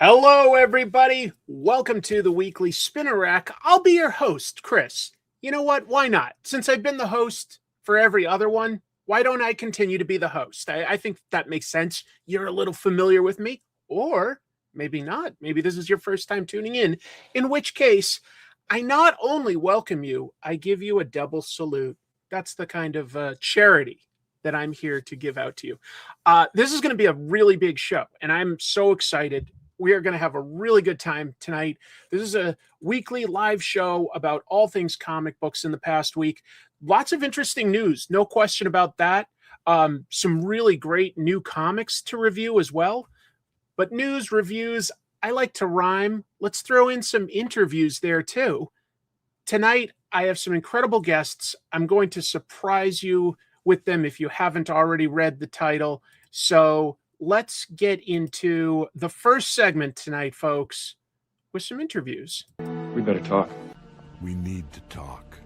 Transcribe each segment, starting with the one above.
Hello, everybody. Welcome to the weekly Spinner Rack. I'll be your host, Chris. You know what? Why not? Since I've been the host for every other one, why don't I continue to be the host? I think that makes sense. You're a little familiar with me, or maybe not. Maybe this is your first time tuning in which case, I not only welcome you, I give you a double salute. That's the kind of charity that I'm here to give out to you. This is going to be a really big show, and I'm so excited. We are going to have a really good time tonight. This is a weekly live show about all things comic books in the past week. Lots of interesting news, no question about that. Some really great new comics to review as well. But news, reviews, I like to rhyme. Let's throw in some interviews there too. Tonight, I have some incredible guests. I'm going to surprise you with them if you haven't already read the title. So let's get into the first segment tonight, folks, with some interviews. We better talk. We need to talk.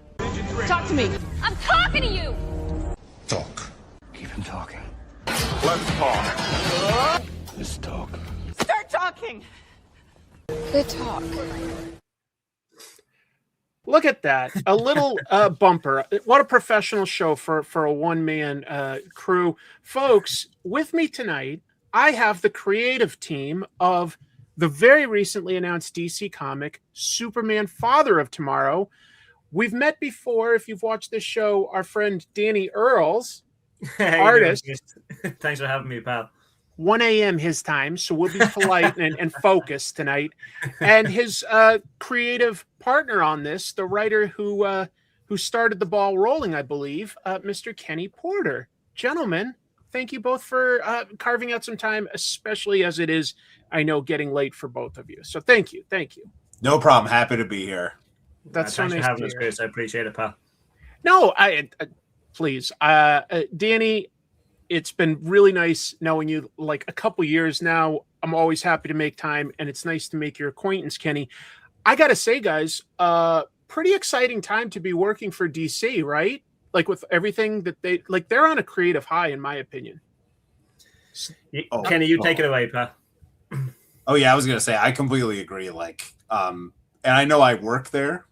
Talk to me. I'm talking to you. Talk. Keep him talking. Let's talk. Let's talk. Start talking. Good talk. Look at that. A little bumper. What a professional show for a one-man crew. Folks, with me tonight, I have the creative team of the very recently announced DC comic, Superman Father of Tomorrow. We've met before. If you've watched this show, our friend Danny Earls, artist. Thanks for having me, pal. 1 a.m. his time, so we'll be polite and focused tonight. And his creative partner on this, the writer who started the ball rolling, I believe, Mr. Kenny Porter. Gentlemen, thank you both for carving out some time, especially as it is, I know, getting late for both of you. So thank you. No problem. Happy to be here. That's so thanks nice for having to us, hear. Chris. I appreciate it, pal. No, please. Danny, it's been really nice knowing you like a couple years now. I'm always happy to make time, and it's nice to make your acquaintance, Kenny. I got to say, guys, pretty exciting time to be working for DC, right? Like with everything that they're on a creative high, in my opinion. Kenny, you take it away, pal. Oh yeah, I was gonna say I completely agree. And I know I work there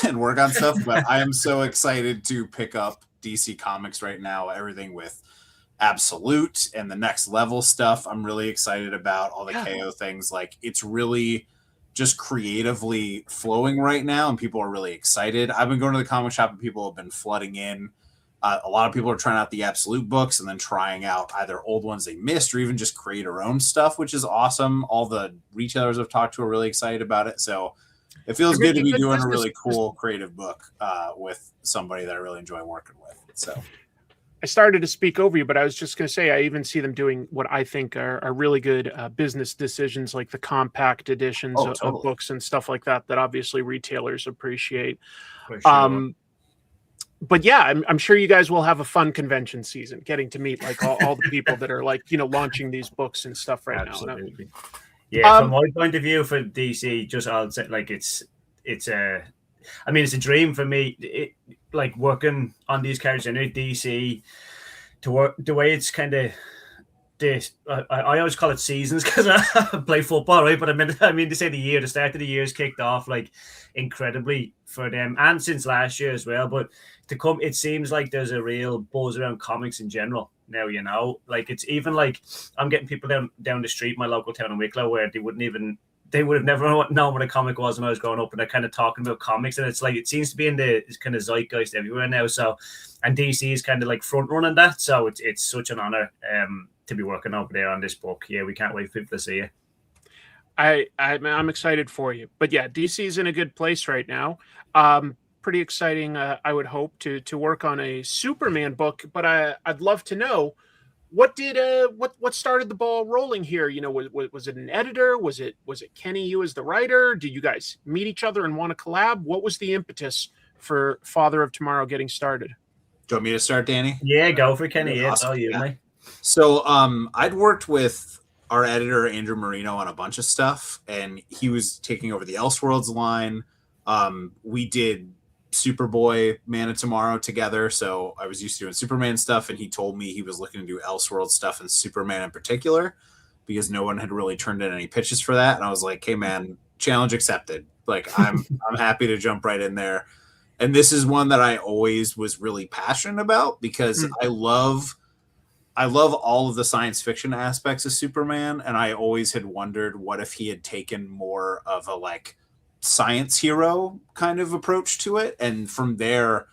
and work on stuff, but I am so excited to pick up DC Comics right now. Everything with Absolute and the next level stuff. I'm really excited about all the KO things. Like it's really just creatively flowing right now, and people are really excited. I've been going to the comic shop and people have been flooding in. A lot of people are trying out the Absolute books and then trying out either old ones they missed or even just create their own stuff, which is awesome. All the retailers I've talked to are really excited about it. So it feels good to be doing a really cool creative book with somebody that I really enjoy working with. So I started to speak over you, but I was just going to say I even see them doing what I think are really good business decisions, like the compact editions of books and stuff like that obviously retailers appreciate. For sure. But yeah, I'm sure you guys will have a fun convention season, getting to meet like all the people that are like, launching these books and stuff right Absolutely. now. Yeah, from my point of view for DC, just I'll say like it's a dream for me. Like working on these characters in DC, to work the way it's kind of this. I always call it seasons because I play football, right? But I mean to say the start of the year has kicked off like incredibly for them, and since last year as well. But to come, it seems like there's a real buzz around comics in general now. Like it's even like I'm getting people down the street, my local town in Wicklow, where they would have never known what a comic was when I was growing up, and they're kind of talking about comics, and it's like it seems to be in the kind of zeitgeist everywhere now. So, and DC is kind of like front running that. So it's such an honor to be working over there on this book. Yeah, we can't wait for people to see it. I'm excited for you, but yeah, DC is in a good place right now. Pretty exciting. I would hope to work on a Superman book, but I'd love to know what started the ball rolling here. Was it an editor? Was it Kenny, you as the writer? Did you guys meet each other and want to collab? What was the impetus for Father of Tomorrow getting started? Do you want me to start, Danny? Yeah, go for it, Kenny. Yeah, Awesome. it's all you, mate. So I'd worked with our editor Andrew Marino on a bunch of stuff, and he was taking over the Elseworlds line. We did Superboy, Man of Tomorrow together, so I was used to doing Superman stuff, and he told me he was looking to do Elseworlds stuff and Superman in particular, because no one had really turned in any pitches for that. And I was like, hey man, challenge accepted. Like I'm happy to jump right in there. And this is one that I always was really passionate about because I love all of the science fiction aspects of Superman. And I always had wondered what if he had taken more of a like science hero kind of approach to it. And from there,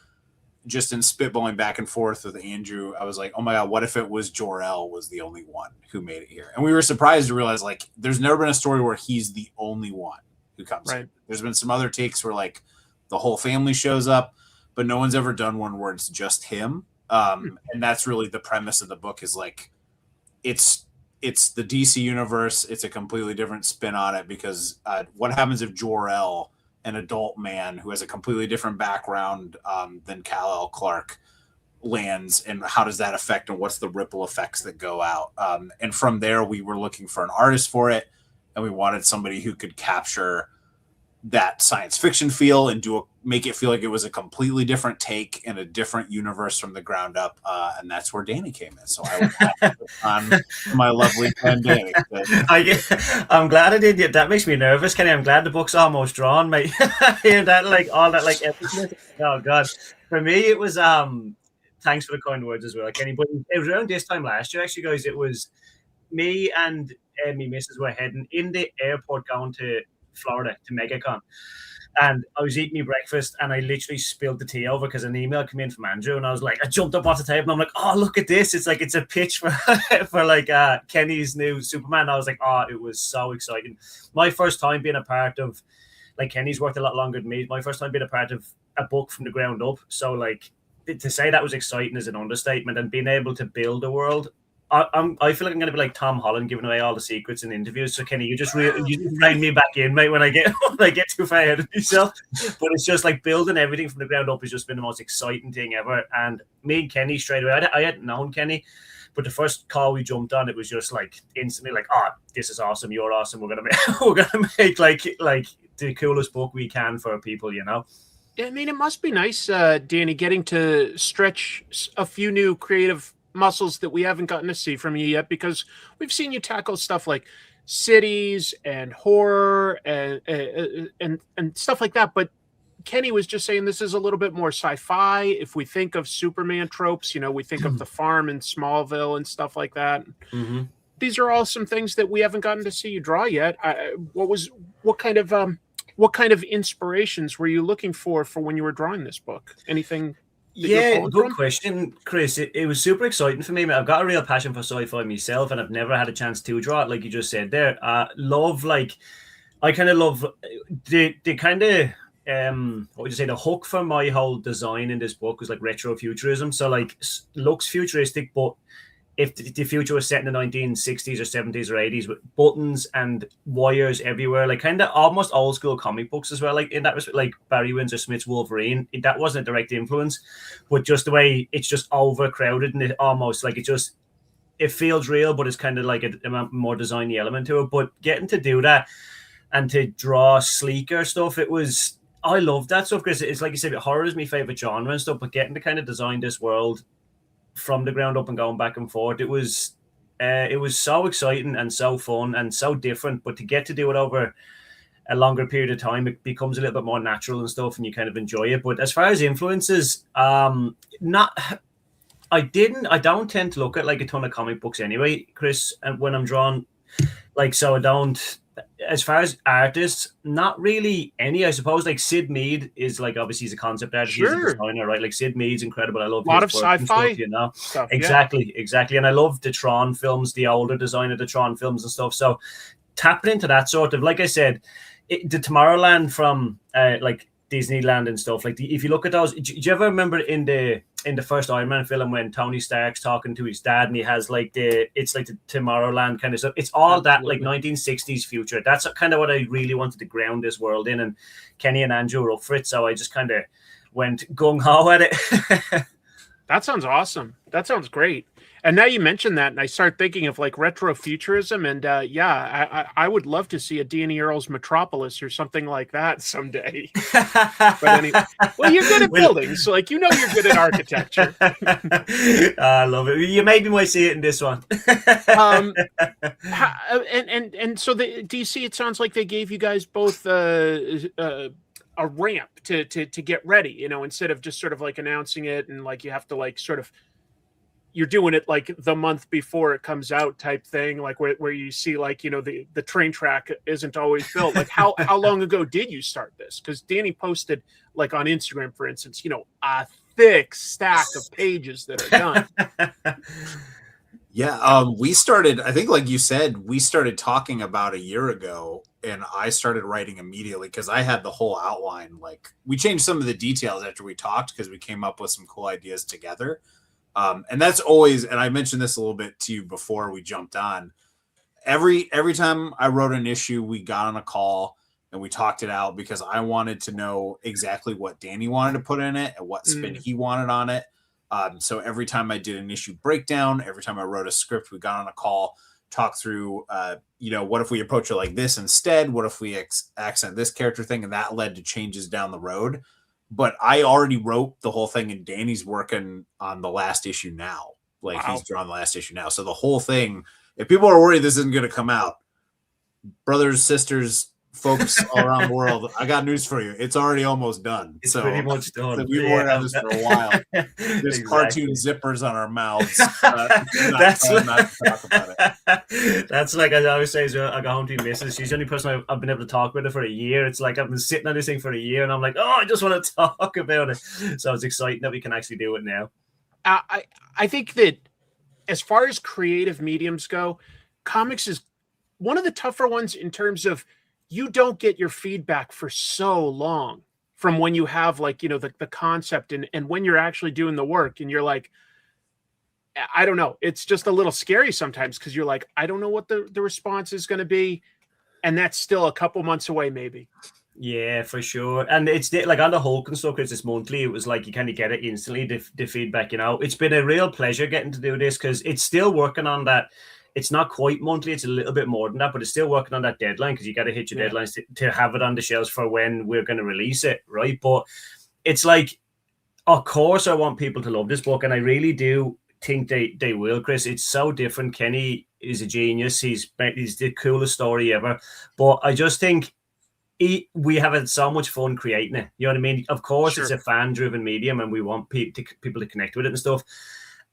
just in spitballing back and forth with Andrew, I was like, oh my God, what if it was Jor-El was the only one who made it here? And we were surprised to realize like there's never been a story where he's the only one who comes in. There's been some other takes where like the whole family shows up, but no one's ever done one where it's just him. And that's really the premise of the book is like, it's the DC universe. It's a completely different spin on it because what happens if Jor-El, an adult man who has a completely different background than Kal-El Clark, lands, and how does that affect and what's the ripple effects that go out? And from there, we were looking for an artist for it, and we wanted somebody who could capture that science fiction feel and make it feel like it was a completely different take in a different universe from the ground up. And that's where Danny came in. So I was on my lovely friend Danny. I'm glad I did. That makes me nervous, Kenny. I'm glad the book's almost drawn, mate. Hear that, like all that, like epicness. Oh God, for me it was. Thanks for the kind words as well, Kenny. But it was around this time last year, actually, guys. It was me and my missus were heading in the airport going to Florida to MegaCon, and I was eating my breakfast and I literally spilled the tea over because an email came in from Andrew, and I was like, I jumped up off the table and I'm like, oh, look at this, it's like it's a pitch for for like Kenny's new Superman. I was like, oh, it was so exciting. My first time being a part of, like, Kenny's worked a lot longer than me, my first time being a part of a book from the ground up, so like to say that was exciting is an understatement, and being able to build a world. I feel like I'm going to be like Tom Holland giving away all the secrets in interviews. So Kenny, you just rein me back in, mate, when I get too far ahead of myself. But it's just like building everything from the ground up has just been the most exciting thing ever. And me and Kenny straight away, I hadn't known Kenny, but the first call we jumped on, it was just like instantly like, oh, this is awesome, you're awesome. We're gonna make like the coolest book we can for people, you know. I mean, it must be nice, Danny, getting to stretch a few new creative muscles that we haven't gotten to see from you yet, because we've seen you tackle stuff like cities and horror and stuff like that. But Kenny was just saying this is a little bit more sci-fi. If we think of Superman tropes, you know, we think of the farm in Smallville and stuff like that. Mm-hmm. These are all some things that we haven't gotten to see you draw yet. What kind of inspirations were you looking for when you were drawing this book? Anything? Yeah, good question, Chris. It was super exciting for me. I've got a real passion for sci-fi myself, and I've never had a chance to draw it, like you just said there. I kind of love the kind of what would you say, the hook for my whole design in this book was like retrofuturism. So like looks futuristic, but if the future was set in the 1960s or 70s or 80s with buttons and wires everywhere, like kind of almost old school comic books as well, like in that respect, like Barry Windsor Smith's Wolverine, that wasn't a direct influence, but just the way it's just overcrowded and it almost like it feels real, but it's kind of like a more designy element to it. But getting to do that and to draw sleeker stuff, I love that stuff, because it's like you said, horror is my favorite genre and stuff, but getting to kind of design this world from the ground up and going back and forth, it was so exciting and so fun and so different. But to get to do it over a longer period of time, it becomes a little bit more natural and stuff, and you kind of enjoy it. But as far as influences, I don't tend to look at like a ton of comic books anyway, Chris, and when I'm drawing, like, so I don't. As far as artists, not really any. I suppose like Sid Mead is like, obviously he's a concept artist, he's a designer, right? Like Sid Mead's incredible. I love a lot of sci-fi stuff, you know. Stuff, exactly. And I love the Tron films, the older design of the Tron films and stuff. So tapping into that sort of, like I said, the Tomorrowland from like Disneyland and stuff. Like if you look at those, do you ever remember in the first Iron Man film when Tony Stark's talking to his dad and he has like it's like the Tomorrowland kind of stuff? It's all that like 1960s future. That's kind of what I really wanted to ground this world in, and Kenny and Andrew were up for it, so I just kind of went gung-ho at it. That sounds awesome. That sounds great. And now you mentioned that, and I start thinking of like retrofuturism, and I would love to see a Danny Earls Metropolis or something like that someday. But anyway, well, you're good at buildings, so like you're good at architecture. I love it. You maybe might see it in this one. And so the DC, it sounds like they gave you guys both a ramp to get ready, instead of just sort of like announcing it and like you have to like sort of, you're doing it like the month before it comes out type thing, like where you see like, the train track isn't always built. Like how long ago did you start this? Because Danny posted like on Instagram, for instance, a thick stack of pages that are done. Yeah, we started, I think like you said, we started talking about a year ago, and I started writing immediately because I had the whole outline. Like we changed some of the details after we talked because we came up with some cool ideas together. And that's always, and I mentioned this a little bit to you before we jumped on. Every time I wrote an issue, we got on a call and we talked it out because I wanted to know exactly what Danny wanted to put in it and what spin he wanted on it. So every time I did an issue breakdown, every time I wrote a script, we got on a call, talked through, what if we approach it like this instead? What if we accent this character thing? And that led to changes down the road. But I already wrote the whole thing, and Danny's working on the last issue now. Like he's drawing the last issue now. So the whole thing, if people are worried this isn't going to come out, brothers, sisters, folks all around the world, I got news for you. It's already almost done. It's pretty much done. We've been working on this for a while. There's cartoon zippers on our mouths. That's not to talk about it. That's like I always say, I go home to your missus. She's the only person I've been able to talk with her for a year. It's like I've been sitting on this thing for a year, and I'm like, I just want to talk about it. So it's exciting that we can actually do it now. I think that as far as creative mediums go, comics is one of the tougher ones in terms of you don't get your feedback for so long from when you have like, the concept and when you're actually doing the work and you're like, I don't know. It's just a little scary sometimes because you're like, I don't know what the response is going to be. And that's still a couple months away, maybe. Yeah, for sure. And it's like on the Hulk and stuff, because it's monthly, it was like you kind of get it instantly, the feedback, It's been a real pleasure getting to do this because it's still working on that. It's not quite monthly. It's a little bit more than that, but it's still working on that deadline because you got to hit your deadlines to have it on the shelves for when we're going to release it, right? But it's like, of course, I want people to love this book, and I really do think they will, Chris. It's so different. Kenny is a genius. He's the coolest story ever. But I just think we have had so much fun creating it. You know what I mean? Of course, It's a fan-driven medium, and we want people to connect with it and stuff.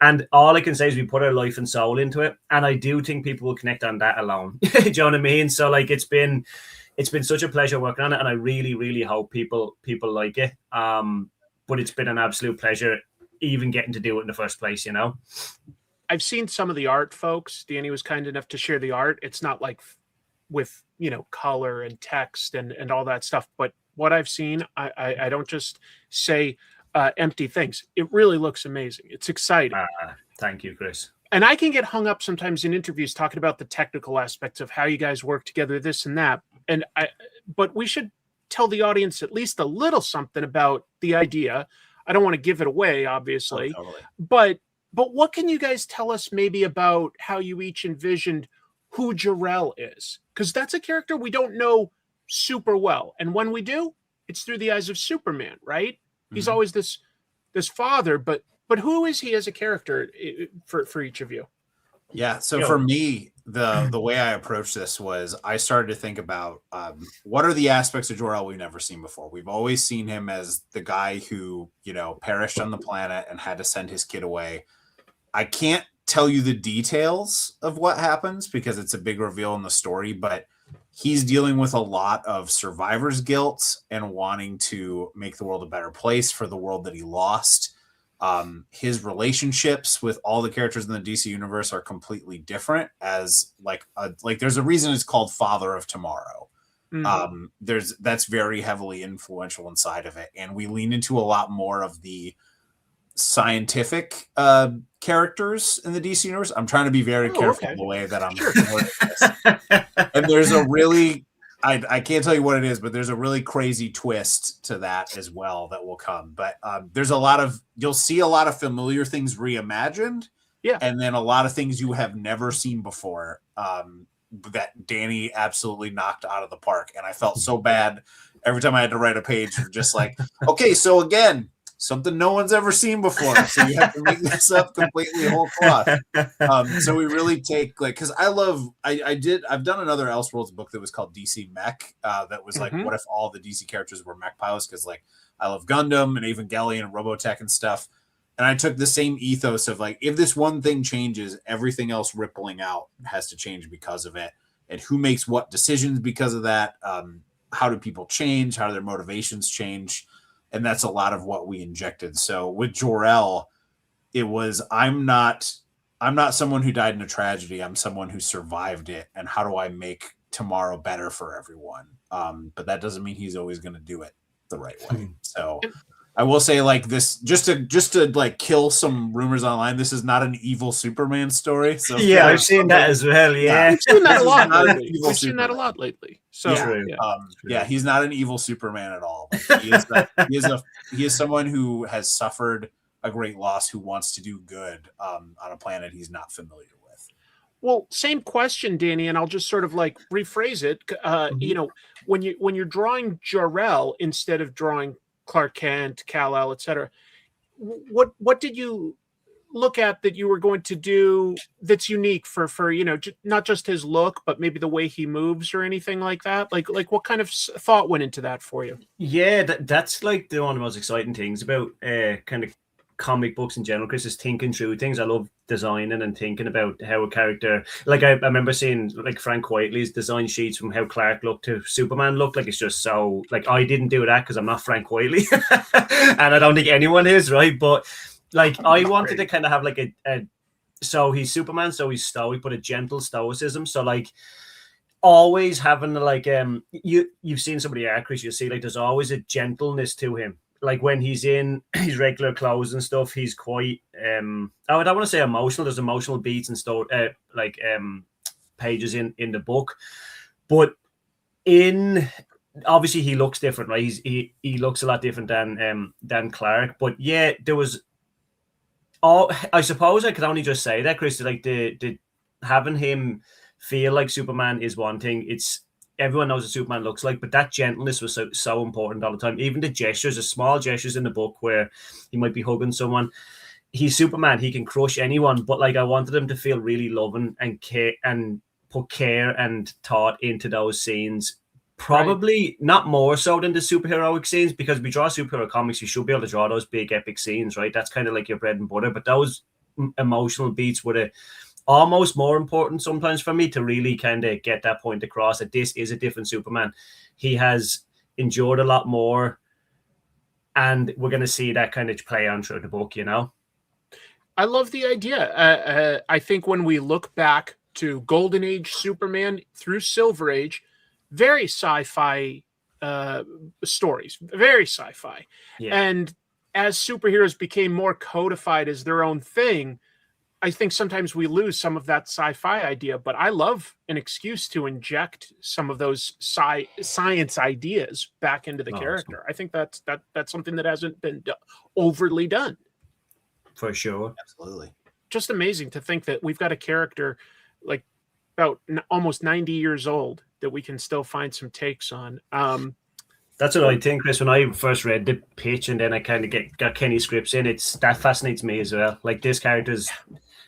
And all I can say is we put our life and soul into it. And I do think people will connect on that alone. Do you know what I mean? So like it's been such a pleasure working on it. And I really, really hope people like it. But it's been an absolute pleasure even getting to do it in the first place, I've seen some of the art, folks. Danny was kind enough to share the art. It's not like with, color and text and all that stuff. But what I've seen, I don't just say empty things. It really looks amazing. It's exciting. Thank you, Chris. And I can get hung up sometimes in interviews talking about the technical aspects of how you guys work together, this and that. But we should tell the audience at least a little something about the idea. I don't want to give it away, obviously. Oh, totally. But what can you guys tell us maybe about how you each envisioned who Jor-El is? Because that's a character we don't know super well. And when we do, it's through the eyes of Superman, right? He's always this father, but who is he as a character for each of you? Yeah. So for me, the way I approached this was I started to think about what are the aspects of Jor-El we've never seen before. We've always seen him as the guy who, perished on the planet and had to send his kid away. I can't tell you the details of what happens because it's a big reveal in the story, but he's dealing with a lot of survivor's guilt and wanting to make the world a better place for the world that he lost. His relationships with all the characters in the DC universe are completely different as like there's a reason it's called Father of Tomorrow. That's very heavily influential inside of it. And we lean into a lot more of the scientific characters in the DC universe. I'm trying to be very careful the way that I'm this. And there's a really I can't tell you what it is, but there's a really crazy twist to that as well that will come. But there's you'll see a lot of familiar things reimagined, and then a lot of things you have never seen before that Danny absolutely knocked out of the park. And I felt so bad every time I had to write a page of just like, okay, so again, something no one's ever seen before, so you have to make this up completely whole cloth. So we really take because I've done another Elseworlds book that was called DC Mech that was like, what if all the DC characters were mech pilots? Because like I love Gundam and Evangelion and Robotech and stuff, and I took the same ethos of like, if this one thing changes, everything else rippling out has to change because of it, and who makes what decisions because of that. How do people change? How do their motivations change? And that's a lot of what we injected. So with Jor-El, it was, I'm not someone who died in a tragedy. I'm someone who survived it. And how do I make tomorrow better for everyone? But that doesn't mean he's always going to do it the right way. So I will say like this, just to like kill some rumors online. This is not an evil Superman story. So yeah, I've seen that as well. Yeah, I've seen that a lot lately. We've seen that a lot lately. So he's not an evil Superman at all. He is someone who has suffered a great loss, who wants to do good on a planet he's not familiar with. Well, same question, Danny, and I'll just sort of like rephrase it. You know, when you're drawing Jor-El instead of drawing Clark Kent, Kal-El, etc., what did you look at that you were going to do that's unique for you know, not just his look, but maybe the way he moves or anything like that? Like what kind of thought went into that for you? Yeah, that's like one of the most exciting things about kind of comic books in general, Chris, is thinking through things. I love designing and thinking about how a character, like I remember seeing like Frank Whiteley's design sheets from how Clark looked to Superman looked. Like it's just so, like, I didn't do that because I'm not Frank Whiteley and I don't think anyone is, right? But like I wanted to kind of have like a so he's Superman, so he's stoic, but a gentle stoicism. So like always having like you've seen somebody art, Chris, you see like there's always a gentleness to him. Like when he's in his regular clothes and stuff, he's quite I don't want to say emotional. There's emotional beats and stuff pages in the book, but in obviously he looks different, right? He looks a lot different than Clark. But yeah, there was I suppose I could only just say that, Chris, like the having him feel like Superman is one thing. It's everyone knows what Superman looks like, but that gentleness was so important all the time. Even the gestures, the small gestures in the book where he might be hugging someone. He's Superman. He can crush anyone, but like I wanted him to feel really loving and care and put care and thought into those scenes. Probably not more so than the superheroic scenes, because we draw superhero comics, you should be able to draw those big epic scenes, right? That's kind of like your bread and butter. But those emotional beats were almost more important sometimes for me to really kind of get that point across that this is a different Superman. He has endured a lot more, and we're going to see that kind of play on through the book, you know? I love the idea. I think when we look back to Golden Age Superman through Silver Age, very sci-fi stories, very sci-fi. Yeah. And as superheroes became more codified as their own thing, I think sometimes we lose some of that sci-fi idea, but I love an excuse to inject some of those science ideas back into the character. I think that's something that hasn't been overly done. For sure. Absolutely. Just amazing to think that we've got a character like about almost 90 years old that we can still find some takes on. That's what I think, Chris. When I first read the pitch and then I kind of got Kenny's scripts in, that fascinates me as well. Like this character's,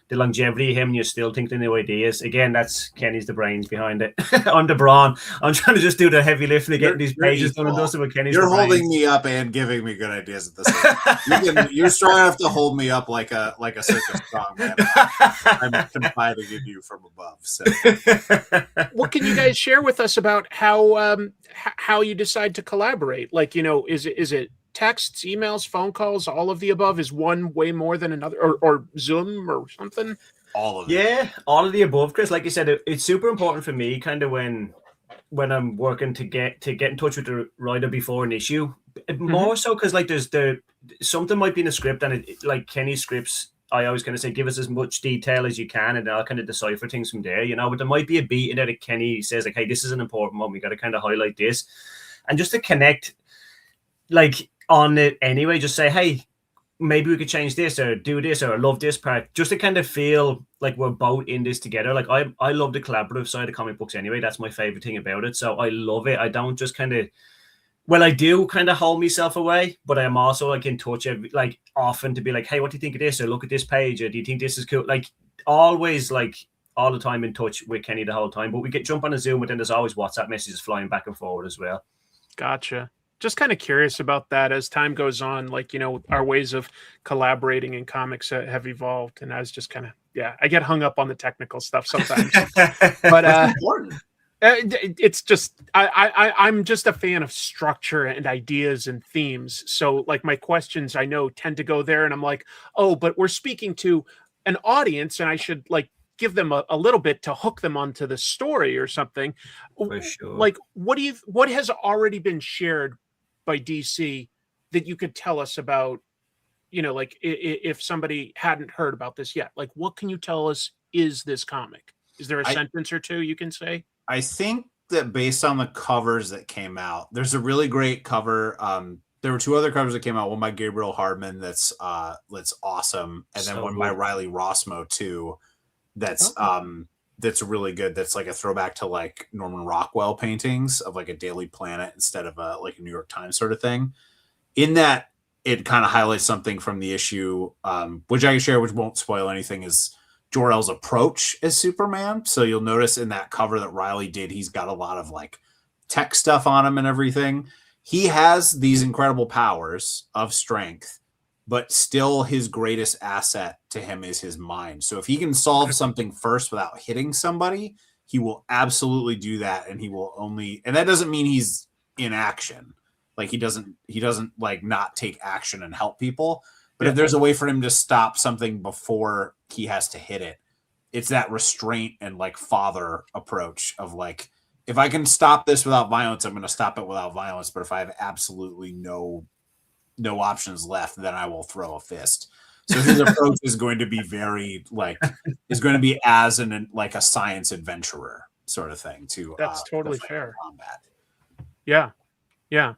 the longevity of him, you're still thinking new ideas. Again, that's Kenny's the brains behind it. I'm the brawn. I'm trying to just do the heavy lifting of getting these pages done and dusted, but Kenny's You're holding me up and giving me good ideas at the same time. You're strong enough to hold me up like a circus strong man. I'm confiding in you from above. So, what can you guys share with us about how you decide to collaborate? Like, you know, is it texts, emails, phone calls, all of the above? Is one way more than another, or Zoom or something? All of it. Yeah, all of the above, Chris. Like you said, it's super important for me kind of when I'm working to get in touch with the writer before an issue. More so because like there's something might be in a script, and like Kenny's scripts I always kind of say, give us as much detail as you can, and I'll kind of decipher things from there, you know. But there might be a beat in there that Kenny says, like, hey, this is an important one. We got to kind of highlight this. And just to connect, like, on it anyway, just say, hey, maybe we could change this or do this, or I love this part, just to kind of feel like we're both in this together. Like, I love the collaborative side of comic books anyway. That's my favorite thing about it. So I love it. I don't just kind of, well, I do kind of hold myself away, but I'm also like in touch like often to be like, hey, what do you think of this? Or look at this page, or do you think this is cool? Like, always, like, all the time in touch with Kenny the whole time. But we jump on a Zoom, but then there's always WhatsApp messages flying back and forward as well. Gotcha. Just kind of curious about that as time goes on, like, you know, our ways of collaborating in comics have evolved. And I was just kind of, I get hung up on the technical stuff sometimes, but it's just, I'm just a fan of structure and ideas and themes. So, like, my questions, I know, tend to go there, and I'm like, oh, but we're speaking to an audience, and I should, like, give them a little bit to hook them onto the story or something. For sure. Like, what has already been shared by DC that you could tell us about, you know, like, if somebody hadn't heard about this yet, like, what can you tell us is this comic? Is there a sentence or two you can say? I think that based on the covers that came out, there's a really great cover. There were two other covers that came out, one by Gabriel Hardman that's awesome, and then one by Riley Rossmo too. That's really good. That's like a throwback to like Norman Rockwell paintings of like a Daily Planet instead of like a New York Times sort of thing. In that, it kind of highlights something from the issue, which I can share, which won't spoil anything, is Jor-El's approach as Superman. So you'll notice in that cover that Riley did, he's got a lot of like tech stuff on him and everything. He has these incredible powers of strength, but still his greatest asset to him is his mind. So if he can solve something first without hitting somebody, he will absolutely do that. And he will only, and that doesn't mean he's in action. Like he doesn't like not take action and help people. But if there's a way for him to stop something before he has to hit it, it's that restraint and like father approach of like, if I can stop this without violence, I'm going to stop it without violence. But if I have absolutely no options left, then I will throw a fist. So his approach is going to be very like, is going to be as like a science adventurer sort of thing too. That's totally fair. Combat. Yeah. Yeah.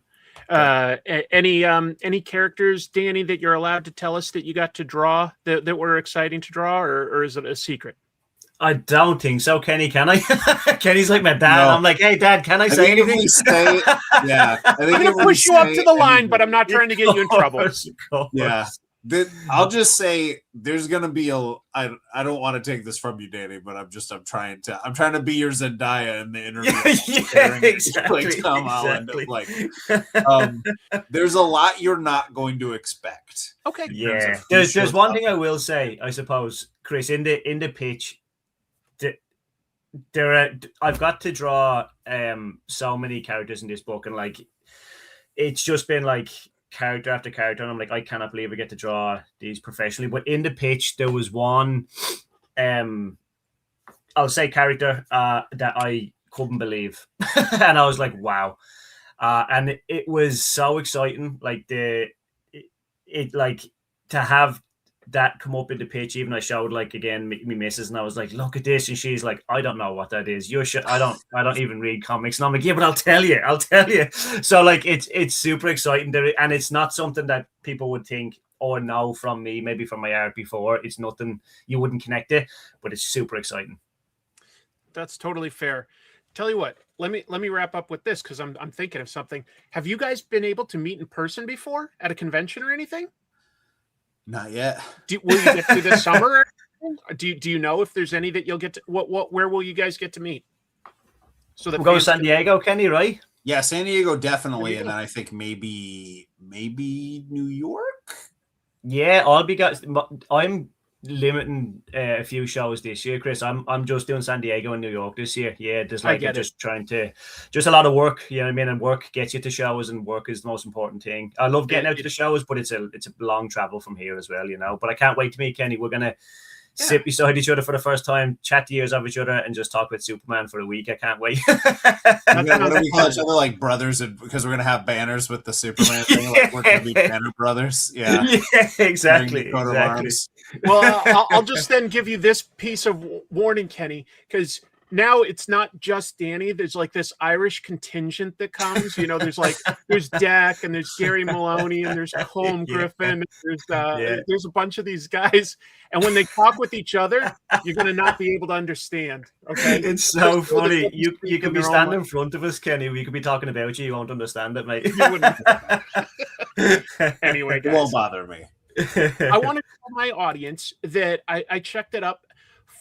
Any characters, Danny, that you're allowed to tell us that you got to draw that were exciting to draw, or is it a secret? I don't think so, Kenny. Can I? Kenny's like my dad. No. I'm like, hey, Dad, can I say anything? I'm going to push you up to the line, but I'm not trying to get you in trouble. Yeah. I'll just say there's going to be I don't want to take this from you, Danny, but I'm trying to be your Zendaya in the interview. There's a lot you're not going to expect. Okay. Yeah. There's one thing I will say, I suppose, Chris, in the pitch, I've got to draw so many characters in this book, and like it's just been like character after character, and I'm like, I cannot believe I get to draw these professionally. But in the pitch, there was one I'll say character that I couldn't believe. And I was like, wow. And it was so exciting, like it like to have that come up in the pitch. Even I showed like again me missus, and I was like, look at this, and she's like, I don't know what that is. I don't even read comics. And I'm like, yeah, but I'll tell you. So like it's super exciting there, and it's not something that people would think or know from me, maybe from my art before. It's nothing you wouldn't connect it, but it's super exciting. That's totally fair. Tell you what, let me wrap up with this, because I'm thinking of something. Have you guys been able to meet in person before at a convention or anything? Not yet. Will you get to this summer? Do you know if there's any that you'll get to? Where will you guys get to meet? So that we'll go to San Diego, Kenny, right? Yeah, San Diego definitely, and then I think maybe New York. Yeah, I'm limiting a few shows this year, Chris. I'm just doing San Diego and New York this year. Yeah, there's like just a lot of work, you know what I mean? And work gets you to shows, and work is the most important thing. I love getting out to the shows, but it's a long travel from here as well, you know. But I can't wait to meet Kenny. We're gonna sit beside each other for the first time, chat the ears of each other, and just talk with Superman for a week. I can't wait. What do we call each other, like brothers? Because we're gonna have banners with the Superman thing. Like we're gonna be Banner Brothers. Yeah, yeah, exactly. Well, I'll just then give you this piece of warning, Kenny, because now it's not just Danny. There's like this Irish contingent that comes. There's Dak and there's Gary Maloney and there's Colm Griffin. There's a bunch of these guys, and when they talk with each other, you're gonna not be able to understand. Okay, it's so funny. You could be standing in front of us, Kenny. We could be talking about you. You won't understand it, mate. You wouldn't. Anyway, guys, it won't bother me. I want to tell my audience that I checked it up.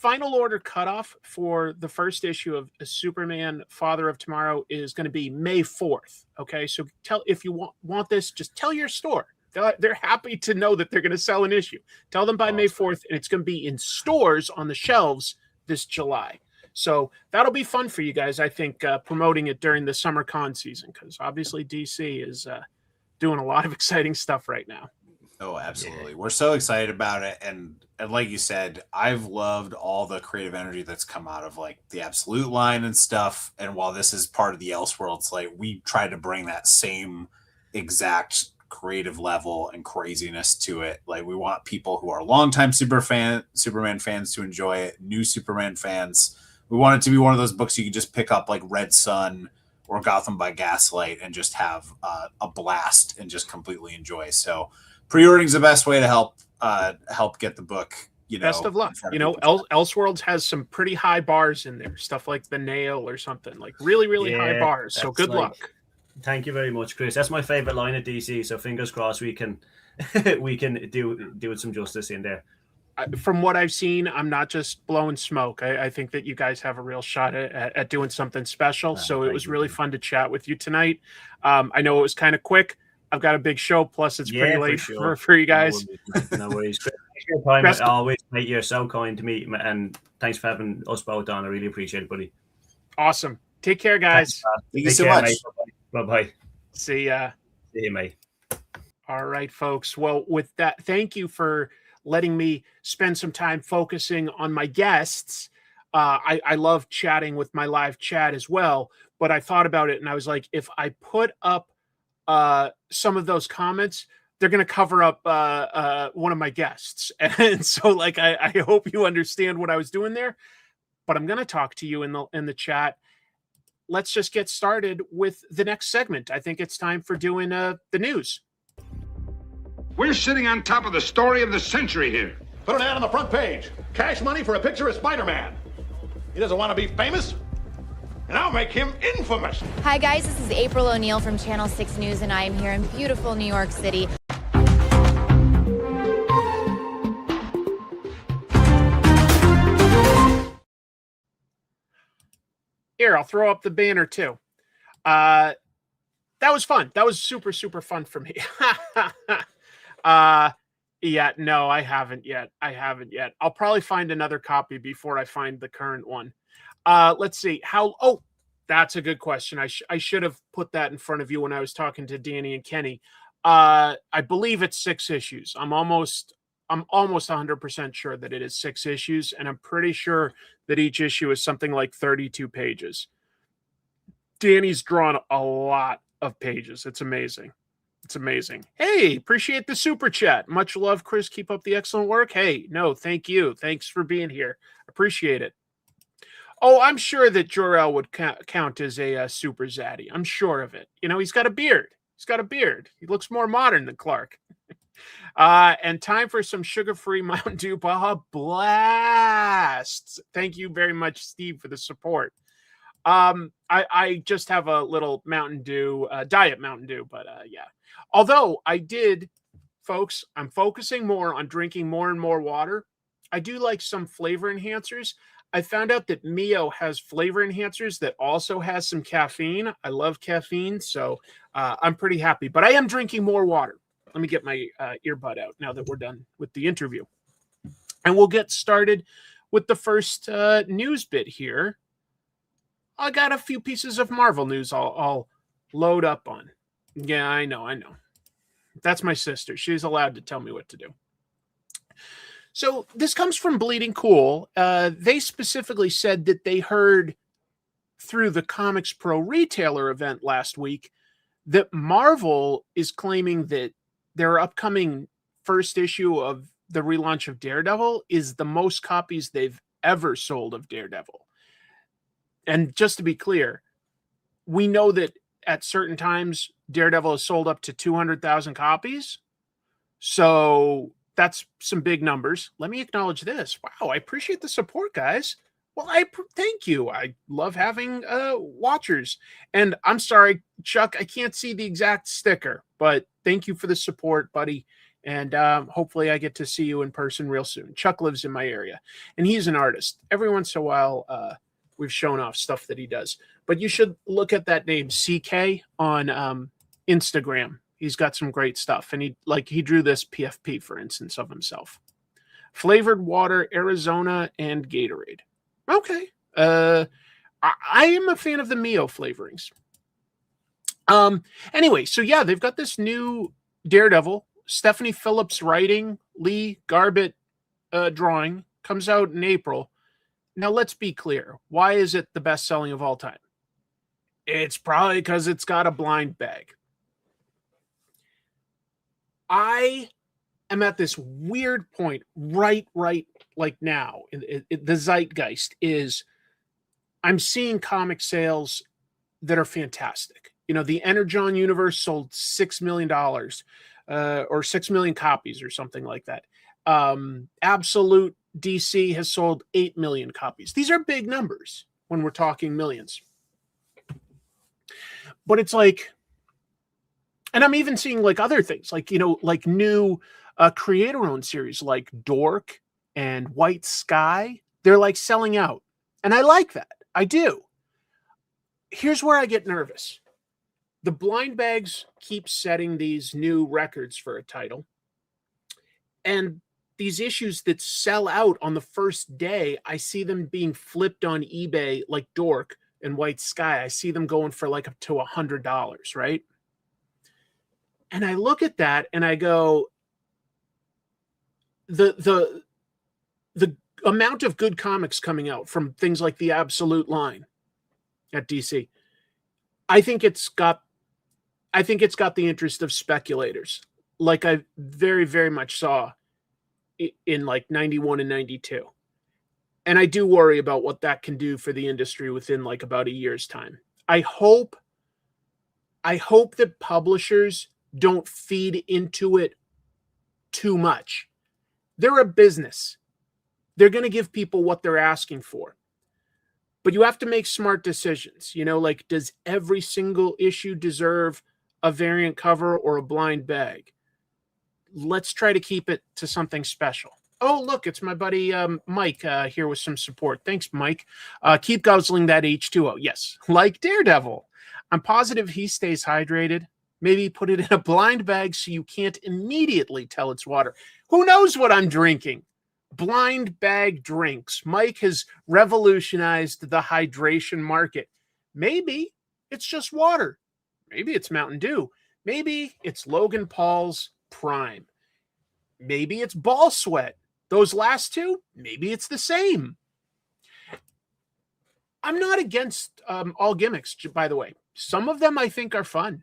Final order cutoff for the first issue of Superman Father of Tomorrow is going to be May 4th. Okay, so if you want this, just tell your store. They're happy to know that they're going to sell an issue. Tell them by May 4th, and it's going to be in stores on the shelves this July. So that'll be fun for you guys, I think, promoting it during the summer con season, because obviously DC is doing a lot of exciting stuff right now. Oh, absolutely. Yeah. We're so excited about it. And like you said, I've loved all the creative energy that's come out of like the Absolute line and stuff. And while this is part of the Elseworlds, like we try to bring that same exact creative level and craziness to it. Like we want people who are longtime Superman fans to enjoy it, new Superman fans. We want it to be one of those books you can just pick up like Red Sun or Gotham by Gaslight and just have a blast and just completely enjoy. So pre-ordering is the best way to help get the book. Best of luck. Elseworlds has some pretty high bars in there. Stuff like The Nail or something, like really high bars. So good luck. Thank you very much, Chris. That's my favorite line of DC. So fingers crossed we can do it some justice in there. From what I've seen, I'm not just blowing smoke. I think that you guys have a real shot at doing something special. So it was really fun to chat with you tonight. I know it was kind of quick. I've got a big show, plus it's pretty late for you guys. No worries. Thanks for always, mate. You're so kind to me, and thanks for having us both on. I really appreciate it, buddy. Awesome. Take care, guys. Thank you so much. Bye-bye. See ya. See you, mate. All right, folks. Well, with that, thank you for letting me spend some time focusing on my guests. I love chatting with my live chat as well, but I thought about it and I was like, if I put up some of those comments, they're going to cover up one of my guests. And so like, I hope you understand what I was doing there, but I'm going to talk to you in the chat. Let's just get started with the next segment. I think it's time for doing the news. We're sitting on top of the story of the century here. Put an ad on the front page. Cash money for a picture of Spider-Man. He doesn't want to be famous, and I'll make him infamous. Hi, guys. This is April O'Neil from Channel 6 News, and I am here in beautiful New York City. Here, I'll throw up the banner, too. That was fun. That was super fun for me. Yeah, no, I haven't yet. I'll probably find another copy before I find the current one. Let's see oh, that's a good question. I should have put that in front of you when I was talking to Danny and Kenny. I believe it's 6 issues. I'm almost 100% sure that it is 6 issues, and I'm pretty sure that each issue is something like 32 pages. Danny's drawn a lot of pages. It's amazing. Hey, appreciate the super chat. Much love, Chris. Keep up the excellent work. Hey, no, thank you. Thanks for being here. Appreciate it. Oh, I'm sure that Jor-El would count as a super zaddy. I'm sure of it. He's got a beard. He looks more modern than Clark. And time for some sugar-free Mountain Dew Baja Blasts. Thank you very much, Steve, for the support. I just have a little Mountain Dew, Diet Mountain Dew, but yeah. Although I did, folks, I'm focusing more on drinking more and more water. I do like some flavor enhancers. I found out that Mio has flavor enhancers that also has some caffeine. I love caffeine, so I'm pretty happy. But I am drinking more water. Let me get my earbud out now that we're done with the interview. And we'll get started with the first news bit here. I got a few pieces of Marvel news I'll load up on. Yeah, I know. That's my sister. She's allowed to tell me what to do. So this comes from Bleeding Cool. They specifically said that they heard through the Comics Pro retailer event last week that Marvel is claiming that their upcoming first issue of the relaunch of Daredevil is the most copies they've ever sold of Daredevil. And just to be clear, we know that at certain times Daredevil has sold up to 200,000 copies. So that's some big numbers. Let me acknowledge this. Wow, I appreciate the support, guys. Well, thank you. I love having watchers. And I'm sorry, Chuck, I can't see the exact sticker, but thank you for the support, buddy. And hopefully I get to see you in person real soon. Chuck lives in my area, and he's an artist. Every once in a while, we've shown off stuff that he does. But you should look at that name, CK, on Instagram. He's got some great stuff. And he drew this PFP, for instance, of himself. Flavored water, Arizona, and Gatorade. Okay. I am a fan of the Mio flavorings. Anyway, so yeah, they've got this new Daredevil. Stephanie Phillips writing, Lee Garbett drawing. Comes out in April. Now, let's be clear. Why is it the best selling of all time? It's probably because it's got a blind bag. I am at this weird point right like now. The zeitgeist is I'm seeing comic sales that are fantastic. You know, the Energon universe sold $6 million or 6 million copies or something like that. Absolute DC has sold 8 million copies. These are big numbers when we're talking millions. But it's like, and I'm even seeing like other things, like, you know, like new creator-owned series like Dork and White Sky. They're like selling out. And I like that. I do. Here's where I get nervous. The blind bags keep setting these new records for a title. And these issues that sell out on the first day, I see them being flipped on eBay like Dork and White Sky. I see them going for like up to $100, right? And I look at that and I go, the amount of good comics coming out from things like the Absolute line at DC, I think it's got the interest of speculators, like I very, very much saw in like 91 and 92. And I do worry about what that can do for the industry within like about a year's time. I hope that publishers don't feed into it too much. They're a business. They're going to give people what they're asking for. But you have to make smart decisions. You know, like, does every single issue deserve a variant cover or a blind bag? Let's try to keep it to something special. Oh, look, it's my buddy Mike here with some support. Thanks, Mike. Keep guzzling that H2O. Yes, like Daredevil. I'm positive he stays hydrated. Maybe put it in a blind bag so you can't immediately tell it's water. Who knows what I'm drinking? Blind bag drinks. Mike has revolutionized the hydration market. Maybe it's just water. Maybe it's Mountain Dew. Maybe it's Logan Paul's Prime. Maybe it's Ball Sweat. Those last two, maybe it's the same. I'm not against all gimmicks, by the way. Some of them I think are fun.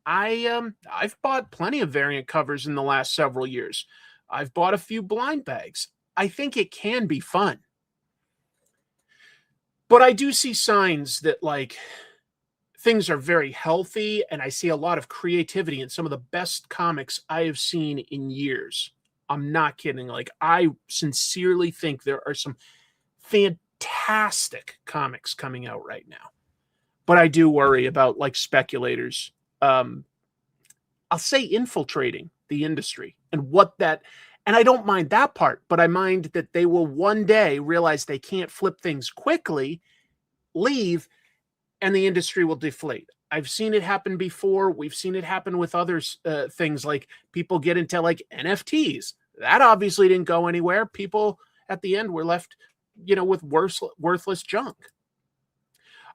I've bought plenty of variant covers in the last several years. I've bought a few blind bags. I think it can be fun. But I do see signs that like things are very healthy, and I see a lot of creativity in some of the best comics I have seen in years. I'm not kidding. Like, I sincerely think there are some fantastic comics coming out right now. But I do worry about like speculators. I'll say infiltrating the industry and what that, and I don't mind that part, but I mind that they will one day realize they can't flip things quickly, leave, and the industry will deflate. I've seen it happen before. We've seen it happen with other things, like people get into like NFTs. That obviously didn't go anywhere. People at the end were left, you know, with worthless junk.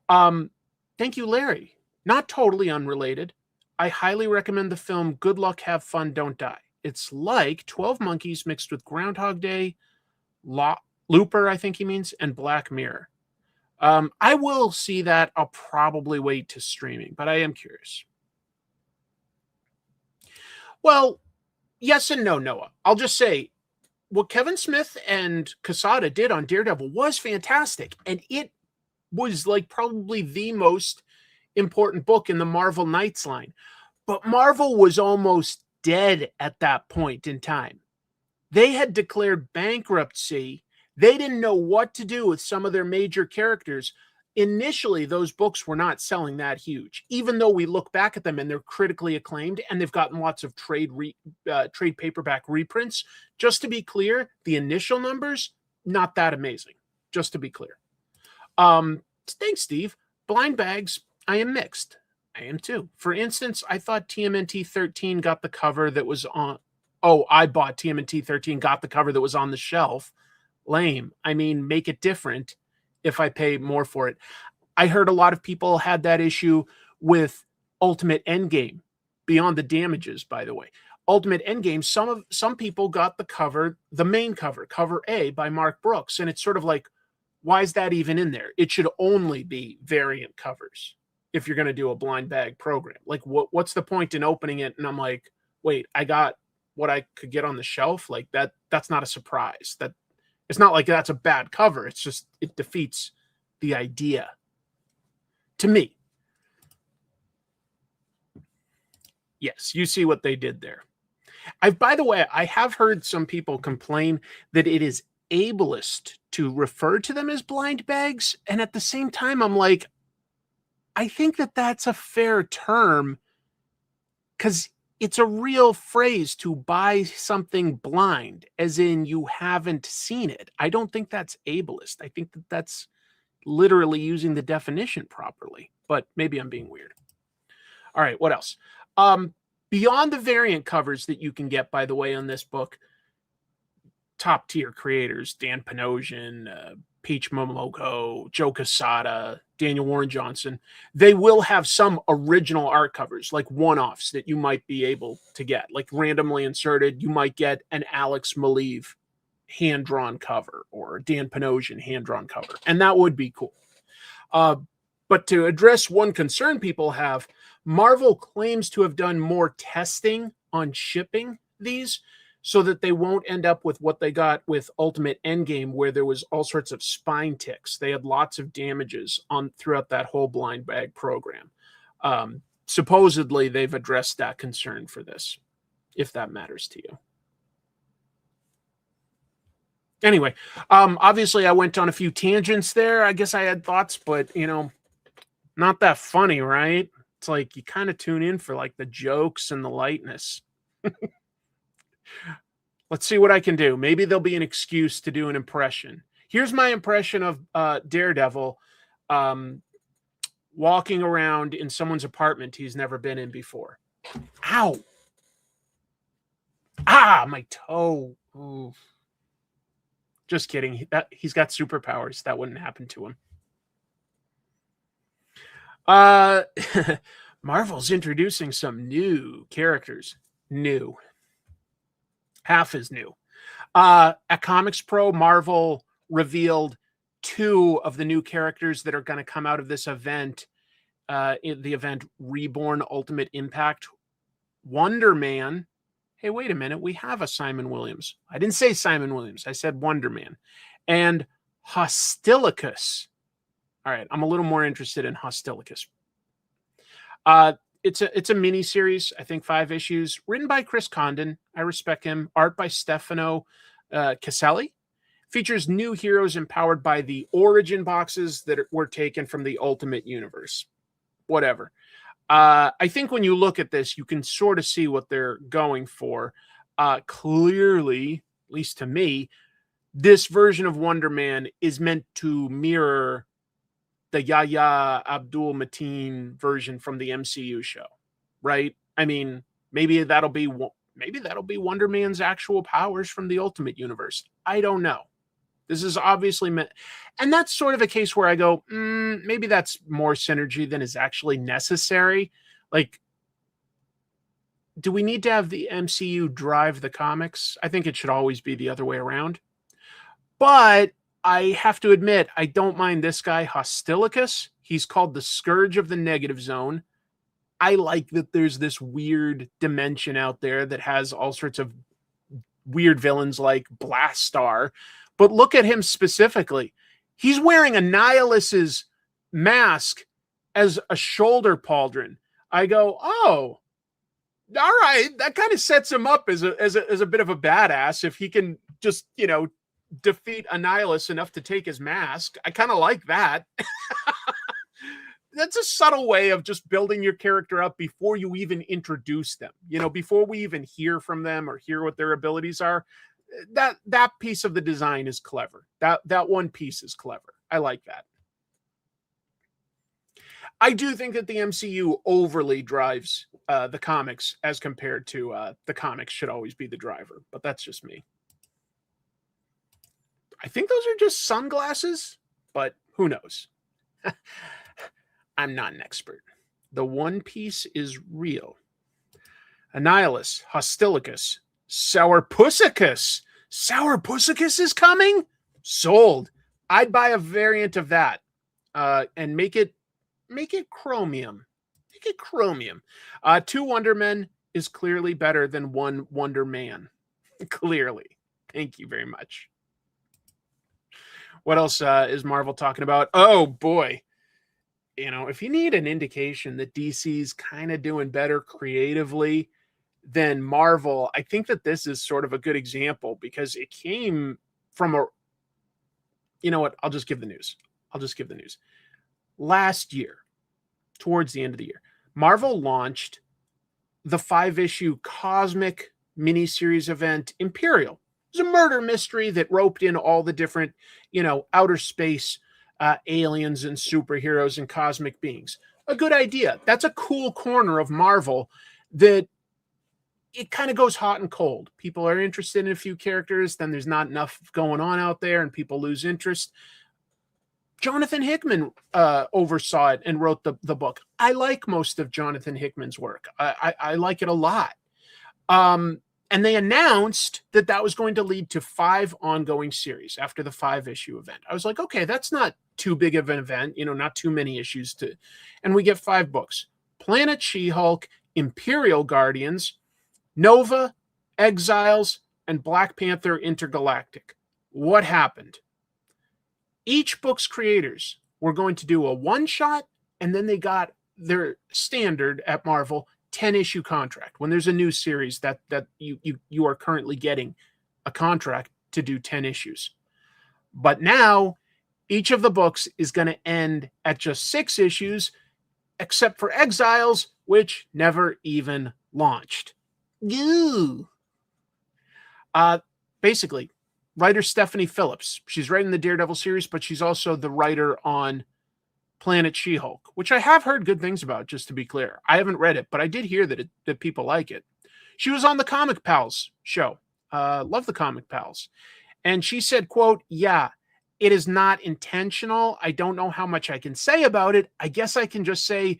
Thank you, Larry. Not totally unrelated. I highly recommend the film Good Luck, Have Fun, Don't Die. It's like 12 Monkeys mixed with Groundhog Day, Looper, I think he means, and Black Mirror. I will see that. I'll probably wait to streaming, but I am curious. Well, yes and no, Noah. I'll just say what Kevin Smith and Quesada did on Daredevil was fantastic, and it was like probably the most important book in the Marvel Knights line. But Marvel was almost dead at that point in time. They had declared bankruptcy. They didn't know what to do with some of their major characters. Initially, those books were not selling that huge, even though we look back at them and they're critically acclaimed and they've gotten lots of trade paperback reprints. Just to be clear, the initial numbers, not that amazing, just to be clear. Thanks, Steve. Blind bags, I am mixed. I am too. For instance, I thought TMNT 13 got the cover that was on. Oh, I bought TMNT 13, got the cover that was on the shelf. Lame. I mean, make it different if I pay more for it. I heard a lot of people had that issue with Ultimate Endgame, Beyond the Damages, by the way. Ultimate Endgame, some people got the cover, the main cover, cover A by Mark Brooks, and it's sort of like, why is that even in there? It should only be variant covers if you're going to do a blind bag program. Like, what's the point in opening it? And I'm like, wait, I got what I could get on the shelf? Like, that's not a surprise. That it's not like that's a bad cover. It's just, it defeats the idea to me. Yes, you see what they did there. By the way, I have heard some people complain that it is ableist to refer to them as blind bags. And at the same time, I'm like, I think that that's a fair term because it's a real phrase to buy something blind, as in you haven't seen it. I don't think that's ableist. I think that that's literally using the definition properly, but maybe I'm being weird. All right, what else? Beyond the variant covers that you can get, by the way, on this book, top tier creators, Dan Panosian, Peach Momoko, Joe Quesada, Daniel Warren Johnson, they will have some original art covers, like one-offs that you might be able to get, like randomly inserted. You might get an Alex Maleev hand-drawn cover or Dan Panosian hand-drawn cover, and that would be cool. But to address one concern people have, Marvel claims to have done more testing on shipping these so that they won't end up with what they got with Ultimate Endgame, where there was all sorts of spine ticks. They had lots of damages throughout that whole blind bag program. Supposedly, they've addressed that concern for this, if that matters to you. Anyway, obviously, I went on a few tangents there. I guess I had thoughts, but, not that funny, right? It's like you kind of tune in for like the jokes and the lightness. Let's see what I can do. Maybe there'll be an excuse to do an impression. Here's my impression of Daredevil walking around in someone's apartment he's never been in before. Ow. Ah, my toe. Ooh. Just kidding. He's got superpowers. That wouldn't happen to him. Marvel's introducing some new characters. New. Half is new. At Comics Pro, Marvel revealed 2 of the new characters that are going to come out of this event. The event Reborn Ultimate Impact. Wonder Man. Hey, wait a minute. We have a Simon Williams. I didn't say Simon Williams. I said Wonder Man. And Hostilicus. All right, I'm a little more interested in Hostilicus. It's a mini series, I think 5 issues, written by Chris Condon. I respect him. Art by Stefano Caselli. Features new heroes empowered by the origin boxes that were taken from the Ultimate Universe. Whatever. I think when you look at this, you can sort of see what they're going for. Clearly, at least to me, this version of Wonder Man is meant to mirror the Yahya Abdul-Mateen version from the MCU show, right? I mean, maybe that'll be Wonder Man's actual powers from the Ultimate Universe. I don't know. This is obviously meant, and that's sort of a case where I go, maybe that's more synergy than is actually necessary. Like, do we need to have the MCU drive the comics? I think it should always be the other way around. But I have to admit, I don't mind this guy, Hostilicus. He's called the Scourge of the Negative Zone. I like that there's this weird dimension out there that has all sorts of weird villains like Blastar. But look at him specifically. He's wearing Annihilus's mask as a shoulder pauldron. I go, oh, all right. That kind of sets him up as a bit of a badass if he can just, defeat Annihilus enough to take his mask. I kind of like that. That's a subtle way of just building your character up before you even introduce them. Before we even hear from them or hear what their abilities are. That piece of the design is clever. That one piece is clever. I like that. I do think that the MCU overly drives the comics as compared to the comics should always be the driver, but that's just me. I think those are just sunglasses, but who knows? I'm not an expert. The One Piece is real. Annihilus, Hostilicus, Sourpussicus. Sourpussicus is coming? Sold. I'd buy a variant of that and make it chromium. Make it chromium. 2 Wonder Men is clearly better than 1 Wonder Man. Clearly. Thank you very much. What else is Marvel talking about? Oh, boy. If you need an indication that DC's kind of doing better creatively than Marvel, I think that this is sort of a good example because it came from you know what? I'll just give the news. Last year, towards the end of the year, Marvel launched the 5-issue cosmic miniseries event Imperial. It was a murder mystery that roped in all the different, outer space aliens and superheroes and cosmic beings. A good idea. That's a cool corner of Marvel that it kind of goes hot and cold. People are interested in a few characters, then there's not enough going on out there and people lose interest. Jonathan Hickman oversaw it and wrote the book. I like most of Jonathan Hickman's work. I like it a lot. And they announced that was going to lead to 5 ongoing series after the 5-issue event. I was like, okay, that's not too big of an event, not too many issues and we get 5 books. Planet She-Hulk, Imperial Guardians, Nova, Exiles, and Black Panther Intergalactic. What happened? Each book's creators were going to do a one-shot, and then they got their standard at Marvel 10-issue contract. When there's a new series that you are currently getting a contract to do 10 issues. But now each of the books is going to end at just 6 issues, except for Exiles, which never even launched. Ew. Basically, writer Stephanie Phillips. She's writing the Daredevil series, but she's also the writer on Planet She-Hulk, which I have heard good things about, just to be clear. I haven't read it, but I did hear that people like it. She was on the Comic Pals show. Love the Comic Pals. And she said, quote, yeah, it is not intentional. I don't know how much I can say about it. I guess I can just say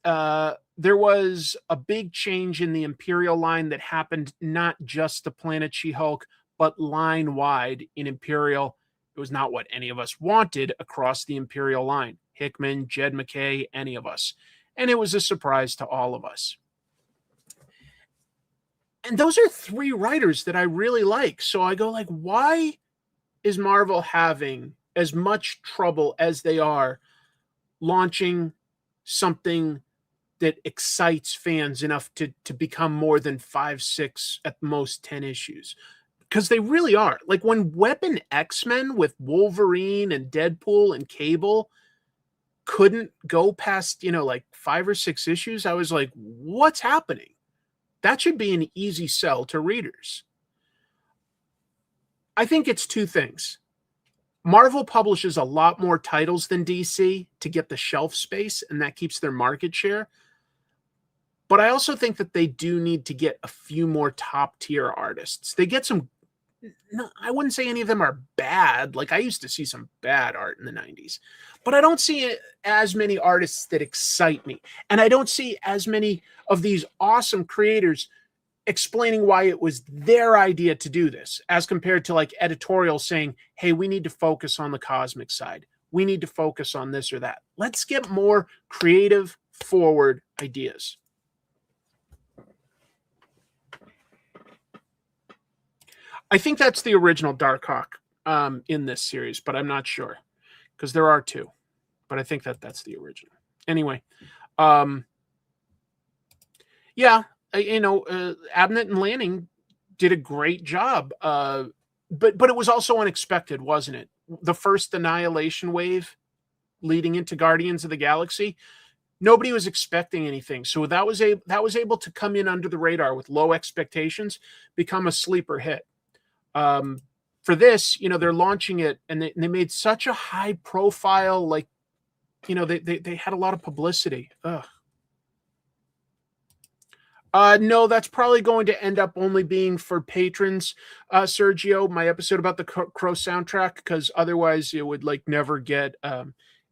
there was a big change in the Imperial line that happened not just to Planet She-Hulk, but line-wide in Imperial. It was not what any of us wanted across the Imperial line. Hickman, Jed McKay, any of us. And it was a surprise to all of us. And those are 3 writers that I really like. So I go like, why is Marvel having as much trouble as they are launching something that excites fans enough to become more than 5, 6, at most 10 issues? Because they really are. Like when Weapon X-Men with Wolverine and Deadpool and Cable couldn't go past, 5 or 6 issues, I was like, what's happening? That should be an easy sell to readers. I think it's 2 things. Marvel publishes a lot more titles than DC to get the shelf space, and that keeps their market share. But I also think that they do need to get a few more top-tier artists. They get some no, I wouldn't say any of them are bad. Like, I used to see some bad art in the 90s, but I don't see as many artists that excite me. And I don't see as many of these awesome creators explaining why it was their idea to do this, as compared to like editorial saying, hey, we need to focus on the cosmic side. We need to focus on this or that. Let's get more creative, forward ideas. I think that's the original Darkhawk in this series, but I'm not sure because there are two, but I think that's the original. Anyway, yeah, Abnett and Lanning did a great job, but it was also unexpected, wasn't it? The first Annihilation wave leading into Guardians of the Galaxy, nobody was expecting anything, so that was able to come in under the radar with low expectations, become a sleeper hit. For this, they're launching it, and they made such a high profile, like, they had a lot of publicity. Ugh. No, that's probably going to end up only being for patrons, Sergio, my episode about the Crow soundtrack, because otherwise it would never get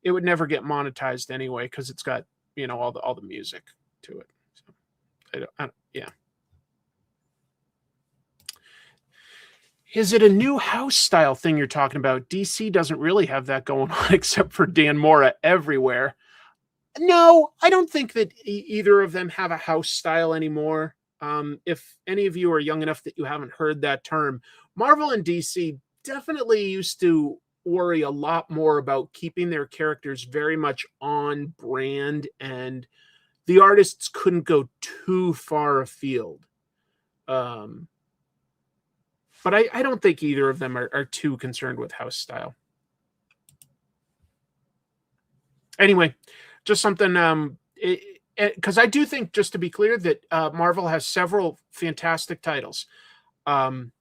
monetized anyway, because it's got, all the music to it. So yeah. Is it a new house style thing you're talking about? DC doesn't really have that going on except for Dan Mora everywhere. No, I don't think that either of them have a house style anymore. If any of you are young enough that you haven't heard that term, Marvel and DC definitely used to worry a lot more about keeping their characters very much on brand, and the artists couldn't go too far afield. But I don't think either of them are too concerned with house style. Anyway, just something, because I do think, just to be clear, that Marvel has several fantastic titles.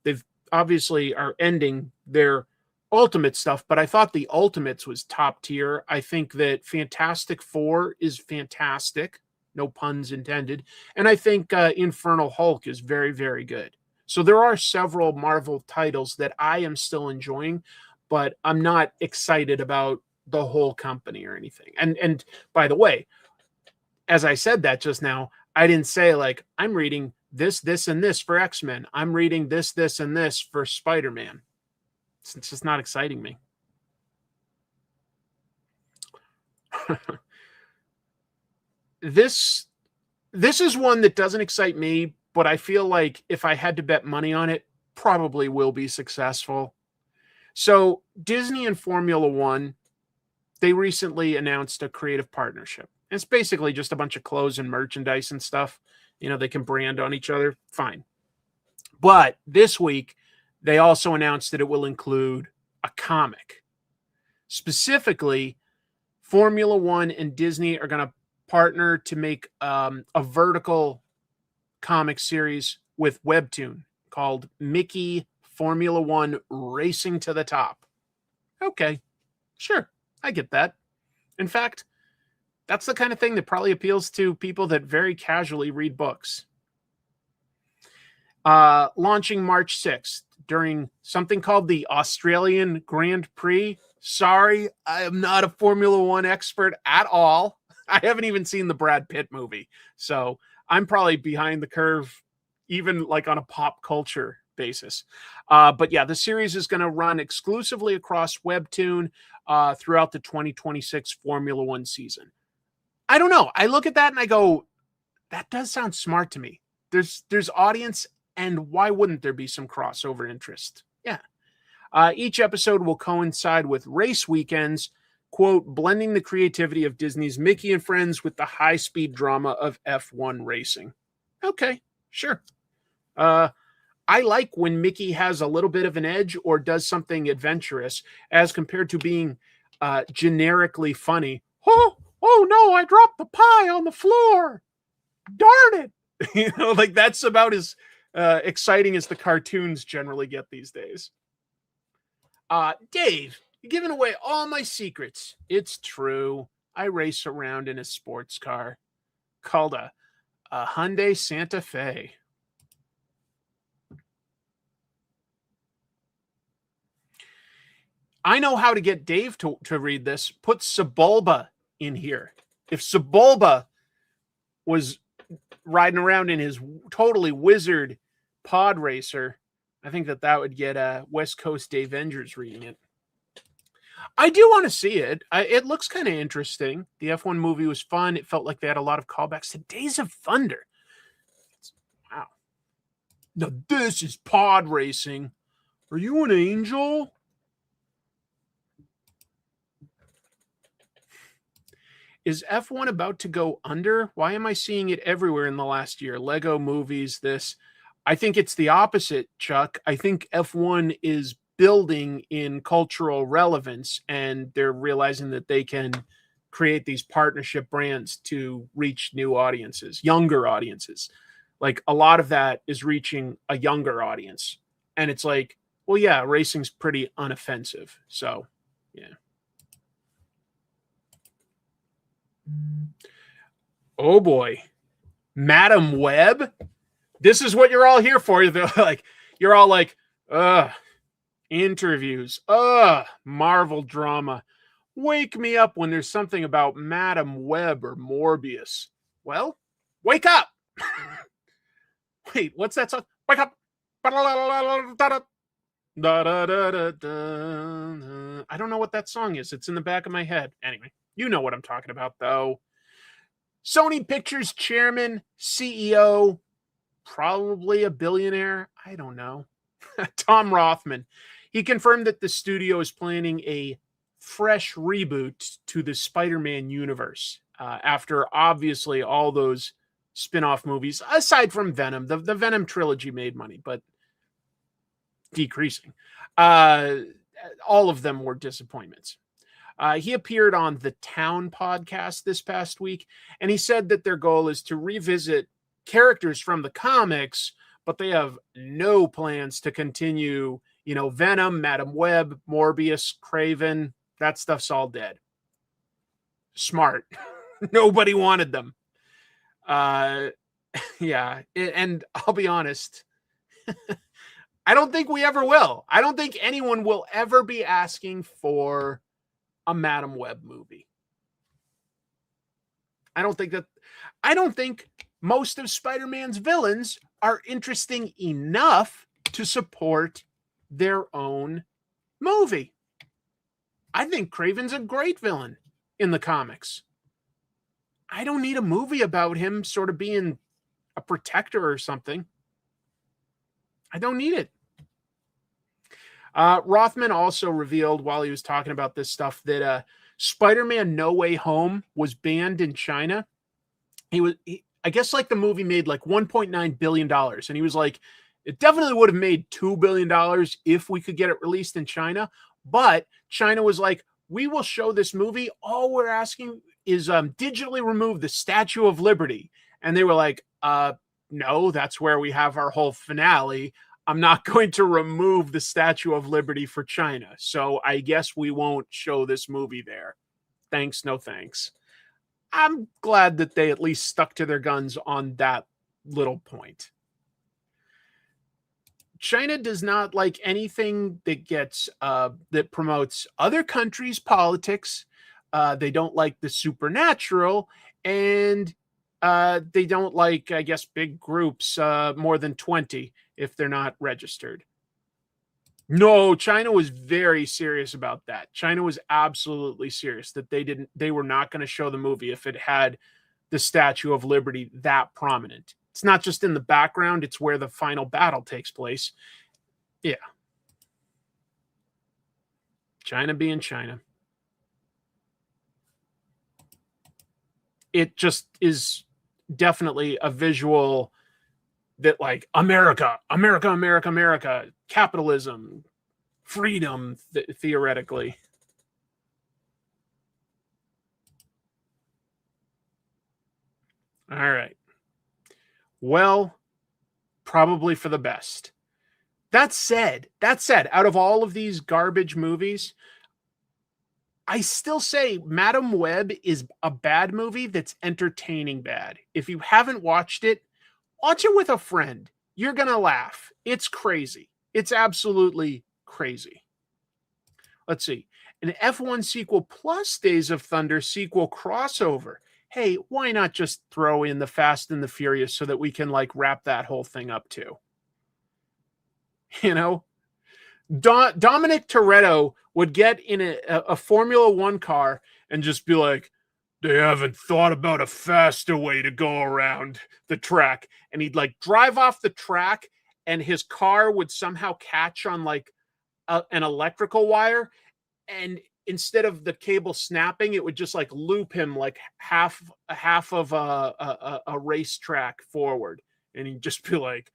They've obviously are ending their Ultimate stuff, but I thought the Ultimates was top tier. I think that Fantastic Four is fantastic, no puns intended. And I think Infernal Hulk is very, very good. So there are several Marvel titles that I am still enjoying, but I'm not excited about the whole company or anything. And by the way, as I said that just now, I didn't say like, I'm reading this, and this for X-Men. I'm reading this, and this for Spider-Man. It's just not exciting me. This is one that doesn't excite me, but I feel like if I had to bet money on it, probably will be successful. So Disney and Formula One, they recently announced a creative partnership. It's basically just a bunch of clothes and merchandise and stuff. They can brand on each other. Fine. But this week, they also announced that it will include a comic. Specifically, Formula One and Disney are going to partner to make a vertical comic series with WEBTOON called Mickey Formula One Racing to the Top. Okay, sure, I get that. In fact, that's the kind of thing that probably appeals to people that very casually read books. Launching March 6th during something called the Australian Grand Prix. Sorry, I am not a Formula One expert at all. I haven't even seen the Brad Pitt movie, so I'm probably behind the curve, even like on a pop culture basis. But yeah, the series is going to run exclusively across WEBTOON throughout the 2026 Formula One season. I don't know. I look at that and I go, that does sound smart to me. There's audience, and why wouldn't there be some crossover interest? Yeah. Each episode will coincide with race weekends, quote, blending the creativity of Disney's Mickey and Friends with the high-speed drama of F1 racing. Okay, sure. I like when Mickey has a little bit of an edge or does something adventurous as compared to being generically funny. Oh no, I dropped the pie on the floor. Darn it. Like that's about as exciting as the cartoons generally get these days. Dave, you're giving away all my secrets. It's true. I race around in a sports car called a Hyundai Santa Fe. I know how to get Dave to read this. Put Sebulba in here. If Sebulba was riding around in his totally wizard pod racer, I think that would get West Coast Dave Avengers reading it. I do want to see it. It looks kind of interesting. The F1 movie was fun. It felt like they had a lot of callbacks to Days of Thunder. Wow. Now this is pod racing. Are you an angel? Is F1 about to go under? Why am I seeing it everywhere in the last year? Lego movies, this. I think it's the opposite, Chuck. I think F1 is building in cultural relevance, and they're realizing that they can create these partnership brands to reach new audiences, younger audiences. Like a lot of that is reaching a younger audience. And it's like, well, yeah, racing's pretty unoffensive. So, yeah. Oh boy. Madam Web. This is what you're all here for. You're all like, interviews, Marvel drama. Wake me up when there's something about Madam Web or Morbius. Well, wake up. Wait, what's that song? Wake up. I don't know what that song is. It's in the back of my head. Anyway, you know what I'm talking about, though. Sony Pictures chairman, CEO, probably a billionaire. I don't know. Tom Rothman. He confirmed that the studio is planning a fresh reboot to the Spider-Man universe after obviously all those spin-off movies, aside from Venom. The Venom trilogy made money, but decreasing. All of them were disappointments. He appeared on the Town podcast this past week, and he said that their goal is to revisit characters from the comics, but they have no plans to continue, Venom, Madam Web, Morbius, Kraven. That stuff's all dead. Smart. Nobody wanted them. Yeah. And I'll be honest, I don't think we ever will. I don't think anyone will ever be asking for a Madam Web movie. I don't think most of Spider-Man's villains are interesting enough to support their own movie. I think Kraven's a great villain in the comics. I don't need a movie about him sort of being a protector or something. I don't need it. Rothman also revealed while he was talking about this stuff that Spider-Man No Way Home was banned in China. I guess like the movie made like $1.9 billion. And he was like, it definitely would have made $2 billion if we could get it released in China. But China was like, we will show this movie. All we're asking is digitally remove the Statue of Liberty. And they were like, no, that's where we have our whole finale. I'm not going to remove the Statue of Liberty for China. So I guess we won't show this movie there. Thanks, no thanks. I'm glad that they at least stuck to their guns on that little point. China does not like anything that gets that promotes other countries' politics. They don't like the supernatural, and they don't like, I guess, big groups, more than 20 if they're not registered. No, China was very serious about that. China was absolutely serious that they were not going to show the movie if it had the Statue of Liberty that prominent. It's not just in the background, it's where the final battle takes place. Yeah. China being China. It just is definitely a visual that like America, capitalism, freedom, theoretically. All right. Well, probably for the best. That said, out of all of these garbage movies, I still say Madam Web is a bad movie that's entertaining bad. If you haven't watched it, watch it with a friend. You're going to laugh. It's crazy. It's absolutely crazy. Let's see. An F1 sequel plus Days of Thunder sequel crossover. Hey, why not just throw in the Fast and the Furious so that we can like wrap that whole thing up too? You know, Dominic Toretto would get in a Formula One car and just be like, they haven't thought about a faster way to go around the track. And he'd like drive off the track and his car would somehow catch on like an electrical wire. And instead of the cable snapping, it would just like loop him like half of a racetrack forward. And he'd just be like,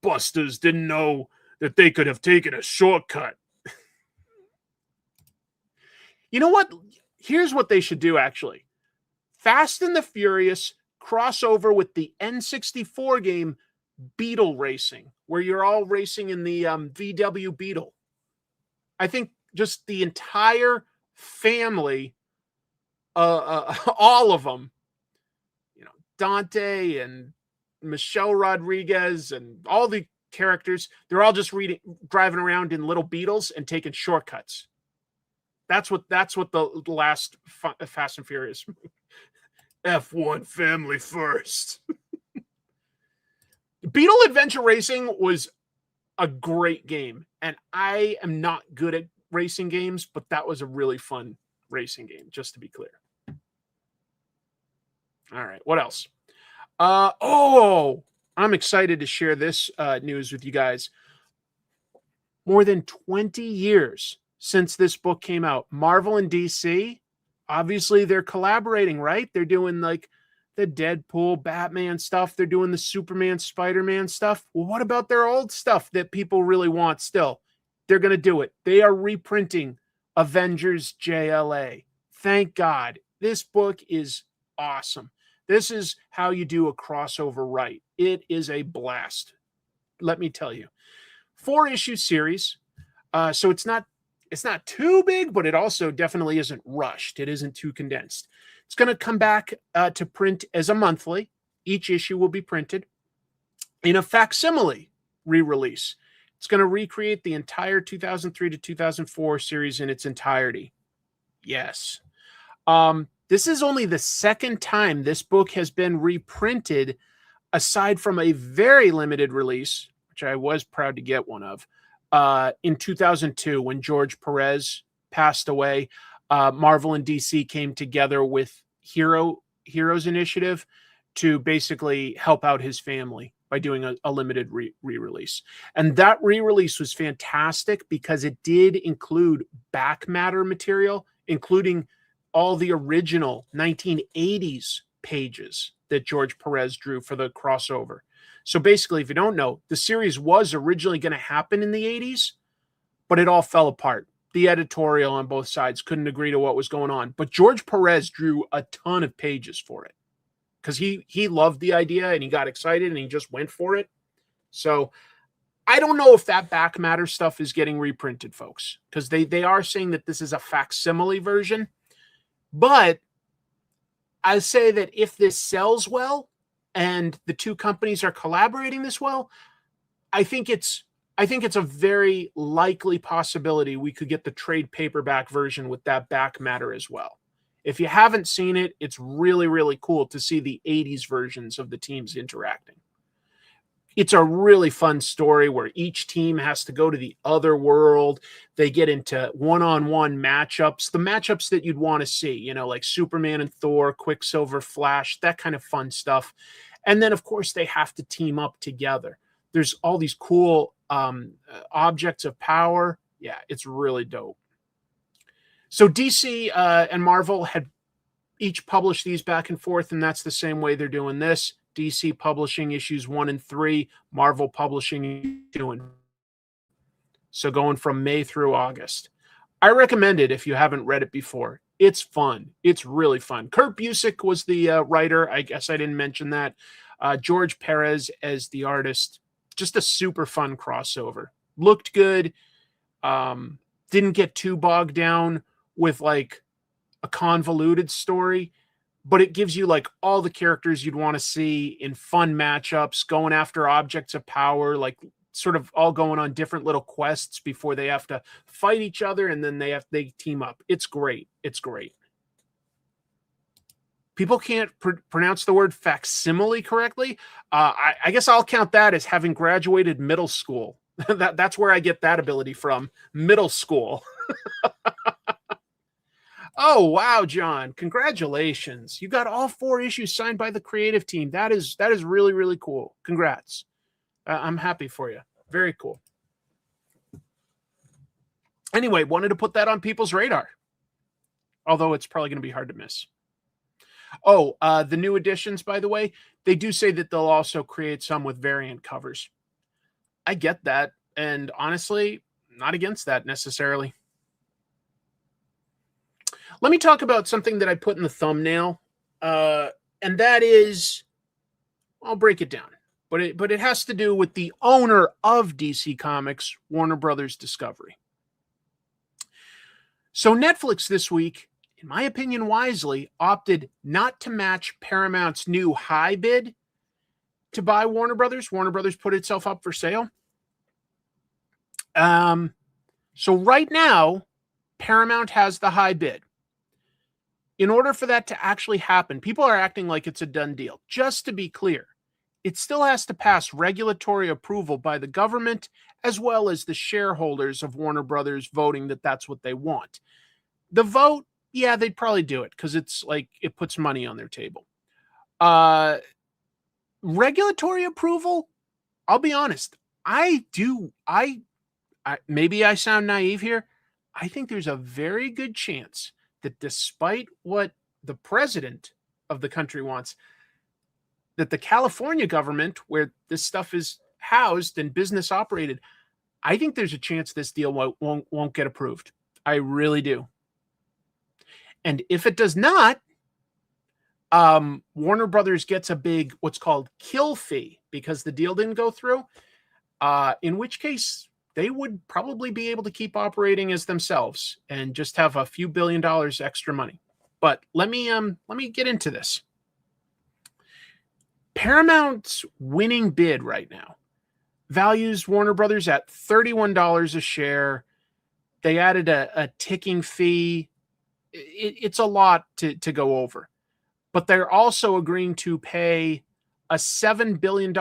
busters didn't know that they could have taken a shortcut. You know what? Here's what they should do, actually. Fast and the Furious crossover with the N64 game Beetle Racing, where you're all racing in the VW Beetle. I think just the entire family, all of them, you know, Dante and Michelle Rodriguez and all the characters, they're all just driving around in little Beetles and taking shortcuts. That's what the last Fast and Furious F1 family first. Beetle Adventure Racing was a great game, and I am not good at racing games, but that was a really fun racing game, just to be clear. All right, what else? I'm excited to share this news with you guys. More than 20 years since this book came out, Marvel and DC, obviously they're collaborating, right? They're doing like the Deadpool, Batman stuff. They're doing the Superman, Spider-Man stuff. Well, what about their old stuff that people really want still? They're going to do it. They are reprinting Avengers JLA. Thank God. This book is awesome. This is how you do a crossover right. It is a blast. Let me tell you. 4-issue series. So it's not too big, but it also definitely isn't rushed. It isn't too condensed. It's going to come back to print as a monthly. Each issue will be printed in a facsimile re-release. It's going to recreate the entire 2003 to 2004 series in its entirety. Yes. This is only the second time this book has been reprinted, aside from a very limited release, which I was proud to get one of, in 2002 when George Perez passed away. Marvel and DC came together with Heroes Initiative to basically help out his family by doing a limited re-release. And that re-release was fantastic because it did include back matter material, including all the original 1980s pages that George Perez drew for the crossover. So basically, if you don't know, the series was originally going to happen in the 80s, but it all fell apart. The editorial on both sides couldn't agree to what was going on. But George Perez drew a ton of pages for it because he loved the idea and he got excited and he just went for it. So I don't know if that back matter stuff is getting reprinted, folks, because they are saying that this is a facsimile version. But I say that if this sells well and the two companies are collaborating this well, I think it's a very likely possibility we could get the trade paperback version with that back matter as well. If you haven't seen it, it's really, really cool to see the 80s versions of the teams interacting. It's a really fun story where each team has to go to the other world. They get into one-on-one matchups, the matchups that you'd want to see, you know, like Superman and Thor, Quicksilver, Flash, that kind of fun stuff. And then, of course, they have to team up together. There's all these cool objects of power. Yeah, it's really dope. So DC and Marvel had each published these back and forth, and that's the same way they're doing this. DC publishing issues 1 and 3, Marvel publishing 2 and 4. So going from May through August. I recommend it if you haven't read it before. It's fun. It's really fun. Kurt Busiek was the writer. I guess I didn't mention that. George Perez as the artist. Just a super fun crossover. Looked good. Didn't get too bogged down with like a convoluted story, but it gives you like all the characters you'd want to see in fun matchups, going after objects of power, like sort of all going on different little quests before they have to fight each other, and then they team up. It's great. It's great. People can't pronounce the word facsimile correctly. I guess I'll count that as having graduated middle school. That's where I get that ability from. Middle school. Oh, wow, John. Congratulations. You got all 4 issues signed by the creative team. That is really, really cool. Congrats. I'm happy for you. Very cool. Anyway, wanted to put that on people's radar. Although it's probably going to be hard to miss. Oh, the new editions, by the way, they do say that they'll also create some with variant covers. I get that. And honestly, not against that necessarily. Let me talk about something that I put in the thumbnail. And that is, I'll break it down. But it has to do with the owner of DC Comics, Warner Brothers Discovery. So Netflix this week, in my opinion, wisely, opted not to match Paramount's new high bid to buy Warner Brothers. Warner Brothers put itself up for sale. So right now, Paramount has the high bid. In order for that to actually happen, people are acting like it's a done deal. Just to be clear, it still has to pass regulatory approval by the government, as well as the shareholders of Warner Brothers voting that that's what they want. The vote, yeah, they'd probably do it because it's like it puts money on their table. Regulatory approval, I'll be honest, maybe I sound naive here. I think there's a very good chance that despite what the president of the country wants, that the California government, where this stuff is housed and business operated, I think there's a chance this deal won't get approved. I really do. And if it does not, Warner Brothers gets a big, what's called kill fee because the deal didn't go through, in which case they would probably be able to keep operating as themselves and just have a few $1 billion extra money. But let me get into this. Paramount's winning bid right now values Warner Brothers at $31 a share. They added a ticking fee. It's a lot to go over. But they're also agreeing to pay a $7 billion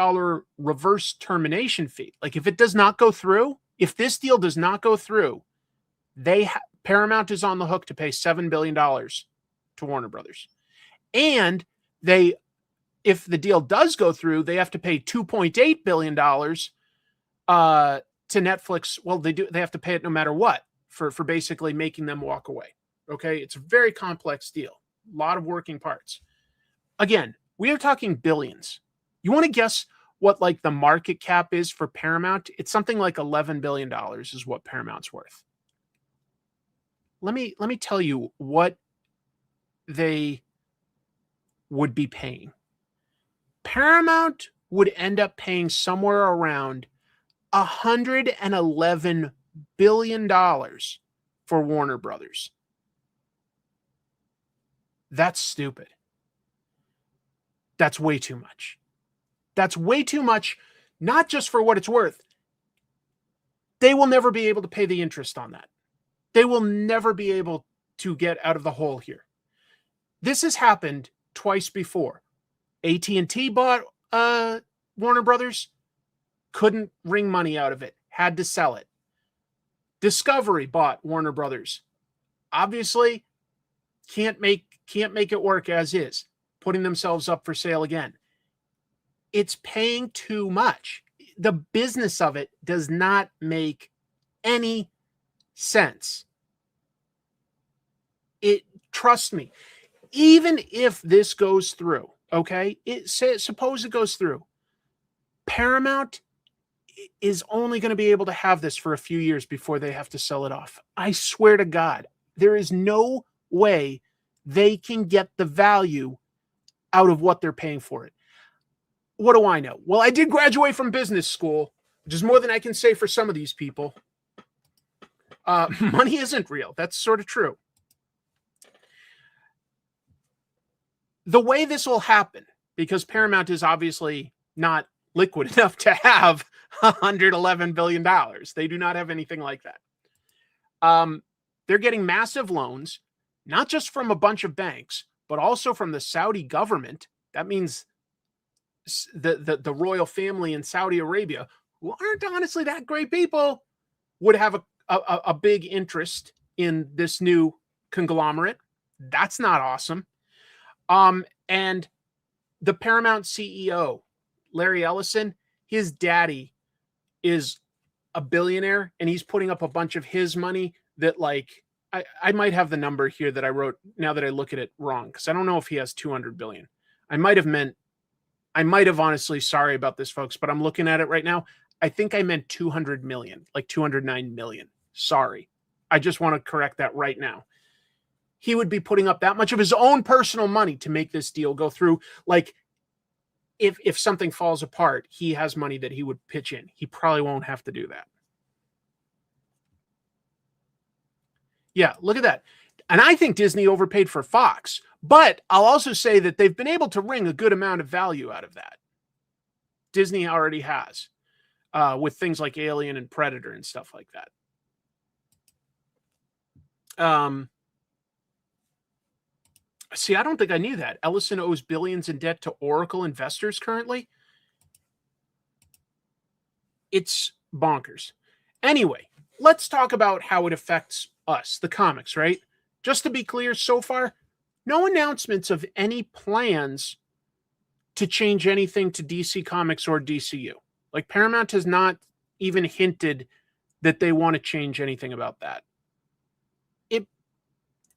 reverse termination fee. Like if it does not go through, if this deal does not go through, Paramount is on the hook to pay $7 billion to Warner Brothers. And if the deal does go through, they have to pay $2.8 billion to Netflix. Well, they have to pay it no matter what for basically making them walk away. Okay. It's a very complex deal. A lot of working parts. Again, we are talking billions. You want to guess what like the market cap is for Paramount? It's something like $11 billion is what Paramount's worth. Let me tell you what they would be paying. Paramount would end up paying somewhere around $111 billion for Warner Brothers. That's stupid. That's way too much. That's way too much, not just for what it's worth. They will never be able to pay the interest on that. They will never be able to get out of the hole here. This has happened twice before. AT&T bought Warner Brothers, couldn't wring money out of it, had to sell it. Discovery bought Warner Brothers. Obviously, can't make it work as is, putting themselves up for sale again. It's paying too much. The business of it does not make any sense. Trust me, even if this goes through, okay, suppose it goes through, Paramount is only going to be able to have this for a few years before they have to sell it off. I swear to God, there is no way they can get the value out of what they're paying for it. What do I know? Well, I did graduate from business school, which is more than I can say for some of these people. Money isn't real. That's sort of true. The way this will happen, because Paramount is obviously not liquid enough to have $111 billion. They do not have anything like that. They're getting massive loans, not just from a bunch of banks, but also from the Saudi government. That means the royal family in Saudi Arabia, who aren't honestly that great people, would have a big interest in this new conglomerate. That's not awesome. And the Paramount CEO, Larry Ellison, his daddy is a billionaire, and he's putting up a bunch of his money that, like, I might have the number here that I wrote now that I look at it wrong, because I don't know if he has 200 billion. I might have honestly, sorry about this, folks, but I'm looking at it right now. I think I meant 200 million, like 209 million. Sorry. I just want to correct that right now. He would be putting up that much of his own personal money to make this deal go through. Like, if something falls apart, he has money that he would pitch in. He probably won't have to do that. Yeah, look at that. And I think Disney overpaid for Fox, but I'll also say that they've been able to wring a good amount of value out of that. Disney already has, with things like Alien and Predator and stuff like that. See, I don't think I knew that. Ellison owes billions in debt to Oracle investors currently. It's bonkers. Anyway, let's talk about how it affects us, the comics, right? Just to be clear, so far, no announcements of any plans to change anything to DC Comics or DCU. Like, Paramount has not even hinted that they want to change anything about that.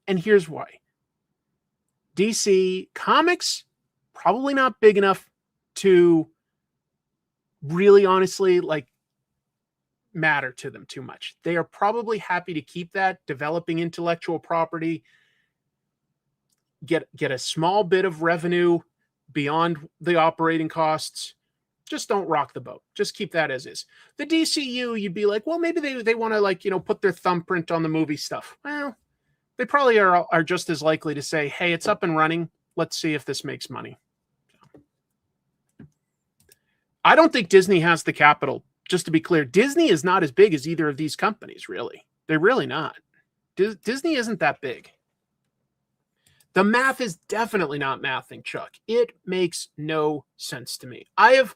And here's why. DC Comics, probably not big enough to really honestly, like, matter to them too much. They are probably happy to keep that, developing intellectual property, get a small bit of revenue beyond the operating costs. Just don't rock the boat. Just keep that as is. The DCU, you'd be like, well, maybe they want to, like, put their thumbprint on the movie stuff. Well, they probably are just as likely to say, hey, it's up and running. Let's see if this makes money. I don't think Disney has the capital. Just to be clear, Disney is not as big as either of these companies, really. They're really not. Disney isn't that big. The math is definitely not mathing, Chuck. It makes no sense to me. I have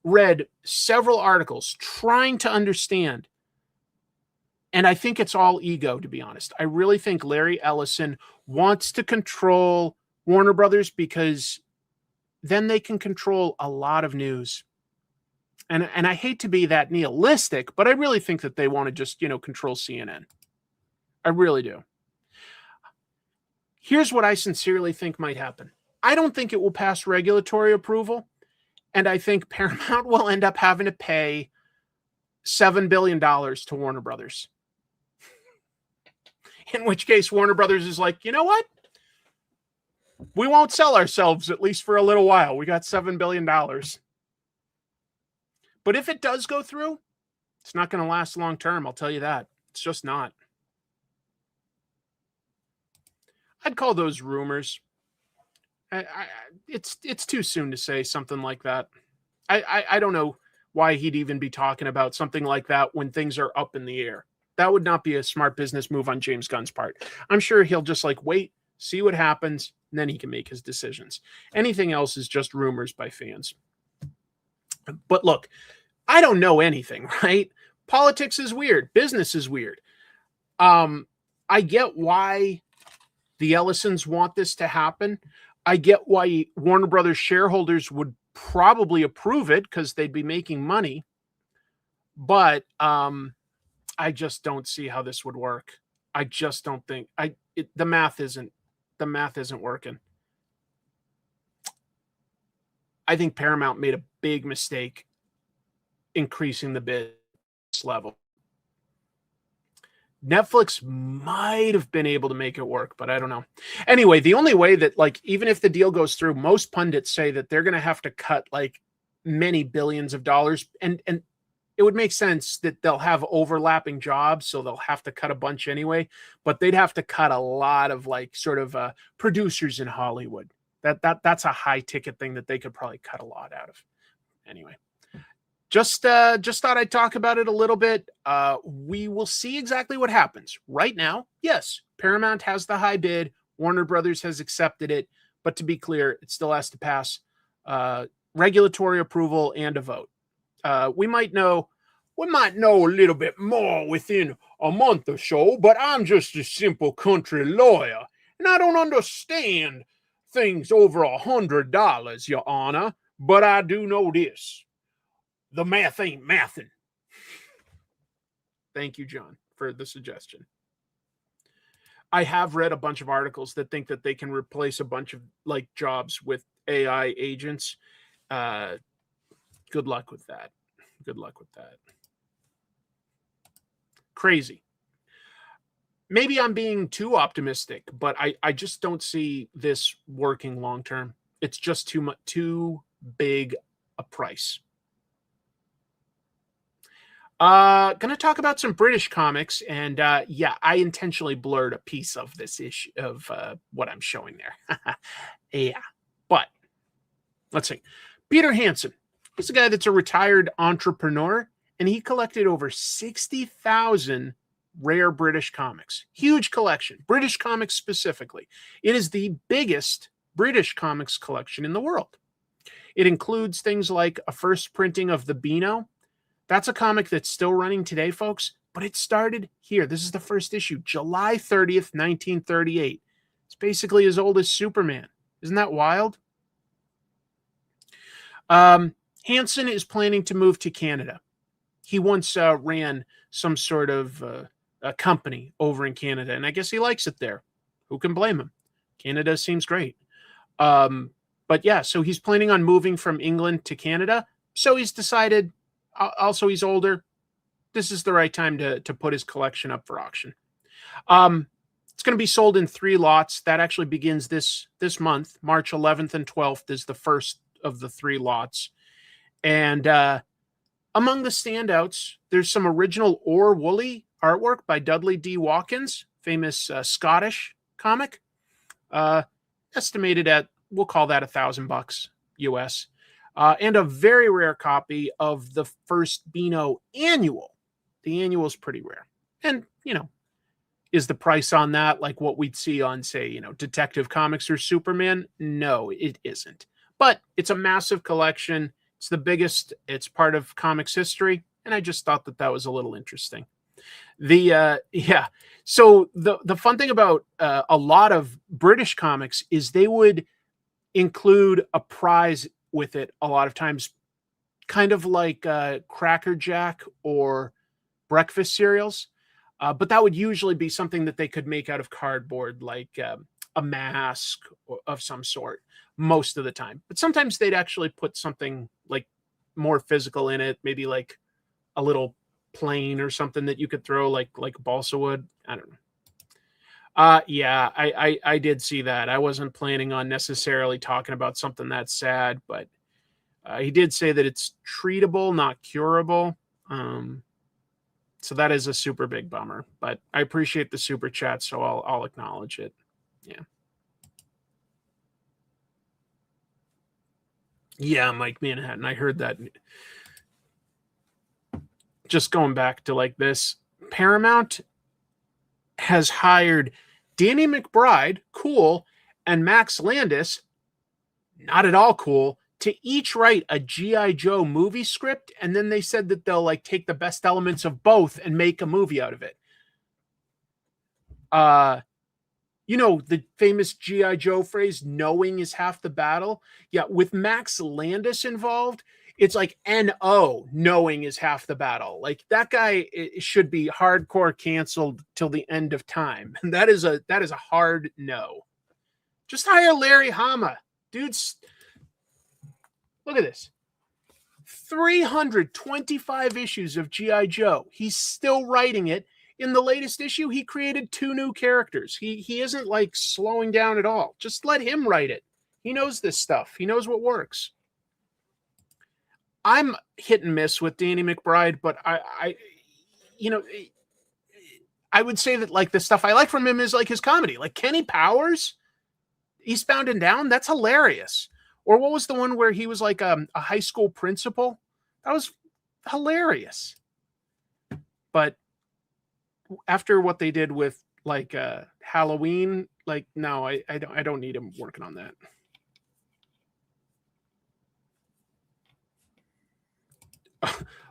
read several articles trying to understand, and I think it's all ego, to be honest. I really think Larry Ellison wants to control Warner Brothers because then they can control a lot of news. And I hate to be that nihilistic, but I really think that they want to just, control CNN. I really do. Here's what I sincerely think might happen. I don't think it will pass regulatory approval, and I think Paramount will end up having to pay $7 billion to Warner Brothers. In which case, Warner Brothers is like, you know what? We won't sell ourselves, at least for a little while. We got $7 billion. But if it does go through, it's not going to last long term. I'll tell you that. It's just not. I'd call those rumors. It's too soon to say something like that. I don't know why he'd even be talking about something like that when things are up in the air. That would not be a smart business move on James Gunn's part. I'm sure he'll just wait, see what happens, and then he can make his decisions. Anything else is just rumors by fans. But look, I don't know anything, right? Politics is weird. Business is weird. I get why the Ellisons want this to happen. I get why Warner Brothers shareholders would probably approve it because they'd be making money. But I just don't see how this would work. I just don't think the math isn't working. I think Paramount made a big mistake increasing the bid level. Netflix might have been able to make it work, but I don't know. Anyway, the only way that, even if the deal goes through, most pundits say that they're going to have to cut many billions of dollars, and it would make sense that they'll have overlapping jobs, so they'll have to cut a bunch anyway, but they'd have to cut a lot of producers in Hollywood. That's a high ticket thing that they could probably cut a lot out of. Anyway, just thought I'd talk about it a little bit. We will see exactly what happens. Right now, yes, Paramount has the high bid. Warner Brothers has accepted it. But to be clear, it still has to pass regulatory approval and a vote. We might know a little bit more within a month or so, but I'm just a simple country lawyer, and I don't understand things over $100, Your Honor. But I do know this. The math ain't mathin'. Thank you, John, for the suggestion. I have read a bunch of articles that think that they can replace a bunch of like jobs with AI agents. Good luck with that. Good luck with that. Crazy. Maybe I'm being too optimistic, but I just don't see this working long term. It's just too big a price. Gonna talk about some British comics, and yeah, I intentionally blurred a piece of this issue of what I'm showing there. Yeah, but let's see. Peter Hansen. He's a guy that's a retired entrepreneur, and he collected over 60,000 rare British comics. Huge collection. British comics specifically. It is the biggest British comics collection in the world. It includes things like a first printing of the Beano. That's a comic that's still running today, folks, but it started here. This is the first issue, July 30th, 1938. It's basically as old as Superman. Isn't that wild? Hansen is planning to move to Canada. He once ran some sort of a company over in Canada, and I guess he likes it there. Who can blame him? Canada seems great. But yeah, so he's planning on moving from England to Canada. So he's decided, also he's older, this is the right time to put his collection up for auction. It's going to be sold in 3 lots. That actually begins this month. March 11th and 12th is the first of the 3 lots. And among the standouts, there's some original Or Woolley artwork by Dudley D. Watkins, famous Scottish comic. Estimated at, we'll call that $1,000 US. And a very rare copy of the first Beano annual. The annual is pretty rare. And, you know, is the price on that like what we'd see on, say, you know, Detective Comics or Superman? No, it isn't. But it's a massive collection. It's the biggest. It's part of comics history. And I just thought that was a little interesting. So the fun thing about a lot of British comics is they would include a prize with it a lot of times, kind of like Cracker Jack or breakfast cereals. But that would usually be something that they could make out of cardboard, like a mask of some sort, most of the time. But sometimes they'd actually put something like more physical in it, maybe like a little plane or something that you could throw like balsa wood. I don't know. Yeah, I did see that. I wasn't planning on necessarily talking about something that sad, but he did say that it's treatable, not curable. So that is a super big bummer, but I appreciate the super chat, so I'll acknowledge it. Yeah. Yeah, Mike Manhattan. I heard that. Just going back to like this, Paramount has hired Danny McBride, cool, and Max Landis, not at all cool, to each write a G.I. Joe movie script, and then they said that they'll like take the best elements of both and make a movie out of it. You know, the famous G.I. Joe phrase, knowing is half the battle. Yeah, with Max Landis involved, it's like N-O, knowing is half the battle. Like that guy should be hardcore canceled till the end of time. And that is a hard no. Just hire Larry Hama. Dude's, look at this. 325 issues of G.I. Joe. He's still writing it. In the latest issue, he created 2 new characters. He isn't like slowing down at all. Just let him write it. He knows this stuff. He knows what works. I'm hit and miss with Danny McBride, but I would say that like the stuff I like from him is like his comedy, like Kenny Powers, Eastbound and Down. That's hilarious. Or what was the one where he was like a high school principal? That was hilarious. But after what they did with like Halloween, like no, I don't need him working on that.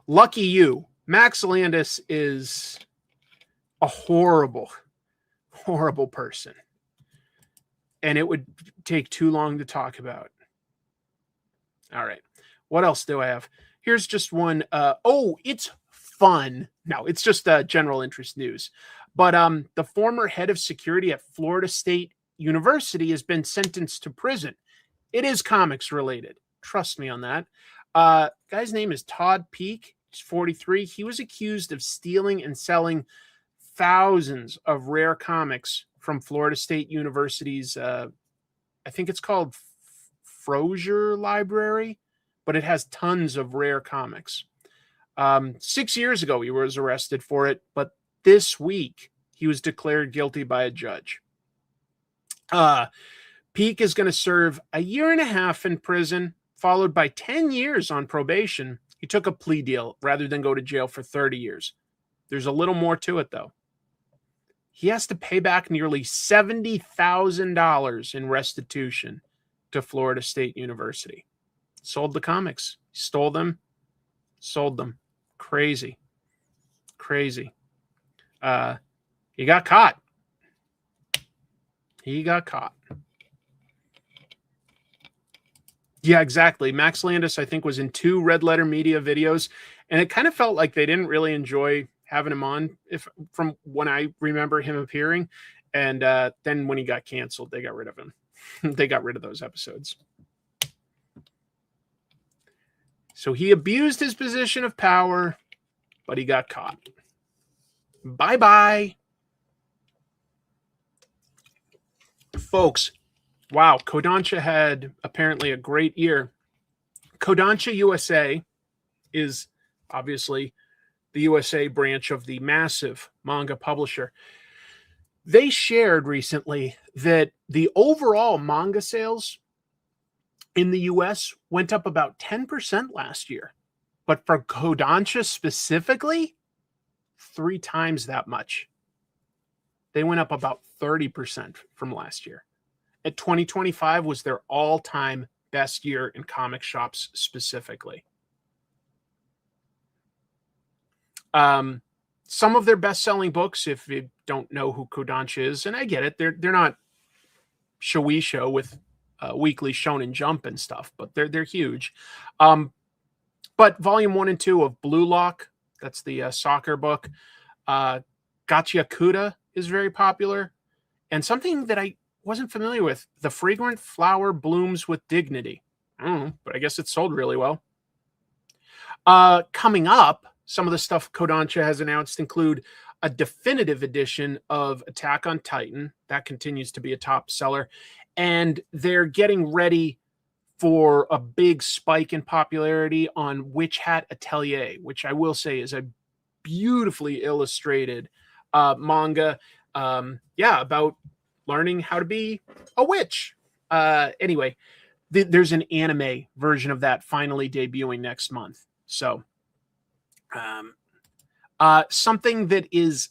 Lucky you. Max Landis is a horrible person. And it would take too long to talk about. All right. What else do I have? Here's just one. It's fun. No, it's just general interest news. But the former head of security at Florida State University has been sentenced to prison. It is comics related. Trust me on that. Guy's name is Todd Peake. He's 43. He was accused of stealing and selling thousands of rare comics from Florida State University's, I think it's called Frozier Library, but it has tons of rare comics. 6 years ago, he was arrested for it, but this week he was declared guilty by a judge. Peake is going to serve 1.5 years in prison, followed by 10 years on probation. He took a plea deal rather than go to jail for 30 years. There's a little more to it, though. He has to pay back nearly $70,000 in restitution to Florida State University. Sold the comics. Stole them. Sold them. Crazy. He got caught. Yeah, exactly. Max Landis, I think, was in 2 Red Letter Media videos, and it kind of felt like they didn't really enjoy having him on, from when I remember him appearing. And then when he got canceled, they got rid of him. They got rid of those episodes. So he abused his position of power, but he got caught. Bye-bye. Folks, wow, Kodansha had apparently a great year. Kodansha USA is obviously the USA branch of the massive manga publisher. They shared recently that the overall manga sales in the US went up about 10% last year. But for Kodansha specifically, 3 times that much. They went up about 30% from last year. And 2025 was their all-time best year in comic shops specifically. Some of their best-selling books, if you don't know who Kodansha is, and I get it, they're not Shueisha with Weekly Shonen Jump and stuff, but they're huge. But volume 1 and 2 of Blue Lock, that's the soccer book, Gachiakuda is very popular, and something that I wasn't familiar with, The Fragrant Flower Blooms with Dignity. I don't know, but I guess it sold really well. Coming up, some of the stuff Kodansha has announced include a definitive edition of Attack on Titan. That continues to be a top seller. And they're getting ready for a big spike in popularity on Witch Hat Atelier, which I will say is a beautifully illustrated manga. About learning how to be a witch. Anyway, there's an anime version of that finally debuting next month. So, something that is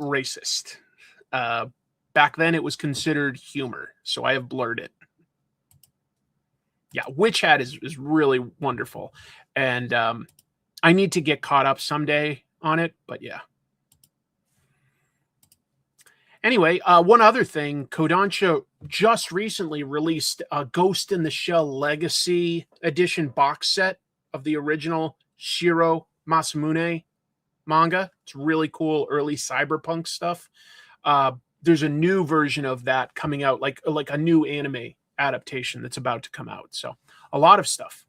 racist. Back then it was considered humor, so I have blurred it. Yeah, Witch Hat is really wonderful. And I need to get caught up someday on it, but yeah. Anyway, one other thing, Kodansha just recently released a Ghost in the Shell Legacy Edition box set of the original Shiro Masamune manga. It's really cool, early cyberpunk stuff. There's a new version of that coming out, like a new anime adaptation that's about to come out. So a lot of stuff.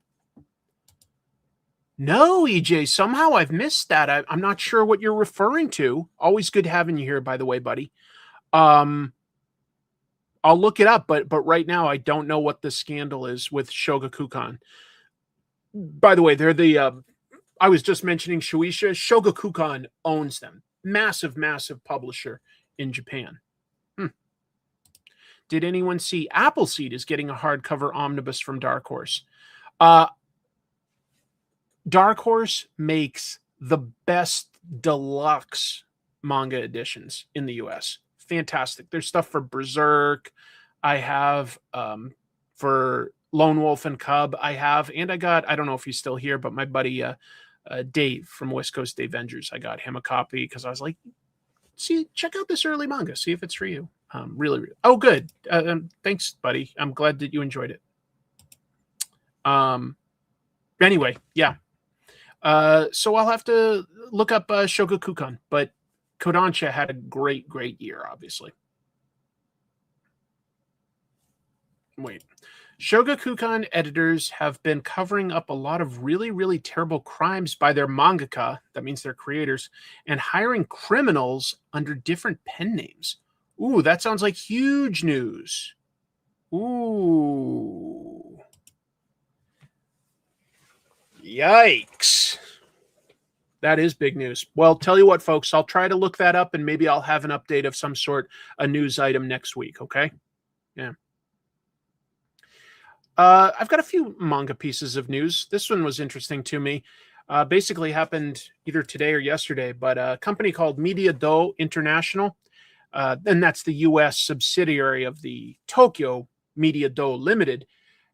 No, EJ, somehow I've missed that. I'm not sure what you're referring to. Always good having you here, by the way, buddy. I'll look it up, but right now I don't know what the scandal is with Shogakukan. By the way, they're the I was just mentioning Shueisha. Shogakukan owns them. Massive publisher in Japan. Did anyone see Appleseed is getting a hardcover omnibus from Dark Horse? Dark Horse makes the best deluxe manga editions in the US. Fantastic. There's stuff for Berserk. I have for Lone Wolf and Cub. I don't know if he's still here, but my buddy Dave from West Coast Avengers, I got him a copy because I was like, check out this early manga, see if it's for you. Really. Oh, good. Thanks, buddy. I'm glad that you enjoyed it. Anyway, yeah. So I'll have to look up Shogakukan, but Kodansha had a great year, obviously. Wait. Shogakukan editors have been covering up a lot of really terrible crimes by their mangaka, that means their creators, and hiring criminals under different pen names. Ooh, that sounds like huge news. Ooh. Yikes. That is big news. Well, tell you what, folks, I'll try to look that up and maybe I'll have an update of some sort, a news item next week, okay? Yeah. I've got a few manga pieces of news. This one was interesting to me. Basically happened either today or yesterday, but a company called Media Do International, and that's the U.S. subsidiary of the Tokyo Media Do Limited,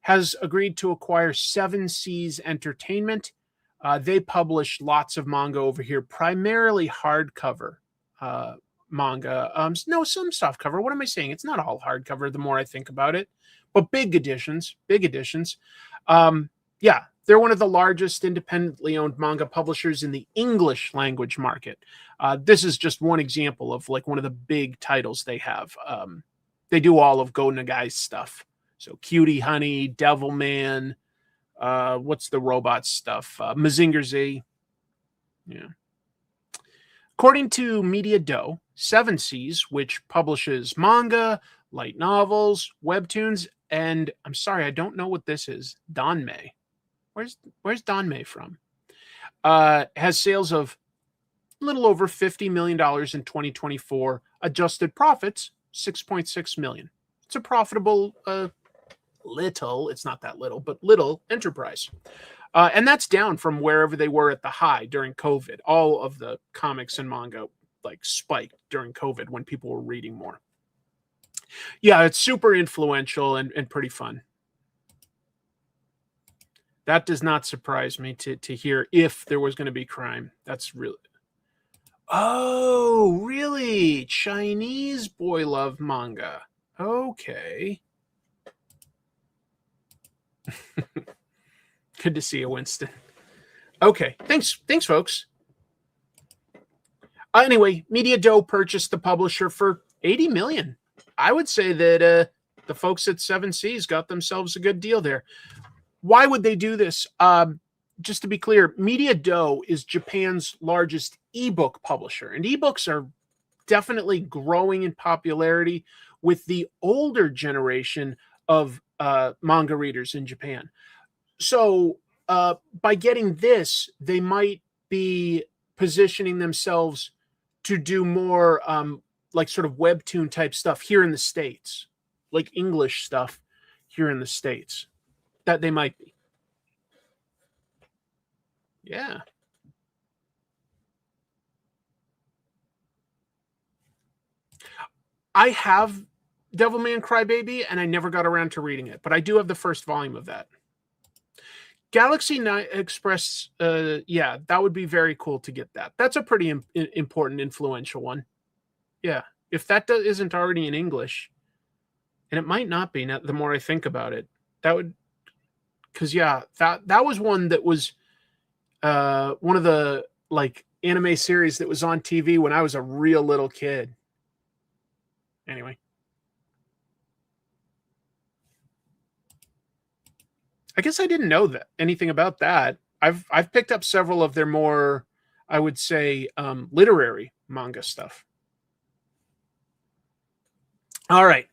has agreed to acquire Seven Seas Entertainment. They publish lots of manga over here, primarily hardcover manga. No, some softcover. What am I saying? It's not all hardcover the more I think about it. But big editions. Yeah, they're one of the largest independently owned manga publishers in the English language market. This is just one example of like one of the big titles they have. They do all of Go Nagai's stuff. So Cutie Honey, Devilman, what's the robot stuff? Mazinger Z. Yeah. According to Media Do, Seven Seas, which publishes manga, light novels, webtoons, and I'm sorry, I don't know what this is. Danmei. Where's Danmei from? Has sales of a little over $50 million in 2024. Adjusted profits, $6.6 million. It's a profitable, it's not that little, but little enterprise. And that's down from wherever they were at the high during COVID. All of the comics and manga like spiked during COVID when people were reading more. Yeah, it's super influential and pretty fun. That does not surprise me to hear if there was going to be crime. That's really... Oh, really? Chinese boy love manga. Okay. Good to see you, Winston. Okay, thanks, folks. Anyway, Media Do purchased the publisher for $80 million. I would say that the folks at Seven Seas got themselves a good deal there. Why would they do this? Just to be clear, Media Do is Japan's largest ebook publisher, and ebooks are definitely growing in popularity with the older generation of manga readers in Japan. So by getting this, they might be positioning themselves to do more like sort of webtoon type stuff here in the States, like English stuff here in the States. That they might be. Yeah. I have Devilman Crybaby, and I never got around to reading it, but I do have the first volume of that. Galaxy Night Express, yeah, that would be very cool to get that. That's a pretty important, influential one. Yeah, if that isn't already in English, and it might not be, the more I think about it, that would, because yeah, that was one that was one of the like anime series that was on TV when I was a real little kid. Anyway. I guess I didn't know that anything about that. I've picked up several of their more, I would say, literary manga stuff. All right.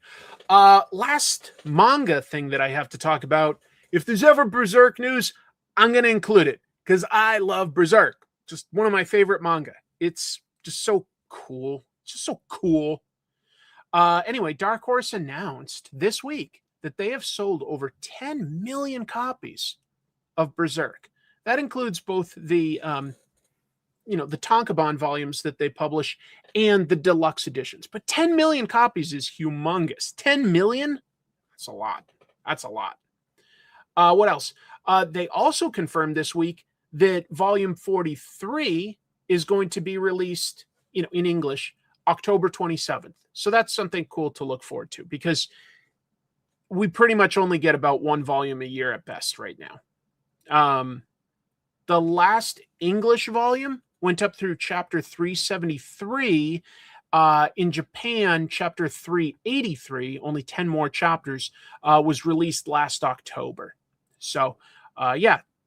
Last manga thing that I have to talk about. If there's ever Berserk news, I'm going to include it because I love Berserk. Just one of my favorite manga. It's just so cool. It's just so cool. Anyway, Dark Horse announced this week that they have sold over 10 million copies of Berserk. That includes both the the Tankobon volumes that they publish and the deluxe editions. But 10 million copies is humongous. 10 million? That's a lot. That's a lot. What else? They also confirmed this week that volume 43 is going to be released, in English, October 27th. So that's something cool to look forward to, because we pretty much only get about one volume a year at best right now. The last English volume went up through chapter 373. In Japan, chapter 383, only 10 more chapters, was released last October. So,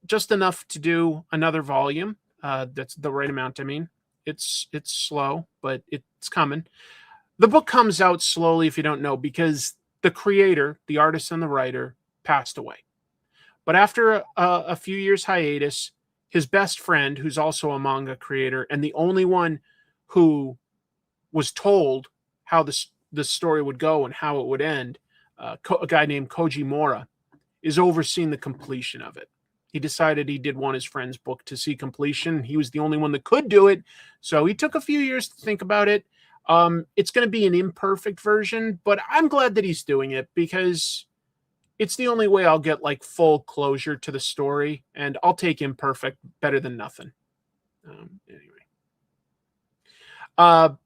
just enough to do another volume. That's the right amount. I mean, it's slow, but it's coming. The book comes out slowly, if you don't know, because the creator, the artist and the writer, passed away. But after a few years hiatus, his best friend, who's also a manga creator and the only one who was told how the story would go and how it would end, a guy named Koji Mora, is overseeing the completion of it. He decided he did want his friend's book to see completion. He was the only one that could do it, so he took a few years to think about it. It's going to be an imperfect version, but I'm glad that he's doing it, because it's the only way I'll get like full closure to the story, and I'll take imperfect better than nothing. The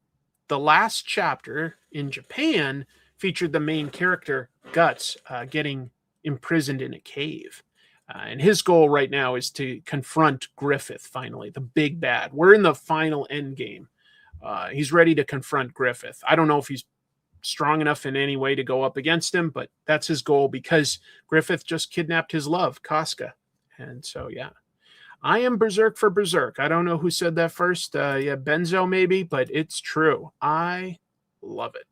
last chapter in Japan featured the main character, Guts, getting imprisoned in a cave. And his goal right now is to confront Griffith, finally, the big bad. We're in the final end game. He's ready to confront Griffith. I don't know if he's strong enough in any way to go up against him, but that's his goal, because Griffith just kidnapped his love, Casca. And so, yeah. I am Berserk for Berserk. I don't know who said that first. Benzo maybe, but it's true. I love it.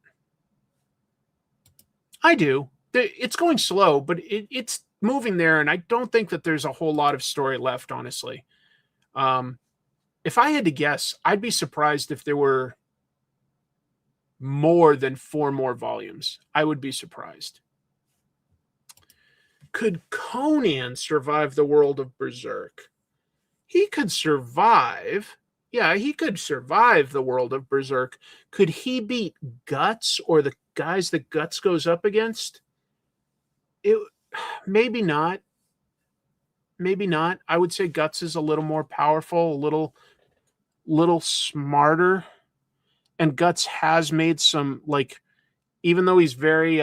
I do. It's going slow, but it's moving there, and I don't think that there's a whole lot of story left, honestly. If I had to guess, I'd be surprised if there were more than 4 more volumes. I would be surprised. Could Conan survive the world of Berserk? He could survive. Yeah, he could survive the world of Berserk. Could he beat Guts or the guys that Guts goes up against? Maybe not. Maybe not. I would say Guts is a little more powerful, a little smarter. And Guts has made some, like, even though he's very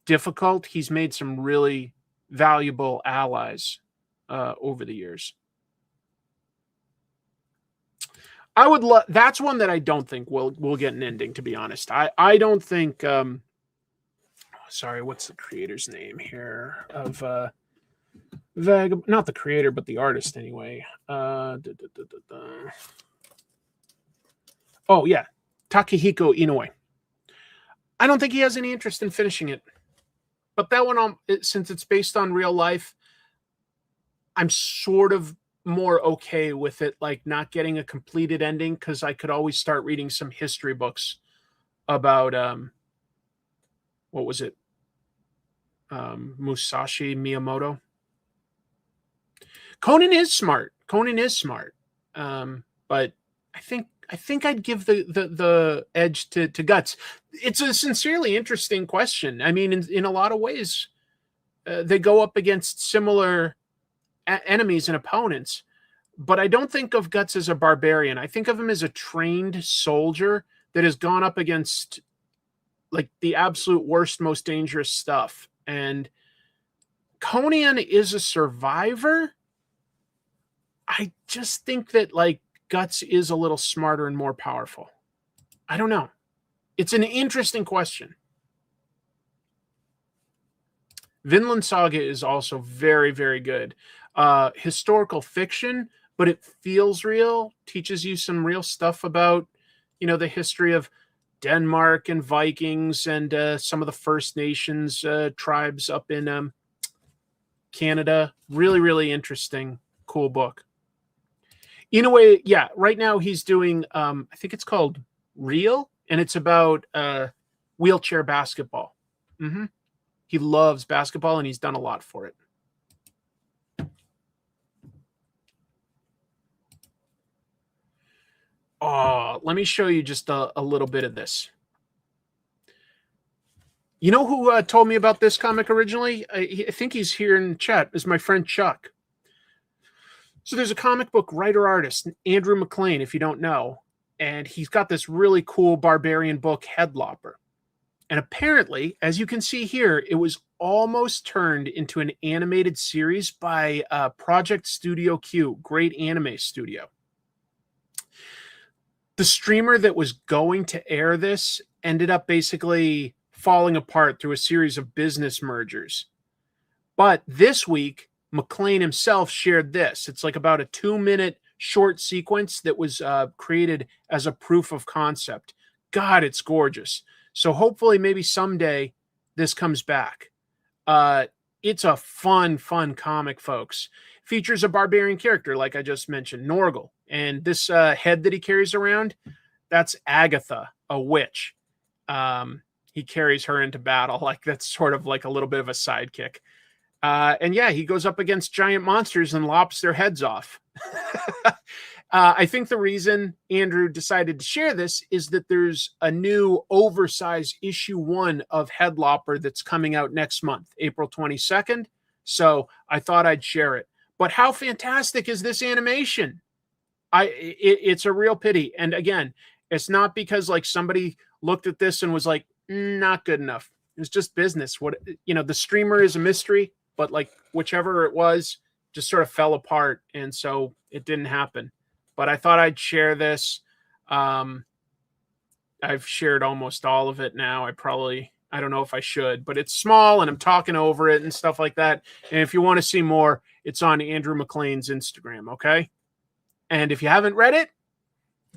difficult, he's made some really valuable allies over the years. I would love. That's one that I don't think will get an ending, to be honest. I don't think. Sorry, what's the creator's name here of not the creator, but the artist anyway. Oh yeah, Takehiko Inoue. I don't think he has any interest in finishing it. But that one, since it's based on real life, I'm sort of more okay with it, like not getting a completed ending, because I could always start reading some history books about what was it? Musashi Miyamoto. Conan is smart. But I think I'd give the edge to Guts. It's a sincerely interesting question. I mean, in a lot of ways, they go up against similar enemies and opponents, but I don't think of Guts as a barbarian. I think of him as a trained soldier that has gone up against like the absolute worst, most dangerous stuff. And Conan is a survivor. I just think that like Guts is a little smarter and more powerful. I don't know. It's an interesting question. Vinland Saga is also very, very good. Historical fiction, but it feels real, teaches you some real stuff about, the history of Denmark and Vikings and some of the First Nations tribes up in Canada. Really, really interesting, cool book. In a way, yeah, right now he's doing, I think it's called Real, and it's about wheelchair basketball. Mm-hmm. He loves basketball, and he's done a lot for it. Oh, let me show you just a little bit of this. You know who told me about this comic originally? I think he's here in chat. Is my friend Chuck. So there's a comic book writer-artist, Andrew McLean, if you don't know, and he's got this really cool barbarian book, Lopper. And apparently, as you can see here, it was almost turned into an animated series by Project Studio Q, great anime studio. The streamer that was going to air this ended up basically falling apart through a series of business mergers. But this week, McLean himself shared this. It's like about a 2-minute short sequence that was created as a proof of concept. God, it's gorgeous. So hopefully maybe someday this comes back. It's a fun comic, folks. Features a barbarian character, like I just mentioned, Norgal. And this head that he carries around, that's Agatha, a witch. He carries her into battle. Like that's sort of like a little bit of a sidekick. And yeah, he goes up against giant monsters and lops their heads off. I think the reason Andrew decided to share this is that there's a new oversized issue 1 of Lopper that's coming out next month, April 22nd. So I thought I'd share it. But how fantastic is this animation? It's a real pity. And again, it's not because like somebody looked at this and was like, not good enough. It's just business. The streamer is a mystery, but like whichever it was just sort of fell apart. And so it didn't happen. But I thought I'd share this. I've shared almost all of it now. I don't know if I should, but it's small and I'm talking over it and stuff like that. And if you want to see more, it's on Andrew McLean's Instagram, okay? And if you haven't read it,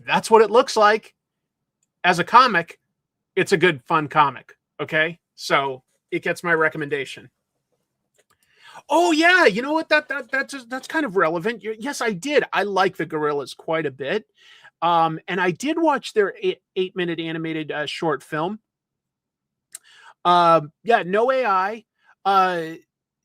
that's what it looks like. As a comic, it's a good, fun comic, okay? So it gets my recommendation. Oh yeah, you know what? That's kind of relevant. Yes, I did. I like the Gorillas quite a bit, and I did watch their 8-minute animated short film. Yeah, no AI.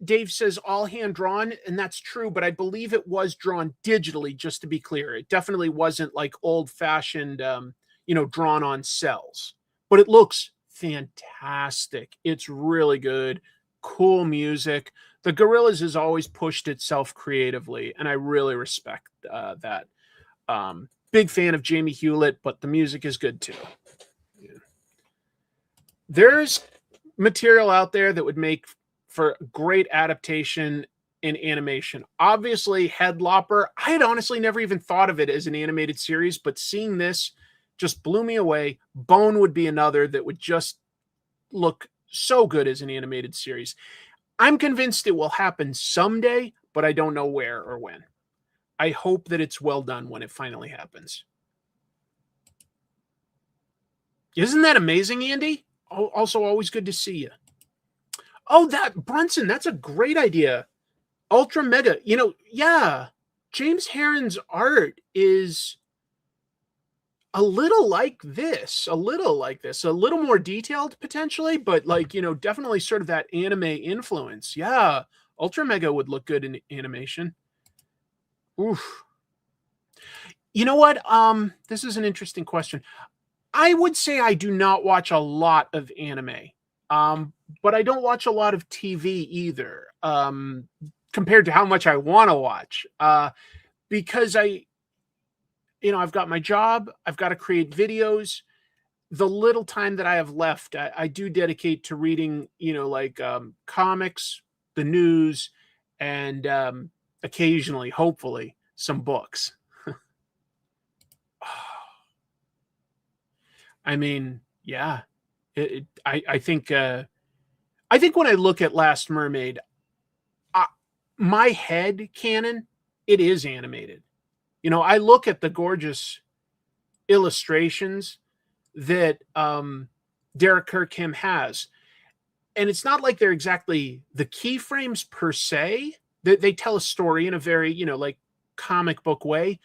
Dave says all hand drawn, and that's true. But I believe it was drawn digitally. Just to be clear, it definitely wasn't like old fashioned, drawn on cells. But it looks fantastic. It's really good. Cool music. The Gorillas has always pushed itself creatively, and I really respect that. Big fan of Jamie Hewlett, but the music is good too. Yeah. There's material out there that would make for great adaptation in animation. Obviously, Lopper, I had honestly never even thought of it as an animated series, but seeing this just blew me away. Bone would be another that would just look so good as an animated series. I'm convinced it will happen someday, but I don't know where or when. I hope that it's well done when it finally happens. Isn't that amazing, Andy? Also, always good to see you. Oh, that Brunson, that's a great idea. Ultra Mega. Yeah, James Herron's art is a little like this, a little more detailed potentially, but definitely sort of that anime influence. Yeah, Ultra Mega would look good in animation. Oof. You know what? This is an interesting question. I would say I do not watch a lot of anime, but I don't watch a lot of TV either, compared to how much I want to watch, because I've got my job, I've got to create videos. The little time that I have left, I do dedicate to reading, comics, the news, and occasionally, hopefully, some books. I mean, yeah, I think when I look at Last Mermaid, my head canon, it is animated. I look at the gorgeous illustrations that Derek Kirkham has, and it's not like they're exactly the keyframes per se. They tell a story in a very, comic book way,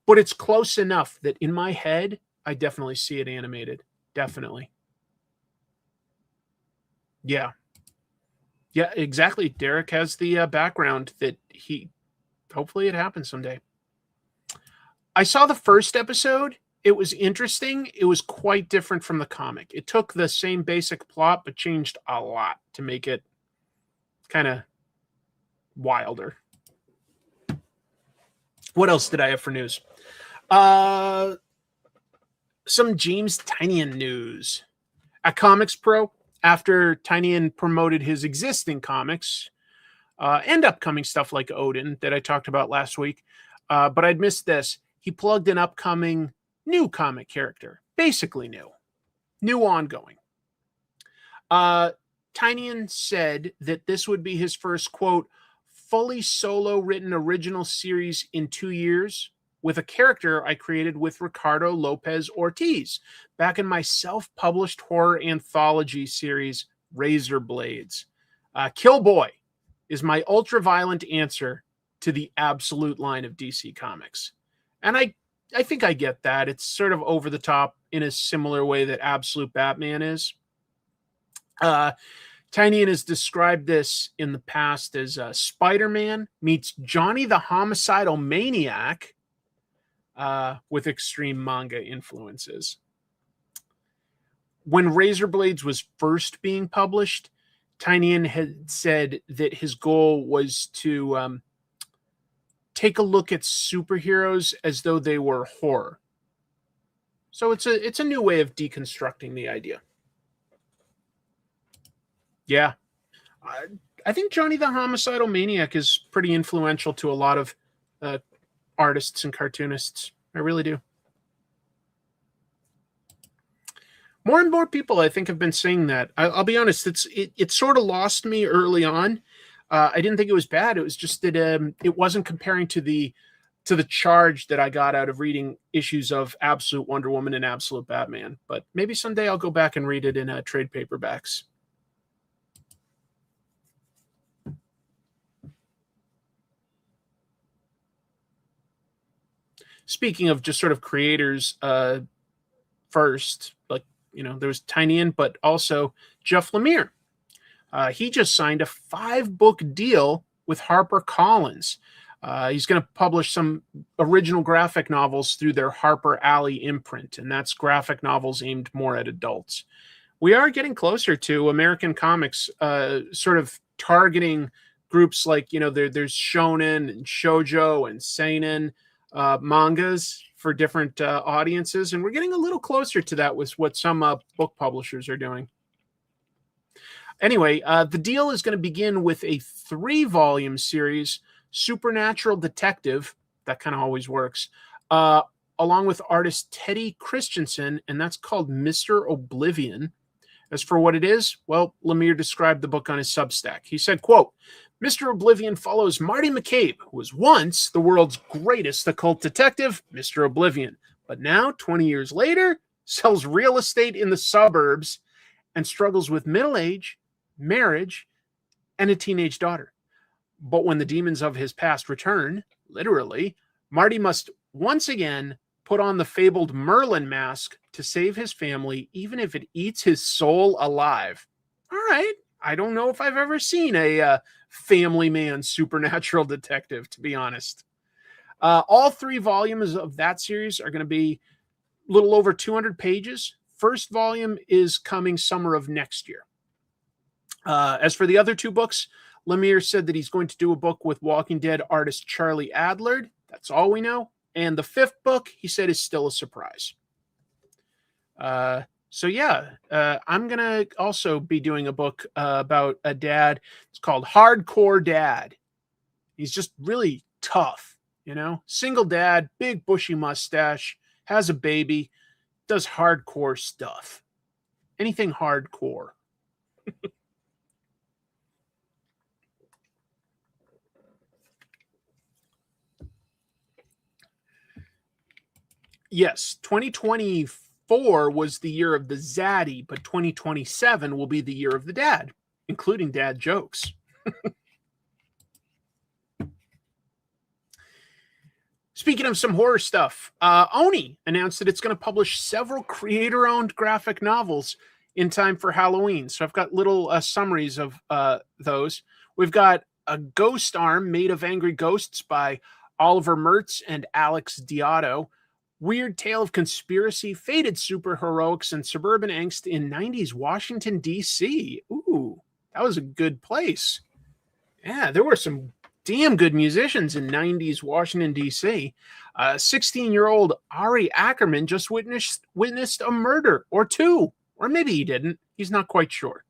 but it's close enough that in my head, I definitely see it animated. Definitely. Yeah. Yeah, exactly. Derek has the background that hopefully it happens someday. I saw the first episode it was interesting. It was quite different from the comic. It took the same basic plot, but changed a lot to make it kind of wilder. What else did I have for news? Some James Tynion news. At Comics Pro, after Tynion promoted his existing comics and upcoming stuff like Odin that I talked about last week, but I'd missed this. He plugged an upcoming new comic character, basically new ongoing. Tynion said that this would be his first, quote, fully solo written original series in 2 years with a character I created with Ricardo Lopez Ortiz back in my self-published horror anthology series, Razor Blades. Killboy is my ultra-violent answer to the Absolute line of DC Comics. And I think I get that. It's sort of over the top in a similar way that Absolute Batman is. Tynion has described this in the past as Spider-Man meets Johnny the Homicidal Maniac with extreme manga influences. When Razor Blades was first being published, Tynion had said that his goal was to take a look at superheroes as though they were horror. So it's a new way of deconstructing the idea. Yeah. I think Johnny the Homicidal Maniac is pretty influential to a lot of artists and cartoonists. I really do. More and more people, I think, have been saying that. I'll be honest, it sort of lost me early on. I didn't think it was bad. It was just that it wasn't comparing to the charge that I got out of reading issues of Absolute Wonder Woman and Absolute Batman. But maybe someday I'll go back and read it in trade paperbacks. Speaking of just sort of creators, first, like, there was Tynion, but also Jeff Lemire. He just signed a 5-book deal with HarperCollins. He's going to publish some original graphic novels through their Harper Alley imprint, and that's graphic novels aimed more at adults. We are getting closer to American comics sort of targeting groups like, there's shonen and shoujo and seinen mangas for different audiences, and we're getting a little closer to that with what some book publishers are doing. Anyway, the deal is going to begin with a 3-volume series, Supernatural Detective, that kind of always works, along with artist Teddy Christensen, and that's called Mr. Oblivion. As for what it is, well, Lemire described the book on his Substack. He said, quote, Mr. Oblivion follows Marty McCabe, who was once the world's greatest occult detective, Mr. Oblivion, but now, 20 years later, sells real estate in the suburbs and struggles with middle age, marriage, and a teenage daughter. But when the demons of his past return, literally, Marty must once again put on the fabled Merlin mask to save his family, even if it eats his soul alive. All right. I don't know if I've ever seen a family man supernatural detective, to be honest. All 3 volumes of that series are going to be a little over 200 pages. First volume is coming summer of next year. As for the other 2 books, Lemire said that he's going to do a book with Walking Dead artist Charlie Adlard. That's all we know. And the 5th book, he said, is still a surprise. So yeah, I'm going to also be doing a book about a dad. It's called Hardcore Dad. He's just really tough, single dad, big bushy mustache, has a baby, does hardcore stuff. Anything hardcore. Yes, 2024 was the year of the Zaddy, but 2027 will be the year of the dad, including dad jokes. Speaking of some horror stuff, Oni announced that it's going to publish several creator-owned graphic novels in time for Halloween. So I've got little summaries of those. We've got A Ghost Arm Made of Angry Ghosts by Oliver Mertz and Alex Diotto. Weird tale of conspiracy, faded superheroics, and suburban angst in 90s Washington, D.C. Ooh, that was a good place. Yeah, there were some damn good musicians in 90s Washington, D.C. 16-year-old Ari Ackerman just witnessed a murder or two. Or maybe he didn't. He's not quite sure.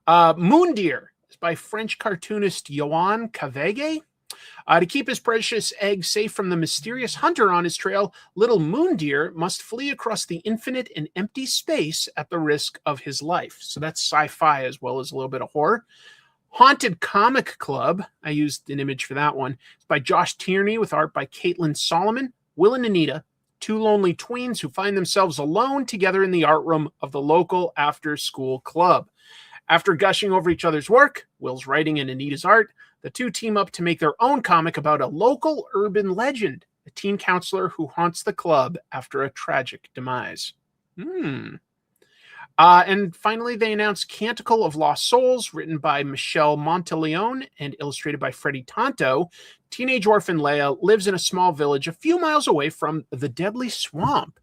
Moondeer is by French cartoonist Yoann Cavege. To keep his precious egg safe from the mysterious hunter on his trail, little Moondeer must flee across the infinite and empty space at the risk of his life. So that's sci-fi as well as a little bit of horror. Haunted Comic Club, I used an image for that one. It's by Josh Tierney with art by Caitlin Solomon, Will and Anita, two lonely tweens who find themselves alone together in the art room of the local after-school club. After gushing over each other's work, Will's writing and Anita's art, the two team up to make their own comic about a local urban legend, a teen counselor who haunts the club after a tragic demise. And finally, they announced Canticle of Lost Souls, written by Michelle Monteleone and illustrated by Freddie Tonto. Teenage orphan Leia lives in a small village a few miles away from the Deadly Swamp.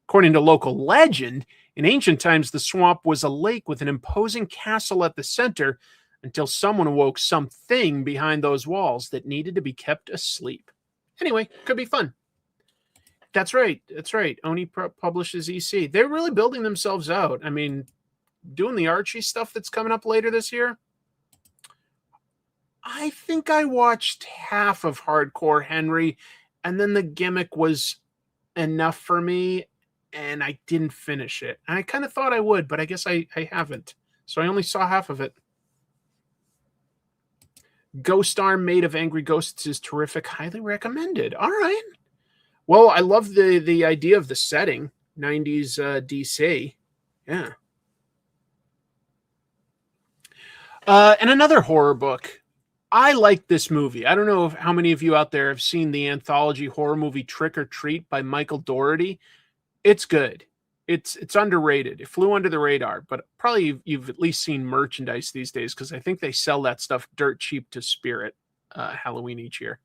According to local legend, in ancient times, the swamp was a lake with an imposing castle at the center until someone awoke something behind those walls that needed to be kept asleep. Anyway, could be fun. That's right. That's right. Oni publishes EC. They're really building themselves out. I mean, doing the Archie stuff that's coming up later this year. I think I watched half of Hardcore Henry, and then the gimmick was enough for me, and I didn't finish it. And I kind of thought I would, but I guess I haven't. So I only saw half of it. Ghost Arm Made of Angry Ghosts is terrific. Highly recommended. All right. Well, I love the idea of the setting. 90s DC. Yeah. And another horror book. I like this movie. I don't know how many of you out there have seen the anthology horror movie Trick or Treat by Michael Dougherty. It's good. It's underrated. It flew under the radar, but probably you've at least seen merchandise these days because I think they sell that stuff dirt cheap to Spirit Halloween each year.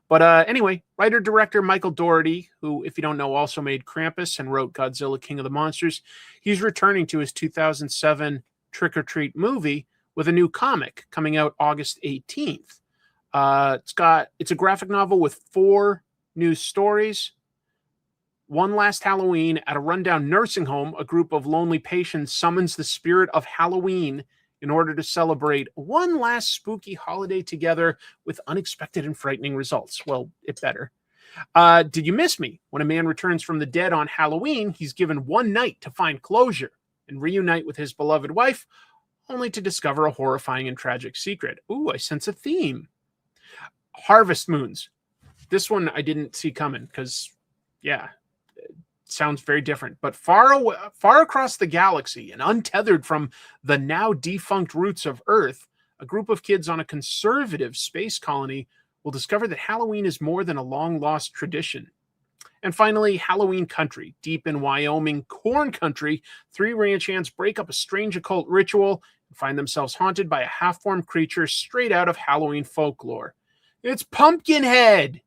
But anyway, writer-director Michael Dougherty, who, if you don't know, also made Krampus and wrote Godzilla King of the Monsters, he's returning to his 2007 Trick or Treat movie with a new comic coming out August 18th. It's a graphic novel with 4 new stories. One last Halloween, at a rundown nursing home, a group of lonely patients summons the spirit of Halloween in order to celebrate one last spooky holiday together with unexpected and frightening results. Well, it better. Did you miss me? When a man returns from the dead on Halloween, he's given one night to find closure and reunite with his beloved wife, only to discover a horrifying and tragic secret. Ooh, I sense a theme. Harvest Moons. This one I didn't see coming because, yeah, it sounds very different. But far across the galaxy and untethered from the now defunct roots of Earth, a group of kids on a conservative space colony will discover that Halloween is more than a long-lost tradition. And finally, Halloween Country. Deep in Wyoming corn country, 3 ranch hands break up a strange occult ritual and find themselves haunted by a half-formed creature straight out of Halloween folklore. It's Pumpkinhead!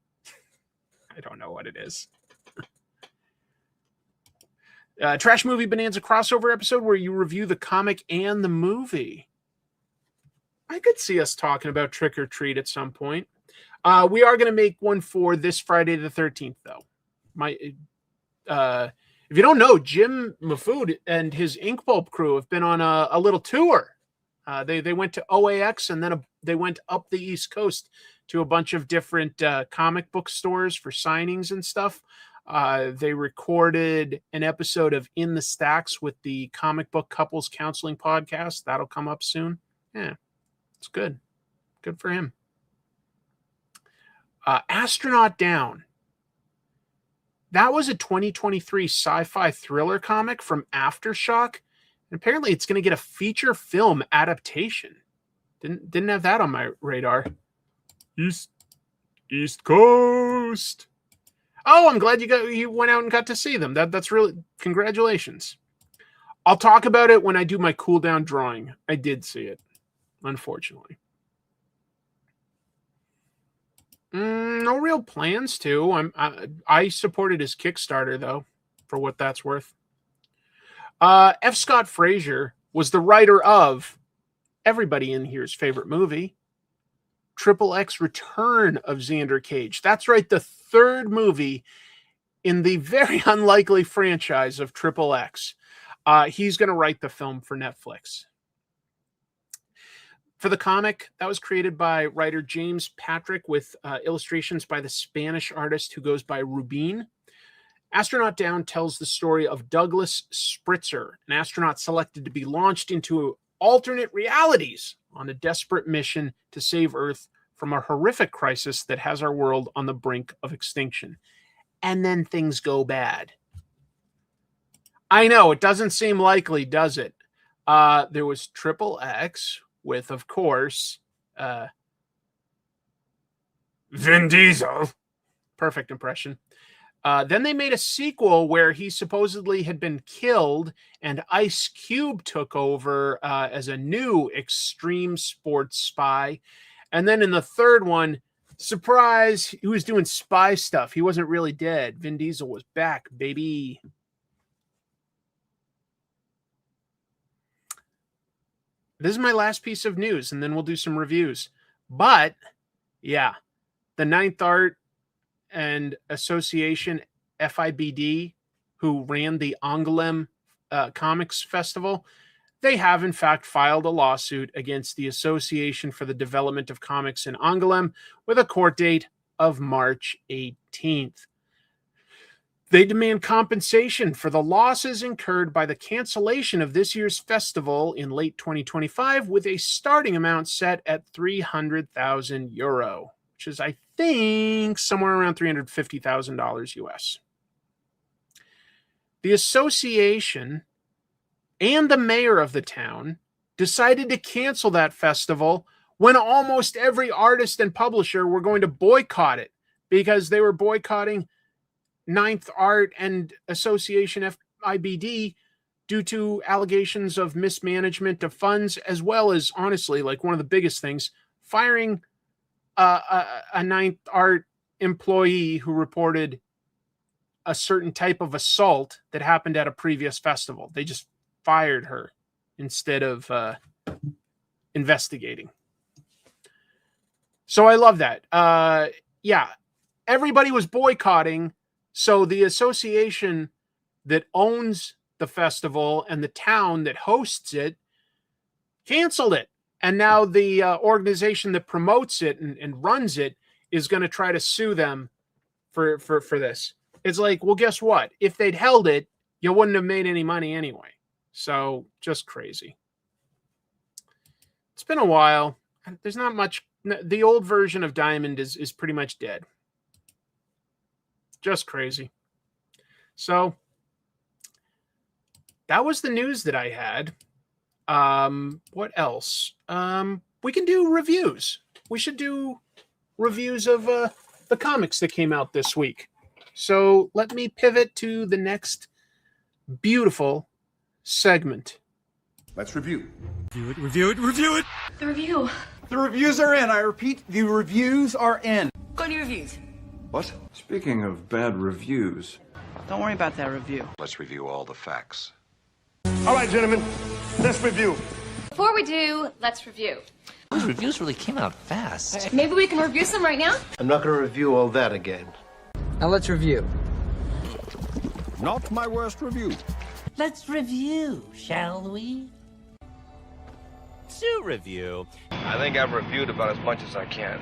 I don't know what it is. Trash Movie Bonanza crossover episode where you review the comic and the movie. I could see us talking about Trick or Treat at some point. We are going to make one for this Friday the 13th, though. If you don't know, Jim Mafood and his Ink Pulp crew have been on a little tour. They went to OAX and then they went up the East Coast to a bunch of different comic book stores for signings and stuff. They recorded an episode of In the Stacks with the Comic Book Couples Counseling podcast. That'll come up soon. Yeah, it's good. Good for him. Astronaut Down. That was a 2023 sci-fi thriller comic from Aftershock. And apparently it's going to get a feature film adaptation. Didn't have that on my radar. East Coast. Oh, I'm glad you went out and got to see them. That's really, congratulations. I'll talk about it when I do my cool down drawing. I did see it, unfortunately. No real plans to. I supported his Kickstarter though, for what that's worth. F. Scott Fraser was the writer of everybody in here's favorite movie, XXX Return of Xander Cage. That's right, the third movie in the very unlikely franchise of XXX. He's going to write the film for Netflix. For the comic, that was created by writer James Patrick with illustrations by the Spanish artist who goes by Rubin. Astronaut Down tells the story of Douglas Spritzer, an astronaut selected to be launched into alternate realities on a desperate mission to save Earth from a horrific crisis that has our world on the brink of extinction. And then things go bad. I know, it doesn't seem likely, does it? There was XXX with, of course, Vin Diesel. Perfect impression. Then they made a sequel where he supposedly had been killed and Ice Cube took over as a new extreme sports spy. And then in the third one, surprise, he was doing spy stuff. He wasn't really dead. Vin Diesel was back, baby. This is my last piece of news, and then we'll do some reviews. But, yeah, the Ninth Art and Association, FIBD, who ran the Angouleme Comics Festival, they have, in fact, filed a lawsuit against the Association for the Development of Comics in Angouleme with a court date of March 18th. They demand compensation for the losses incurred by the cancellation of this year's festival in late 2025 with a starting amount set at €300,000, which is, I think, somewhere around $350,000 US. The association and the mayor of the town decided to cancel that festival when almost every artist and publisher were going to boycott it because they were boycotting Ninth Art and Association FIBD due to allegations of mismanagement of funds, as well as, honestly, like one of the biggest things, firing a Ninth Art employee who reported a certain type of assault that happened at a previous festival. They just fired her instead of investigating. So I love that. Yeah, everybody was boycotting. So the association that owns the festival and the town that hosts it canceled it. And now the organization that promotes it and runs it is going to try to sue them for this. It's like, well, guess what? If they'd held it, you wouldn't have made any money anyway. So just crazy. It's been a while. There's not much. The old version of Diamond is pretty much dead. Just crazy. So that was the news that I had. What else? We can do reviews. We should do reviews of the comics that came out this week. So let me pivot to the next beautiful segment. Let's review. Review it. The review. The reviews are in. I repeat, the reviews are in. Go to your reviews. What? Speaking of bad reviews. Don't worry about that review. Let's review all the facts. All right, gentlemen, let's review. Before we do, let's review. Those reviews really came out fast. Maybe we can review some right now? I'm not going to review all that again. Now let's review. Not my worst review. Let's review, shall we? To review. I think I've reviewed about as much as I can.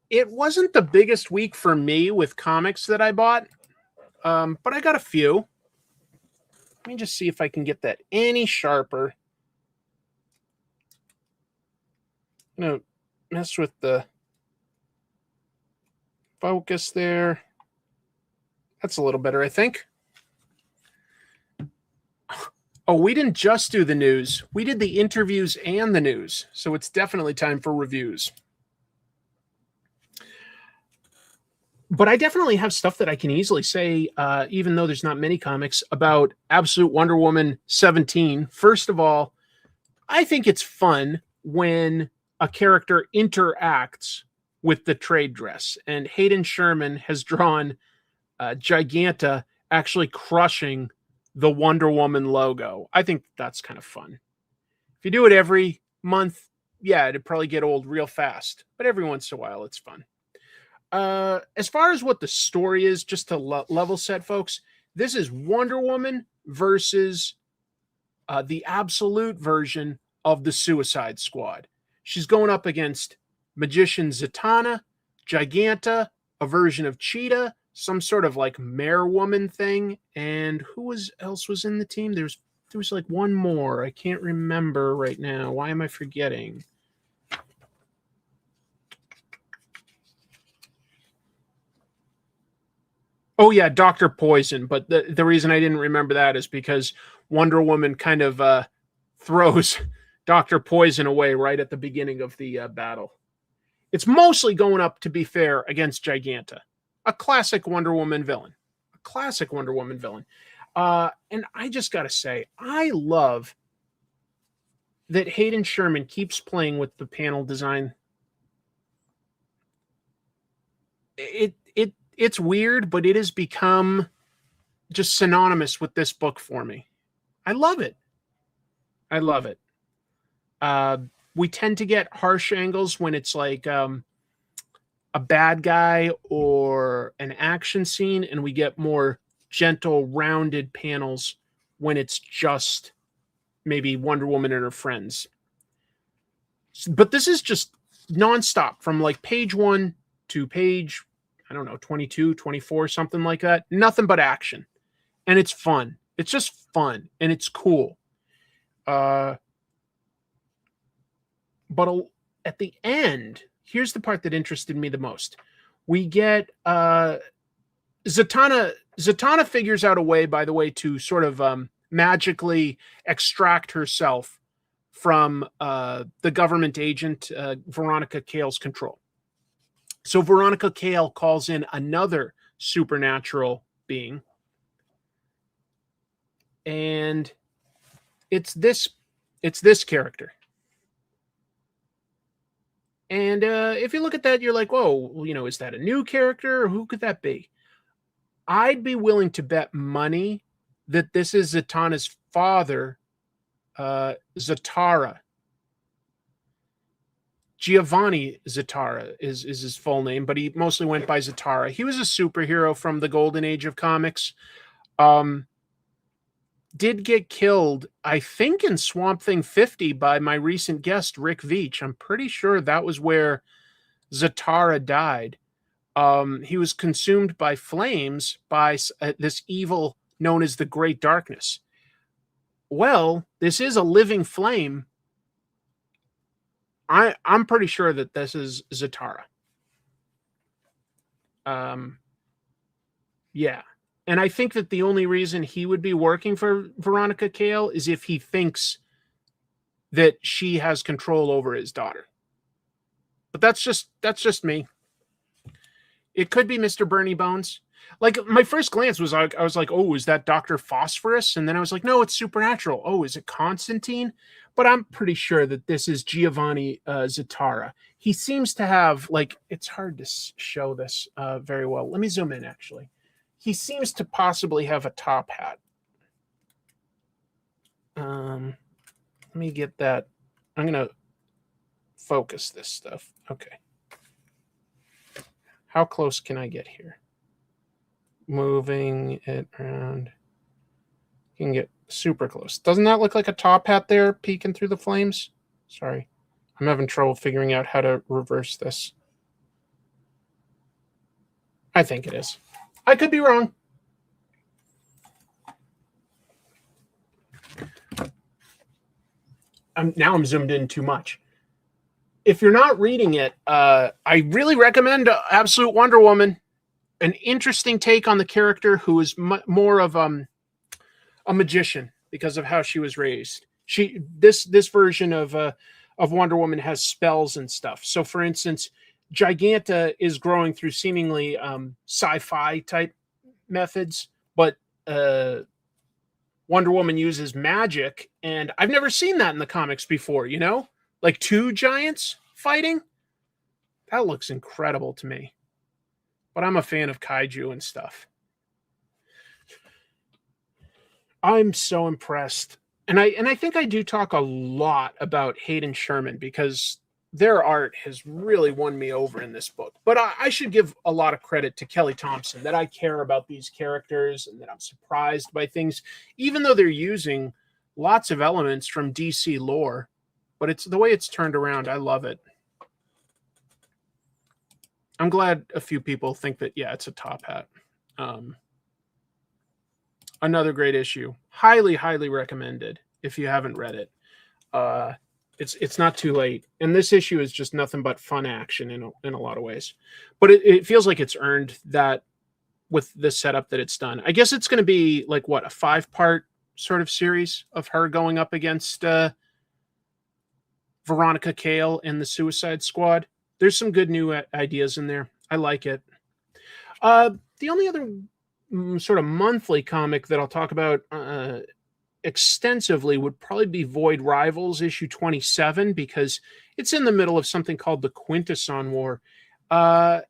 It wasn't the biggest week for me with comics that I bought, but I got a few. Let me just see if I can get that any sharper. I'm going to mess with the focus there. That's a little better, I think. Oh, we didn't just do the news. We did the interviews and the news. So it's definitely time for reviews. But I definitely have stuff that I can easily say, even though there's not many comics, about Absolute Wonder Woman 17. First of all, I think it's fun when a character interacts with the trade dress. And Hayden Sherman has drawn Giganta actually crushing the Wonder Woman logo. I think that's kind of fun. If you do it every month, yeah, it'd probably get old real fast. But every once in a while, it's fun. As far as what the story is, just to level set, folks, this is Wonder Woman versus the absolute version of the Suicide Squad. She's going up against Magician Zatanna, Giganta, a version of Cheetah, some sort of like mare woman thing, and else was in the team? There was like one more. I can't remember right now. Why am I forgetting? Oh yeah, Dr. Poison. But the reason I didn't remember that is because Wonder Woman kind of throws Dr. Poison away right at the beginning of the battle. It's mostly going up, to be fair, against Giganta, a classic Wonder Woman villain. And I just got to say, I love that Hayden Sherman keeps playing with the panel design. It's weird, but it has become just synonymous with this book for me. I love it. We tend to get harsh angles when it's like a bad guy or an action scene, and we get more gentle, rounded panels when it's just maybe Wonder Woman and her friends. But this is just nonstop from like page 1 to page, 22, 24, something like that. Nothing but action. And it's fun. It's just fun. And it's cool. But at the end, here's the part that interested me the most. We get Zatanna figures out a way, by the way, to sort of magically extract herself from the government agent, Veronica Cale's control. So Veronica Cale calls in another supernatural being. And it's this character. And if you look at that, you're like, whoa, is that a new character? Or who could that be? I'd be willing to bet money that this is Zatanna's father, Zatara. Giovanni Zatara is his full name, but he mostly went by Zatara. He was a superhero from the golden age of comics. Did get killed, I think, in Swamp Thing 50 by my recent guest, Rick Veitch. I'm pretty sure that was where Zatara died. He was consumed by flames by this evil known as the Great Darkness. Well, this is a living flame. I'm pretty sure that this is Zatara. Yeah. And I think that the only reason he would be working for Veronica Cale is if he thinks that she has control over his daughter. But that's just me. It could be Mr. Bernie Bones. Like, my first glance was like, I was like, oh, is that Dr. Phosphorus? And then I was like, no, it's Supernatural. Oh, is it Constantine? But I'm pretty sure that this is Giovanni Zatara. He seems to have, like, it's hard to show this very well. Let me zoom in, actually. He seems to possibly have a top hat. Let me get that. I'm going to focus this stuff. Okay. How close can I get here? Moving it around. You can get super close. Doesn't that look like a top hat there peeking through the flames? Sorry. I'm having trouble figuring out how to reverse this. I think it is. I could be wrong. Now I'm zoomed in too much. If you're not reading it, I really recommend Absolute Wonder Woman. An interesting take on the character who is more of a magician because of how she was raised. This version of Wonder Woman has spells and stuff. So, for instance, Giganta is growing through seemingly sci-fi type methods, but Wonder Woman uses magic, and I've never seen that in the comics before, like two giants fighting, that looks incredible to me. But I'm a fan of kaiju and stuff. I'm so impressed. And I think I do talk a lot about Hayden Sherman because their art has really won me over in this book. But I should give a lot of credit to Kelly Thompson, that I care about these characters and that I'm surprised by things, even though they're using lots of elements from DC lore. But it's the way it's turned around. I love it. I'm glad a few people think that, yeah, it's a top hat. Another great issue. Highly, highly recommended if you haven't read it. It's not too late. And this issue is just nothing but fun action in a lot of ways. But it feels like it's earned that with the setup that it's done. I guess it's going to be like, what, a 5-part sort of series of her going up against Veronica Cale in the Suicide Squad. There's some good new ideas in there. I like it. The only other sort of monthly comic that I'll talk about extensively would probably be Void Rivals issue 27, because it's in the middle of something called the Quintesson War. I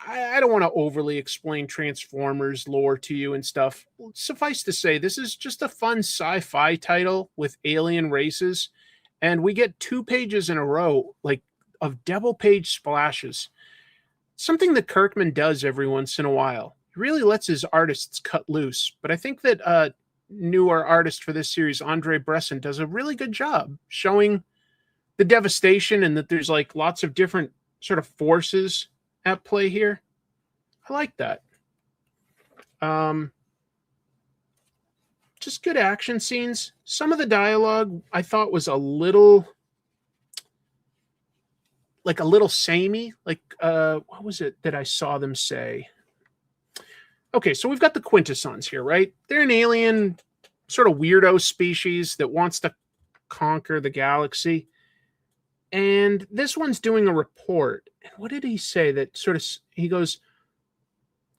don't want to overly explain Transformers lore to you and stuff. Suffice to say, this is just a fun sci-fi title with alien races, and we get 2 pages in a row, like, of double page splashes. Something that Kirkman does every once in a while. He really lets his artists cut loose. But I think that newer artist for this series, Andre Bresson, does a really good job showing the devastation and that there's like lots of different sort of forces at play here. I like that. Just good action scenes. Some of the dialogue I thought was a little samey. Like, what was it that I saw them say? Okay, so we've got the Quintessons here, right? They're an alien sort of weirdo species that wants to conquer the galaxy. And this one's doing a report. And what did he say that sort of, he goes,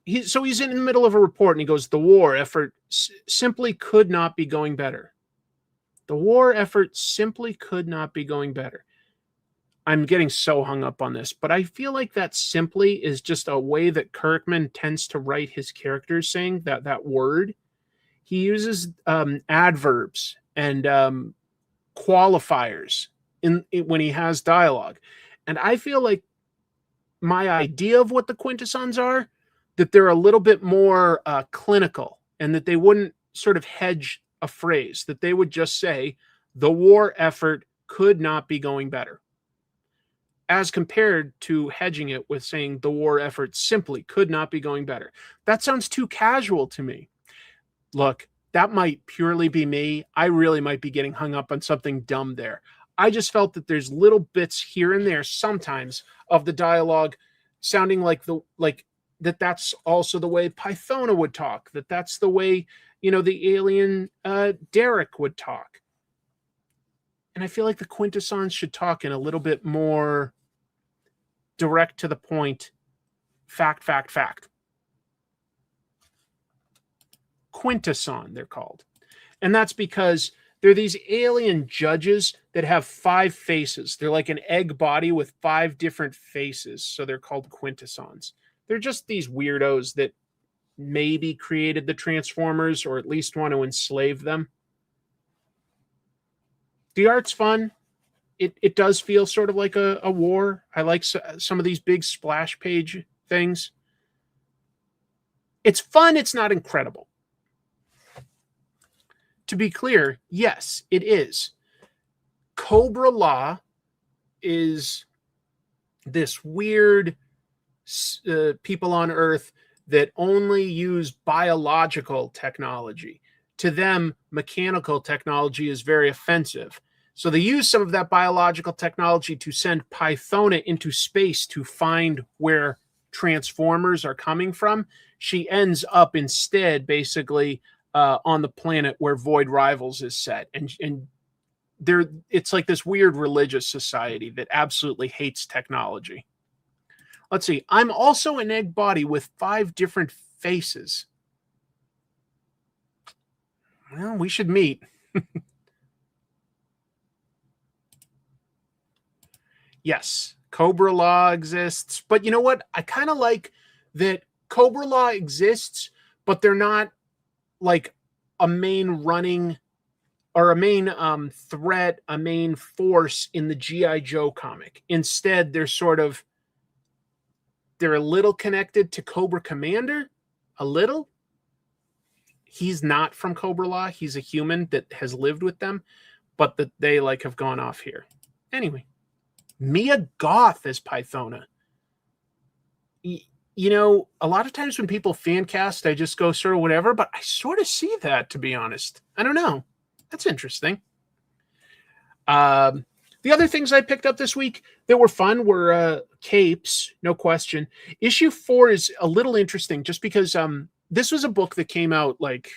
he's in the middle of a report and he goes, the war effort simply could not be going better. The war effort simply could not be going better. I'm getting so hung up on this, but I feel like that simply is just a way that Kirkman tends to write his characters, saying that word. He uses adverbs and qualifiers when he has dialogue. And I feel like my idea of what the Quintessons are, that they're a little bit more clinical, and that they wouldn't sort of hedge a phrase, that they would just say, the war effort could not be going better, as compared to hedging it with saying the war effort simply could not be going better. That sounds too casual to me. Look, that might purely be me. I really might be getting hung up on something dumb there. I just felt that there's little bits here and there sometimes of the dialogue sounding like that's also the way Pythona would talk, that's the way, the alien Derek would talk. And I feel like the Quintessons should talk in a little bit more direct to the point, fact. Quintesson, they're called. And that's because they're these alien judges that have 5 faces. They're like an egg body with 5 different faces. So they're called Quintessons. They're just these weirdos that maybe created the Transformers, or at least want to enslave them. The art's fun. It does feel sort of like a war. I like some of these big splash page things. It's fun. It's not incredible. To be clear, yes, it is. Cobra Law is this weird people on Earth that only use biological technology. To them, mechanical technology is very offensive. So they use some of that biological technology to send Pythona into space to find where Transformers are coming from. She ends up instead basically on the planet where Void Rivals is set. And it's like this weird religious society that absolutely hates technology. Let's see. I'm also an egg body with 5 different faces. Well, we should meet. Yes, Cobra Law exists. But you know what? I kind of like that Cobra Law exists, but they're not like a main running or a main threat, a main force in the G.I. Joe comic. Instead, they're a little connected to Cobra Commander, a little. He's not from Cobra Law. He's a human that has lived with them, but that they like have gone off here. Anyway, Mia Goth as Pythona. You know, a lot of times when people fan cast, I just go sort of whatever, but I sort of see that, to be honest. I don't know. That's interesting. The other things I picked up this week that were fun were capes, no question. Issue 4 is a little interesting just because this was a book that came out like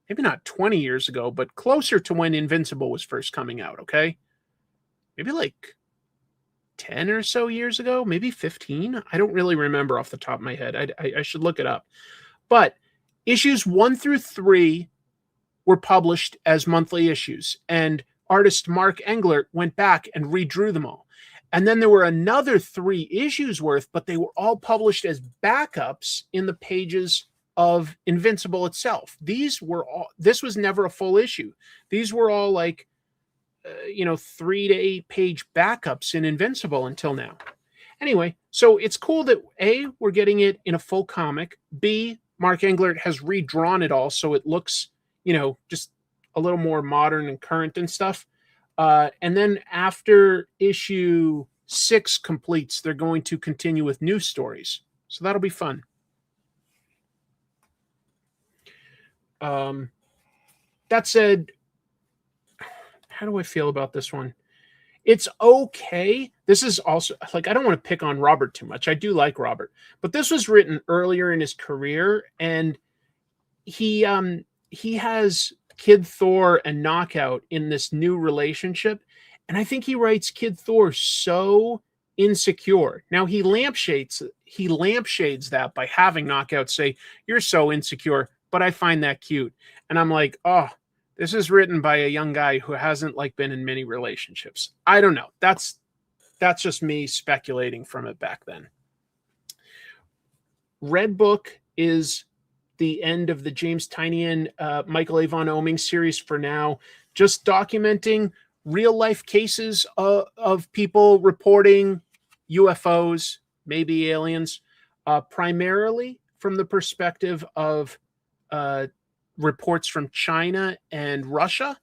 maybe not 20 years ago, but closer to when Invincible was first coming out, okay? Maybe like 10 or so years ago, maybe 15. I don't really remember off the top of my head. I should look it up. But issues 1 through 3 were published as monthly issues, and artist Mark Englert went back and redrew them all. And then there were another 3 issues worth, but they were all published as backups in the pages of Invincible itself. This was never a full issue. These were all like 3 to 8 page backups in Invincible until now. Anyway, so it's cool that A, we're getting it in a full comic. B, Mark Englert has redrawn it all so it looks, just a little more modern and current and stuff. And then after issue 6 completes, they're going to continue with new stories. So that'll be fun. That said, how do I feel about this one? It's okay. This is also like, I don't want to pick on Robert too much. I do like Robert, but this was written earlier in his career, and he has Kid Thor and Knockout in this new relationship, and I think he writes Kid Thor so insecure. Now he lampshades that by having Knockout say, "You're so insecure," but I find that cute, and I'm like, oh. This is written by a young guy who hasn't been in many relationships. I don't know. That's just me speculating from it back then. Red Book is the end of the James Tynion, Michael Avon Oeming series for now, just documenting real life cases of people reporting UFOs, maybe aliens, primarily from the perspective of reports from China and Russia,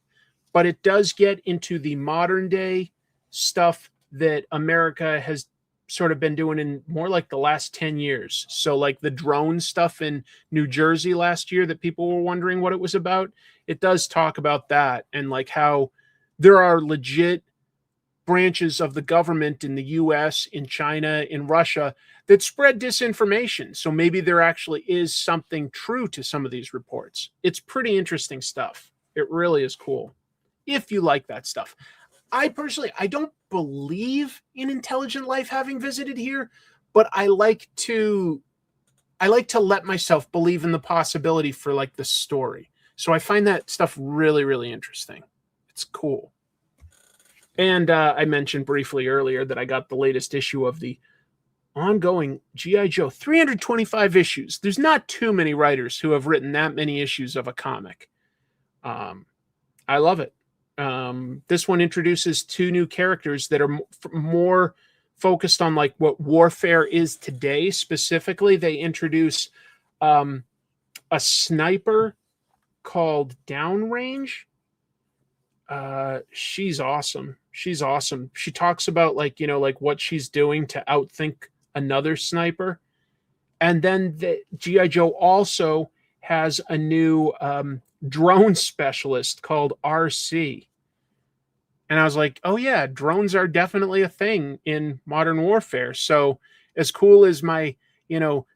but it does get into the modern day stuff that America has sort of been doing in more like the last 10 years. So like the drone stuff in New Jersey last year that people were wondering what it was about, it does talk about that, and like how there are legit branches of the government in the US, in China, in Russia that spread disinformation. So maybe there actually is something true to some of these reports. It's pretty interesting stuff. It really is cool. If you like that stuff. I personally, I don't believe in intelligent life having visited here, but I like to let myself believe in the possibility for like the story. So I find that stuff really, really interesting. It's cool. And I mentioned briefly earlier that I got the latest issue of the ongoing G.I. Joe, 325 issues. There's not too many writers who have written that many issues of a comic. I love it. This one introduces 2 new characters that are more focused on like what warfare is today. Specifically, they introduce a sniper called Downrange. She's awesome. She talks about like what she's doing to outthink another sniper. And then the G.I. Joe also has a new drone specialist called RC. And I was like, oh yeah, drones are definitely a thing in modern warfare. So as cool as my,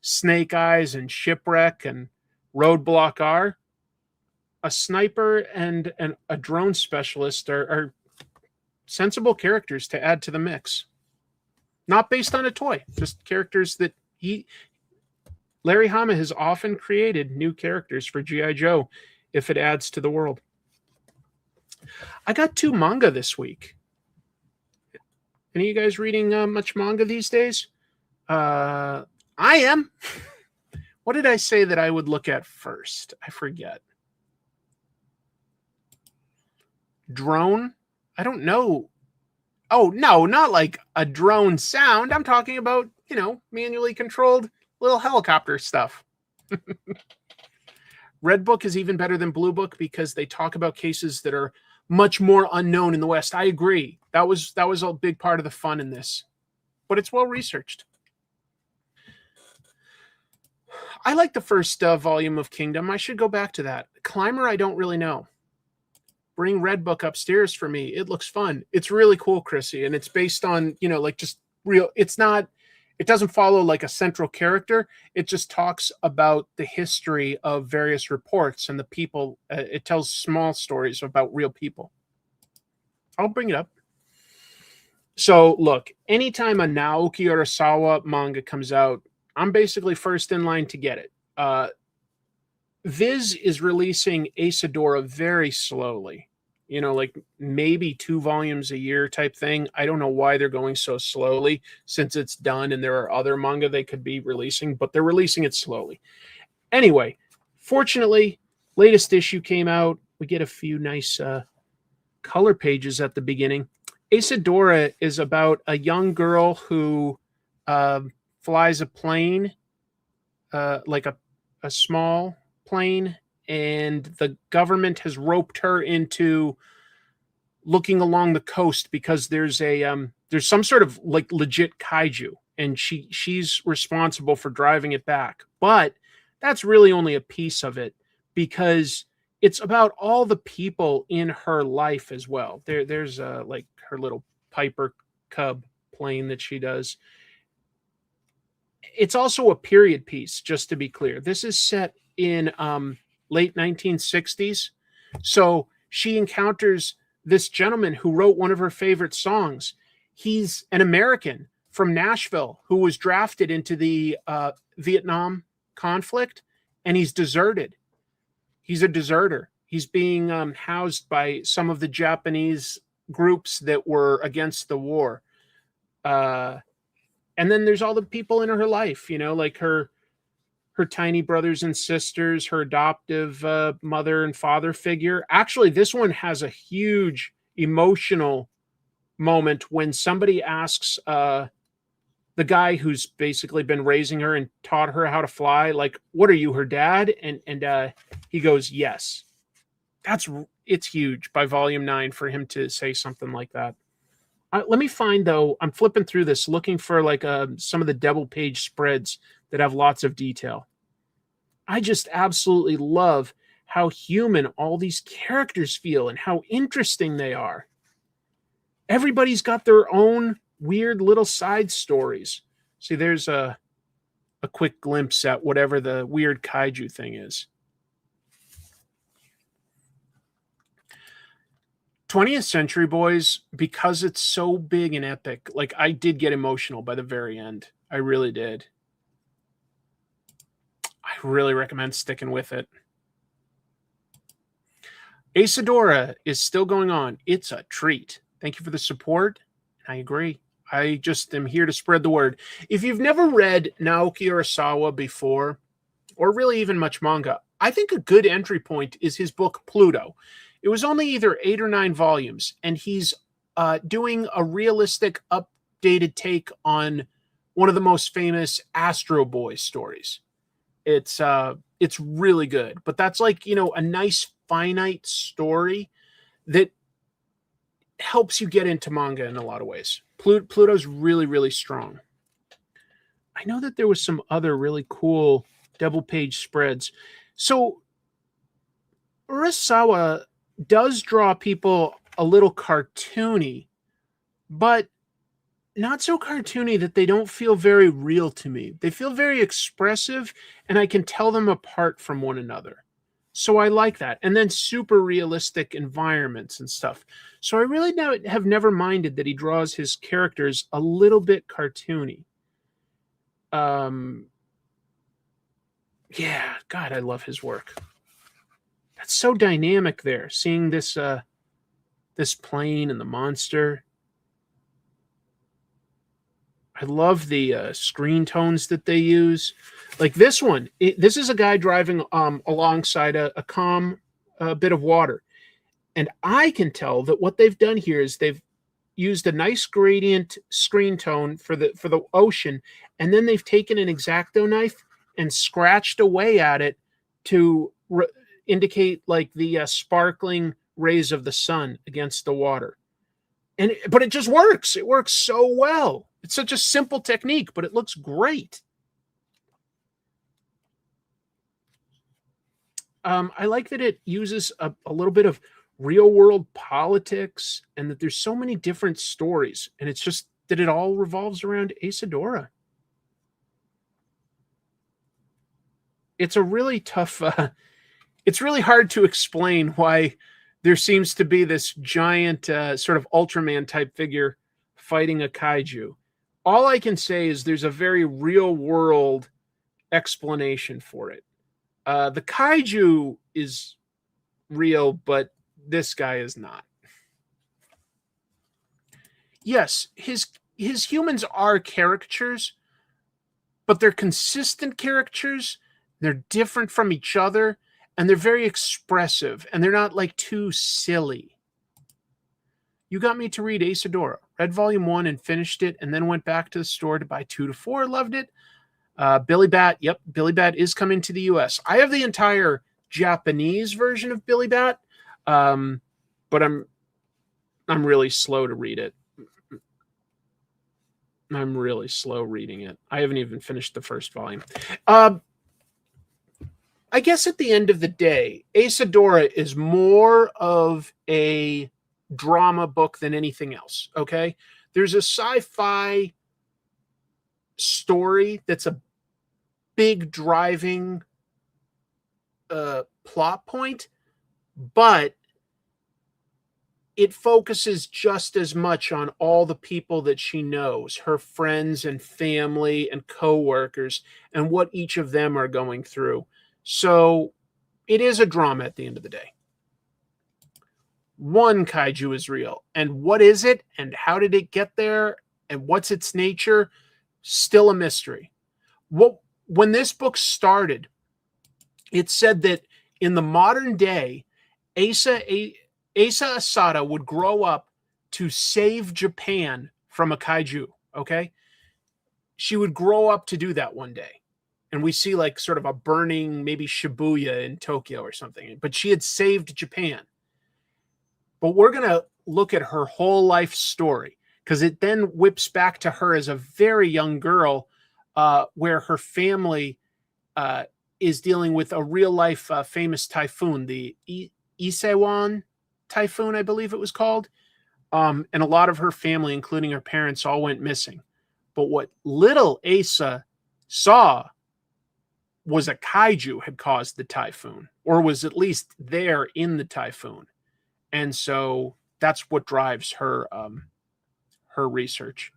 Snake Eyes and Shipwreck and Roadblock are, a sniper and a drone specialist are sensible characters to add to the mix. Not based on a toy, just characters that Larry Hama has often created new characters for G.I. Joe if it adds to the world. I got 2 manga this week. Any of you guys reading much manga these days? I am. What did I say that I would look at first? I forget. Drone? I don't know. Oh, no, not like a drone sound. I'm talking about, manually controlled little helicopter stuff. Red Book is even better than Blue Book because they talk about cases that are much more unknown in the West. I agree. That was a big part of the fun in this. But it's well researched. I like the first volume of Kingdom. I should go back to that. Climber, I don't really know. Bring Red Book upstairs for me. It looks fun. It's really cool, Chrissy. And it's based on, just real. It doesn't follow like a central character. It just talks about the history of various reports and the people. It tells small stories about real people. I'll bring it up. So look, anytime a Naoki Urasawa manga comes out, I'm basically first in line to get it. Viz is releasing Asadora very slowly. Like maybe 2 volumes a year type thing. I don't know why they're going so slowly since it's done and there are other manga they could be releasing, but they're releasing it slowly. Anyway, fortunately, latest issue came out. We get a few nice color pages at the beginning. Asadora is about a young girl who flies a plane, like a small plane, and the government has roped her into looking along the coast because there's some sort of like legit kaiju, and she's responsible for driving it back. But that's really only a piece of it because it's about all the people in her life as well. There's like her little Piper Cub plane that she does. It's also a period piece, just to be clear. This is set in late 1960s. So she encounters this gentleman who wrote one of her favorite songs. He's an American from Nashville who was drafted into the Vietnam conflict, and he's deserted. He's a deserter. He's being housed by some of the Japanese groups that were against the war. And then there's all the people in her life, like her tiny brothers and sisters, her adoptive mother and father figure. Actually, this one has a huge emotional moment when somebody asks the guy who's basically been raising her and taught her how to fly, like, what are you, her dad? And he goes, yes. It's huge by volume 9 for him to say something like that. Let me find, though, I'm flipping through this looking for like some of the double page spreads that have lots of detail. I just absolutely love how human all these characters feel and how interesting they are. Everybody's got their own weird little side stories. See, there's a quick glimpse at whatever the weird kaiju thing is. 20th Century Boys, because it's so big and epic, like I did get emotional by the very end. I really did. I really recommend sticking with it. Asadora is still going on. It's a treat. Thank you for the support. I agree. I just am here to spread the word. If you've never read Naoki Urasawa before, or really even much manga, I think a good entry point is his book Pluto. It was only either 8 or 9 volumes, and he's doing a realistic, updated take on one of the most famous Astro Boy stories. It's really good, but that's like, a nice finite story that helps you get into manga in a lot of ways. Pluto's really, really strong. I know that there was some other really cool double page spreads. So Urasawa does draw people a little cartoony, but not so cartoony that they don't feel very real to me. They feel very expressive, and I can tell them apart from one another. So I like that. And then super realistic environments and stuff. So I really have never minded that he draws his characters a little bit cartoony. Yeah, God, I love his work. That's so dynamic there, seeing this this plane and the monster. I love the screen tones that they use. Like this one, this is a guy driving alongside a calm bit of water. And I can tell that what they've done here is they've used a nice gradient screen tone for the ocean, and then they've taken an X-Acto knife and scratched away at it to indicate like the sparkling rays of the sun against the water. But it just works. It works so well. It's such a simple technique, but it looks great. I like that it uses a little bit of real world politics, and that there's so many different stories, and it's just that it all revolves around Asadora. It's a really tough, it's really hard to explain why there seems to be this giant sort of Ultraman type figure fighting a kaiju. All I can say is there's a very real world explanation for it. The kaiju is real, but this guy is not. Yes, his humans are caricatures, but they're consistent caricatures. They're different from each other, and they're very expressive, and they're not like too silly. You got me to read Asadora. Read volume 1 and finished it, and then went back to the store to buy 2 to 4. Loved it. Billy Bat. Yep, Billy Bat is coming to the US. I have the entire Japanese version of Billy Bat, but I'm really slow to read it. I'm really slow reading it. I haven't even finished the first volume. I guess at the end of the day, Asadora is more of a drama book than anything else, okay? There's a sci-fi story that's a big driving plot point, but it focuses just as much on all the people that she knows, her friends and family and co-workers, and what each of them are going through. So it is a drama at the end of the day. One kaiju is real. And what is it? And how did it get there? And what's its nature? Still a mystery. When this book started, it said that in the modern day, Asa Asada would grow up to save Japan from a kaiju, okay? She would grow up to do that one day. And we see like sort of a burning, maybe Shibuya in Tokyo or something. But she had saved Japan. But we're going to look at her whole life story, because it then whips back to her as a very young girl, where her family is dealing with a real-life famous typhoon, the Isewan typhoon, I believe it was called. And a lot of her family, including her parents, all went missing. But what little Asa saw was a kaiju had caused the typhoon, or was at least there in the typhoon. And so that's what drives her her research.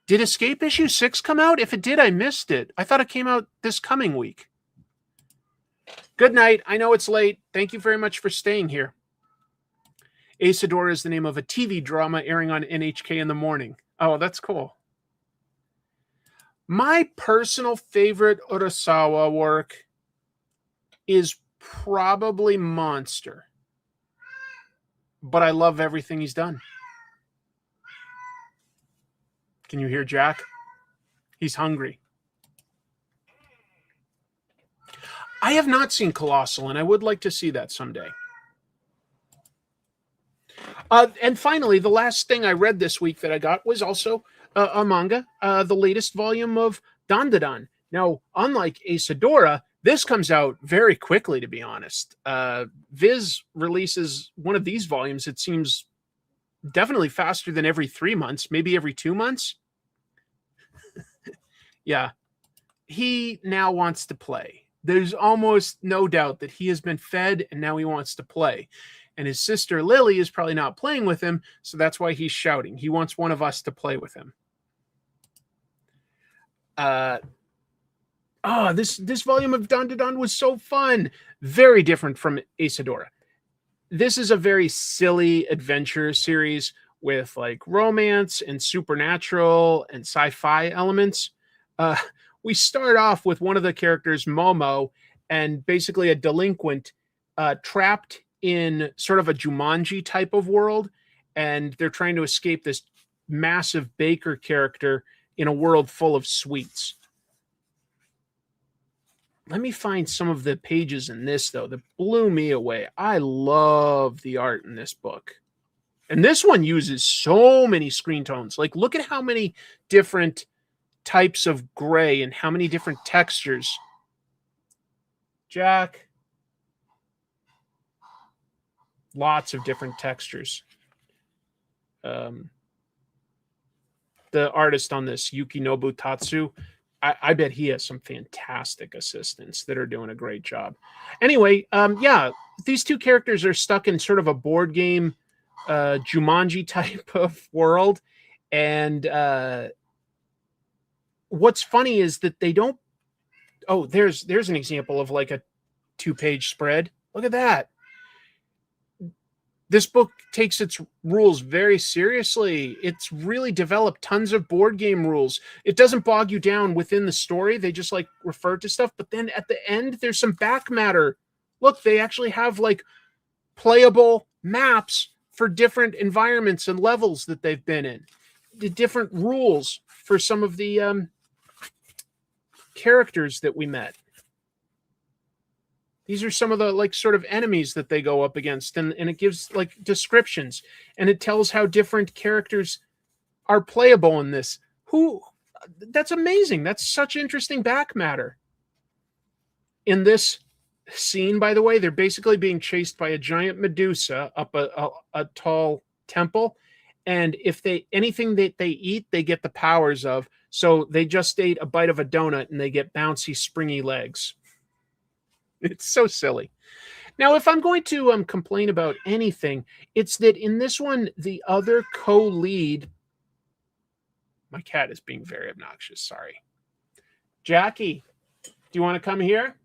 Did Escape issue 6 come out? If it did, I missed it. I thought it came out this coming week. Good night. I know it's late. Thank you very much for staying here. Asadora is the name of a TV drama airing on NHK in the morning. Oh, that's cool. My personal favorite Urasawa work is probably Monster. But I love everything he's done. Can you hear Jack? He's hungry. I have not seen Colossal, and I would like to see that someday. And finally, the last thing I read this week that I got was also a manga, the latest volume of Dandadan. Now, unlike Asadora, this comes out very quickly, to be honest. Viz releases one of these volumes, it seems definitely faster than every 3 months, maybe every 2 months. Yeah. He now wants to play. There's almost no doubt that he has been fed and now he wants to play. And his sister Lily is probably not playing with him, so that's why he's shouting. He wants one of us to play with him. This volume of Dandadan was so fun. Very different from Asadora. This is a very silly adventure series with like romance and supernatural and sci-fi elements. We start off with one of the characters, Momo, and basically a delinquent trapped in sort of a Jumanji type of world, and they're trying to escape this massive baker character in a world full of sweets. Let me find some of the pages in this, though, that blew me away. I love the art in this book. And this one uses so many screen tones. Like, look at how many different types of gray and how many different textures. Jack. Lots of different textures. The artist on this, Yukinobu Tatsu, I bet he has some fantastic assistants that are doing a great job. Anyway, yeah, these two characters are stuck in sort of a board game, Jumanji type of world. And what's funny is that they don't. Oh, there's an example of like a 2-page spread. Look at that. This book takes its rules very seriously. It's really developed tons of board game rules. It doesn't bog you down within the story. They just like refer to stuff. But then at the end, there's some back matter. Look, they actually have like playable maps for different environments and levels that they've been in. The different rules for some of the characters that we met. These are some of the like sort of enemies that they go up against, and it gives like descriptions, and it tells how different characters are playable in this. That's amazing. That's such interesting back matter. In this scene, by the way, they're basically being chased by a giant Medusa up a tall temple, and if anything that they eat, they get the powers of. So they just ate a bite of a donut, and they get bouncy, springy legs. It's so silly. Now, if I'm going to complain about anything, it's that in this one, the other co-lead... My cat is being very obnoxious. Sorry. Jackie, do you want to come here?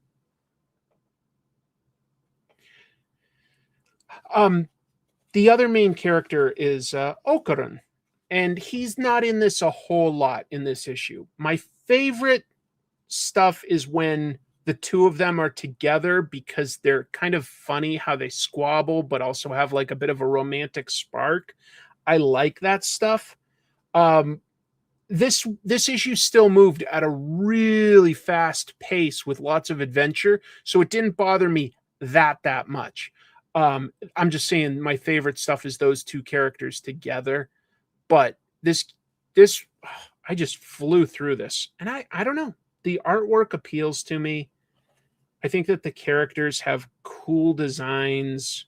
The other main character is Okarun, and he's not in this a whole lot in this issue. My favorite stuff is when the two of them are together because they're kind of funny how they squabble, but also have like a bit of a romantic spark. I like that stuff. This issue still moved at a really fast pace with lots of adventure, so it didn't bother me that much. I'm just saying my favorite stuff is those two characters together. But this I just flew through this, and I don't know. The artwork appeals to me. I think that the characters have cool designs.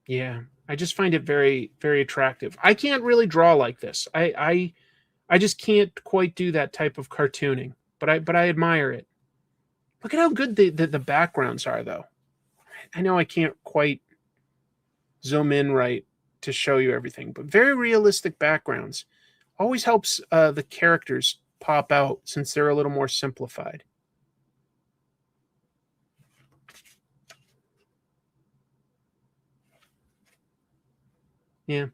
Yeah, I just find it very, very attractive. I can't really draw like this. I just can't quite do that type of cartooning, but I admire it. Look at how good the backgrounds are, though. I know I can't quite zoom in right to show you everything, but very realistic backgrounds. Always helps the characters pop out since they're a little more simplified. Yeah.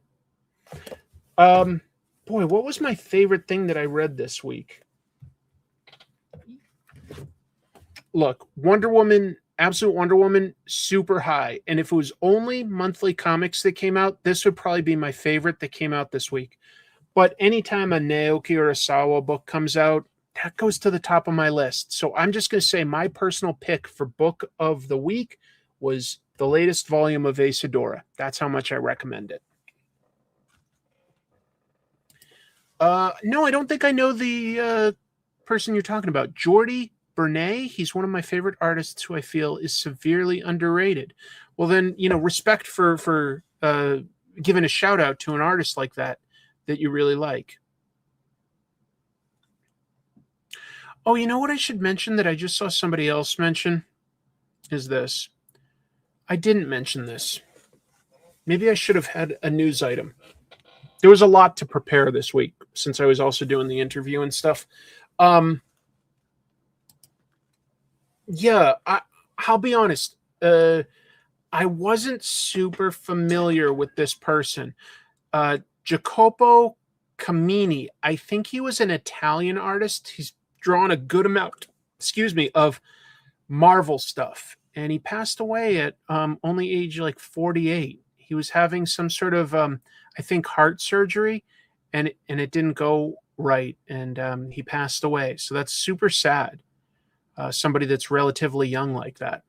Boy, what was my favorite thing that I read this week? Look, Wonder Woman, Absolute Wonder Woman, super high. And if it was only monthly comics that came out, this would probably be my favorite that came out this week. But anytime a Naoki Urasawa book comes out, that goes to the top of my list. So I'm just going to say my personal pick for book of the week was the latest volume of Asadora. That's how much I recommend it. No, I don't think I know the person you're talking about. Jordi Bernay. He's one of my favorite artists who I feel is severely underrated. Well, then, respect for giving a shout out to an artist like that you really like. Oh, you know what I should mention that I just saw somebody else mention is this. I didn't mention this. Maybe I should have had a news item. There was a lot to prepare this week since I was also doing the interview and stuff. Yeah, I'll be honest. I wasn't super familiar with this person. Jacopo Camini. I think he was an Italian artist. He's drawn a good amount, of Marvel stuff. And he passed away at only age like 48. He was having some sort of, I think, heart surgery, and it didn't go right. And he passed away. So that's super sad. Somebody that's relatively young like that.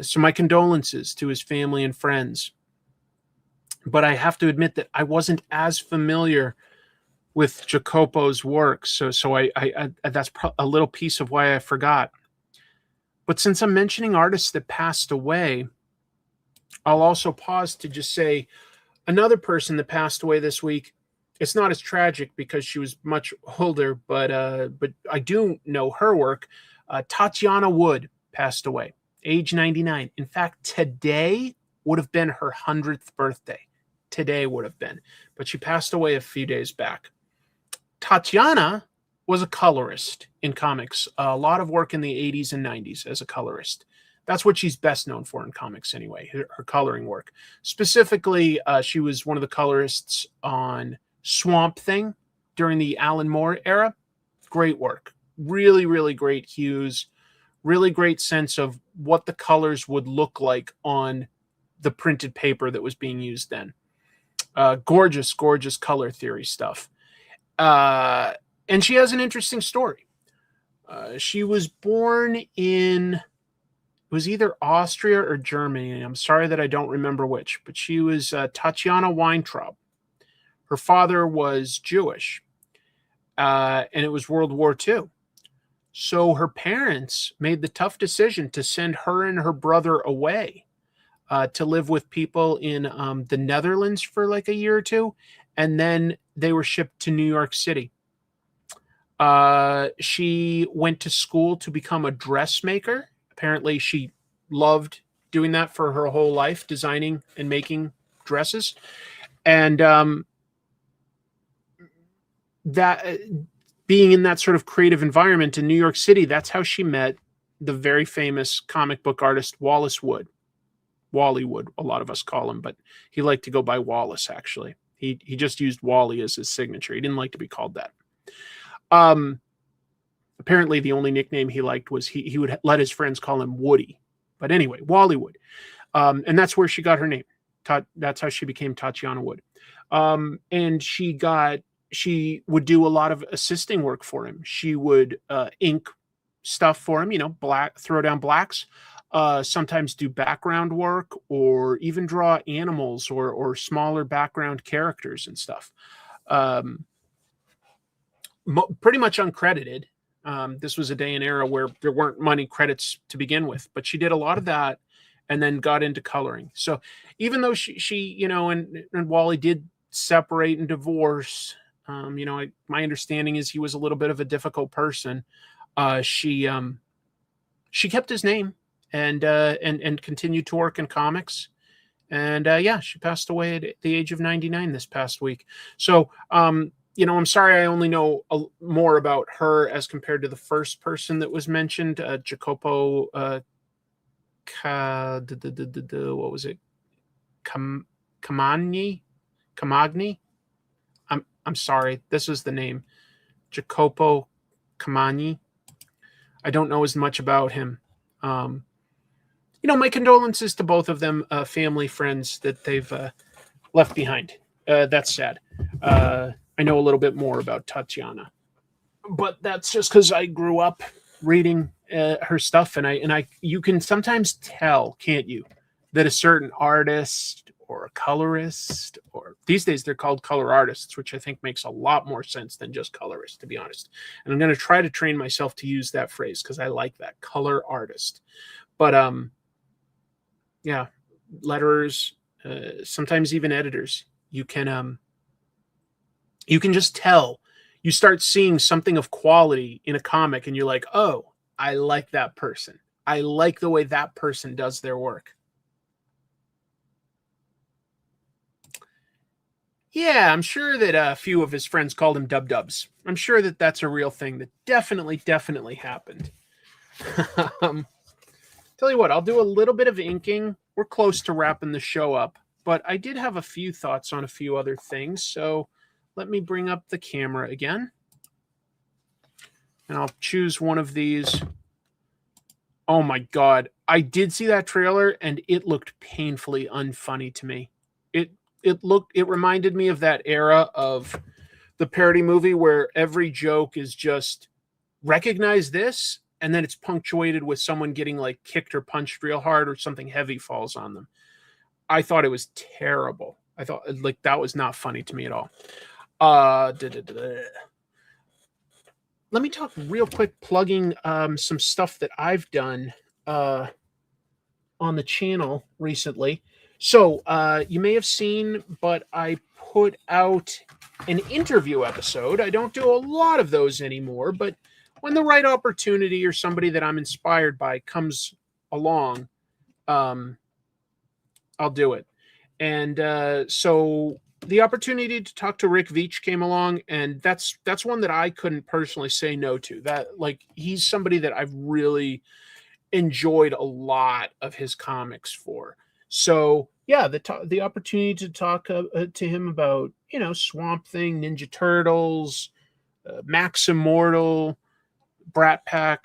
So my condolences to his family and friends. But I have to admit that I wasn't as familiar with Jacopo's work. So I that's a little piece of why I forgot. But since I'm mentioning artists that passed away, I'll also pause to just say another person that passed away this week. It's not as tragic because she was much older, but I do know her work. Tatiana Wood passed away, age 99. In fact, today would have been her 100th birthday. Today would have been, but she passed away a few days back. Tatiana was a colorist in comics, a lot of work in the 80s and 90s as a colorist. That's what she's best known for in comics anyway, her coloring work. Specifically, she was one of the colorists on Swamp Thing during the Alan Moore era. Great work. Really, really great hues. Really great sense of what the colors would look like on the printed paper that was being used then. Gorgeous, gorgeous color theory stuff. And she has an interesting story. She was born in, it was either Austria or Germany. I'm sorry that I don't remember which, but she was Tatiana Weintraub. Her father was Jewish, and it was World War II. So her parents made the tough decision to send her and her brother away to live with people in the Netherlands for like a year or two. And then they were shipped to New York City. She went to school to become a dressmaker. Apparently she loved doing that for her whole life, designing and making dresses. And that being in that sort of creative environment in New York City, that's how she met the very famous comic book artist Wallace Wood. Wally Wood, a lot of us call him, but he liked to go by Wallace, actually. He just used Wally as his signature. He didn't like to be called that. Apparently, the only nickname he liked was he would let his friends call him Woody. But anyway, Wally Wood. And that's where she got her name. That's how she became Tatiana Wood. And she would do a lot of assisting work for him. She would ink stuff for him, throw down blacks. Sometimes do background work or even draw animals or smaller background characters and stuff. Pretty much uncredited. This was a day and era where there weren't money credits to begin with, but she did a lot of that and then got into coloring. So even though she and Wally did separate and divorce, my understanding is he was a little bit of a difficult person. She kept his name and continued to work in comics. And she passed away at the age of 99 this past week. So, I'm sorry I only know more about her as compared to the first person that was mentioned, Jacopo what was it? Camagni? I'm sorry, this is the name. Jacopo Camagni. I don't know as much about him. My condolences to both of them, family, friends that they've left behind. That's sad. I know a little bit more about Tatiana, but that's just because I grew up reading her stuff, and you can sometimes tell, can't you, that a certain artist or a colorist, or these days they're called color artists, which I think makes a lot more sense than just colorist, to be honest. And I'm going to try to train myself to use that phrase because I like that, color artist. But letterers, sometimes even editors, you can just tell. You start seeing something of quality in a comic and you're like, oh, I like that person. I like the way that person does their work. Yeah, I'm sure that a few of his friends called him Dub-Dubs. I'm sure that that's a real thing that definitely happened. Tell you what, I'll do a little bit of inking we're close to wrapping the show up, but I did have a few thoughts on a few other things. So let me bring up the camera again. And I'll choose one of these. Oh my God. I did see that trailer and it looked painfully unfunny to me. It reminded me of that era of the parody movie where every joke is just recognize this, and then it's punctuated with someone getting like kicked or punched real hard or something heavy falls on them. I thought it was terrible. I thought like that was not funny to me at all. Let me talk real quick, plugging some stuff that I've done on the channel recently. So you may have seen, but I put out an interview episode. I don't do a lot of those anymore, but when the right opportunity or somebody that I'm inspired by comes along, I'll do it. And so the opportunity to talk to Rick Veitch came along, and that's one that I couldn't personally say no to. That, like, he's somebody that I've really enjoyed a lot of his comics for. So yeah, the opportunity to talk to him about, you know, Swamp Thing, Ninja Turtles, Max Immortal, Brat Pack,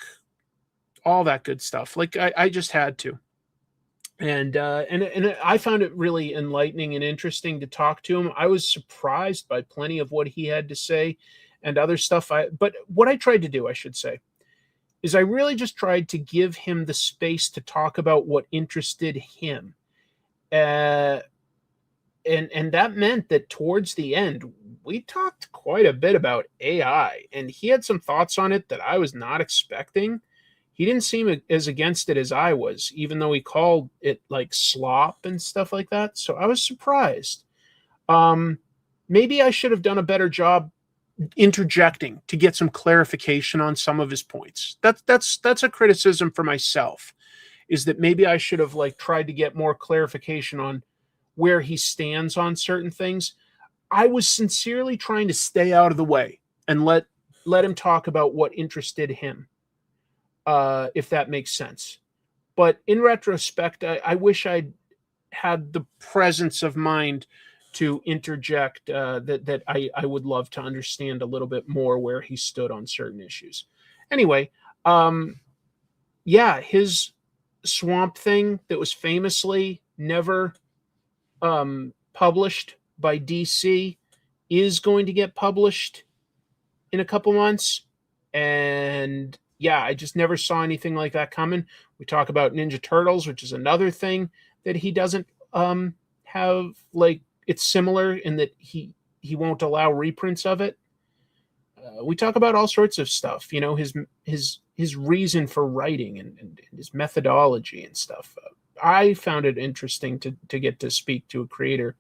all that good stuff. Like I just had to. And I found it really enlightening and interesting to talk to him. I was surprised by plenty of what he had to say and other stuff. But what I tried to do, I should say, is I really just tried to give him the space to talk about what interested him. And that meant that towards the end, we talked quite a bit about AI, and he had some thoughts on it that I was not expecting. He didn't seem as against it as I was, even though he called it like slop and stuff like that. So I was surprised. Maybe I should have done a better job interjecting to get some clarification on some of his points. That's a criticism for myself, is that maybe I should have like tried to get more clarification on where he stands on certain things. I was sincerely trying to stay out of the way and let him talk about what interested him. If that makes sense. But in retrospect, I wish I'd had the presence of mind to interject that I would love to understand a little bit more where he stood on certain issues. Anyway, yeah, his Swamp Thing that was famously never published by DC is going to get published in a couple months. And yeah, I just never saw anything like that coming. We talk about Ninja Turtles, which is another thing that he doesn't have. Like, it's similar in that he won't allow reprints of it. We talk about all sorts of stuff, you know, his reason for writing and his methodology and stuff. I found it interesting to get to speak to a creator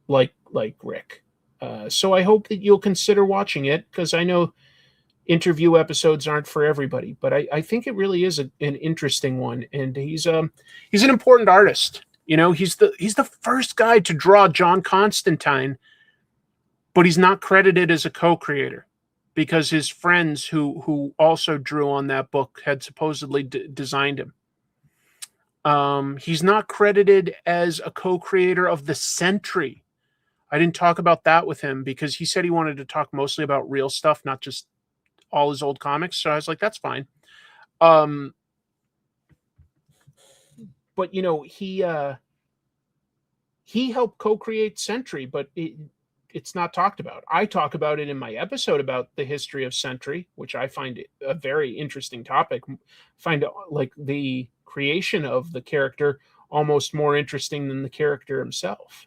like Rick. So I hope that you'll consider watching it, because I know interview episodes aren't for everybody, but I think it really is an interesting one. And he's an important artist. You know, he's the first guy to draw John Constantine, but he's not credited as a co-creator because his friends who also drew on that book had supposedly designed him. He's not credited as a co-creator of the Sentry. I didn't talk about that with him because he said he wanted to talk mostly about real stuff, not just all his old comics. So I was like, that's fine. But you know, he helped co-create Sentry, but it's not talked about. I talk about it in my episode about the history of Sentry, which I find a very interesting topic. Find like the creation of the character almost more interesting than the character himself.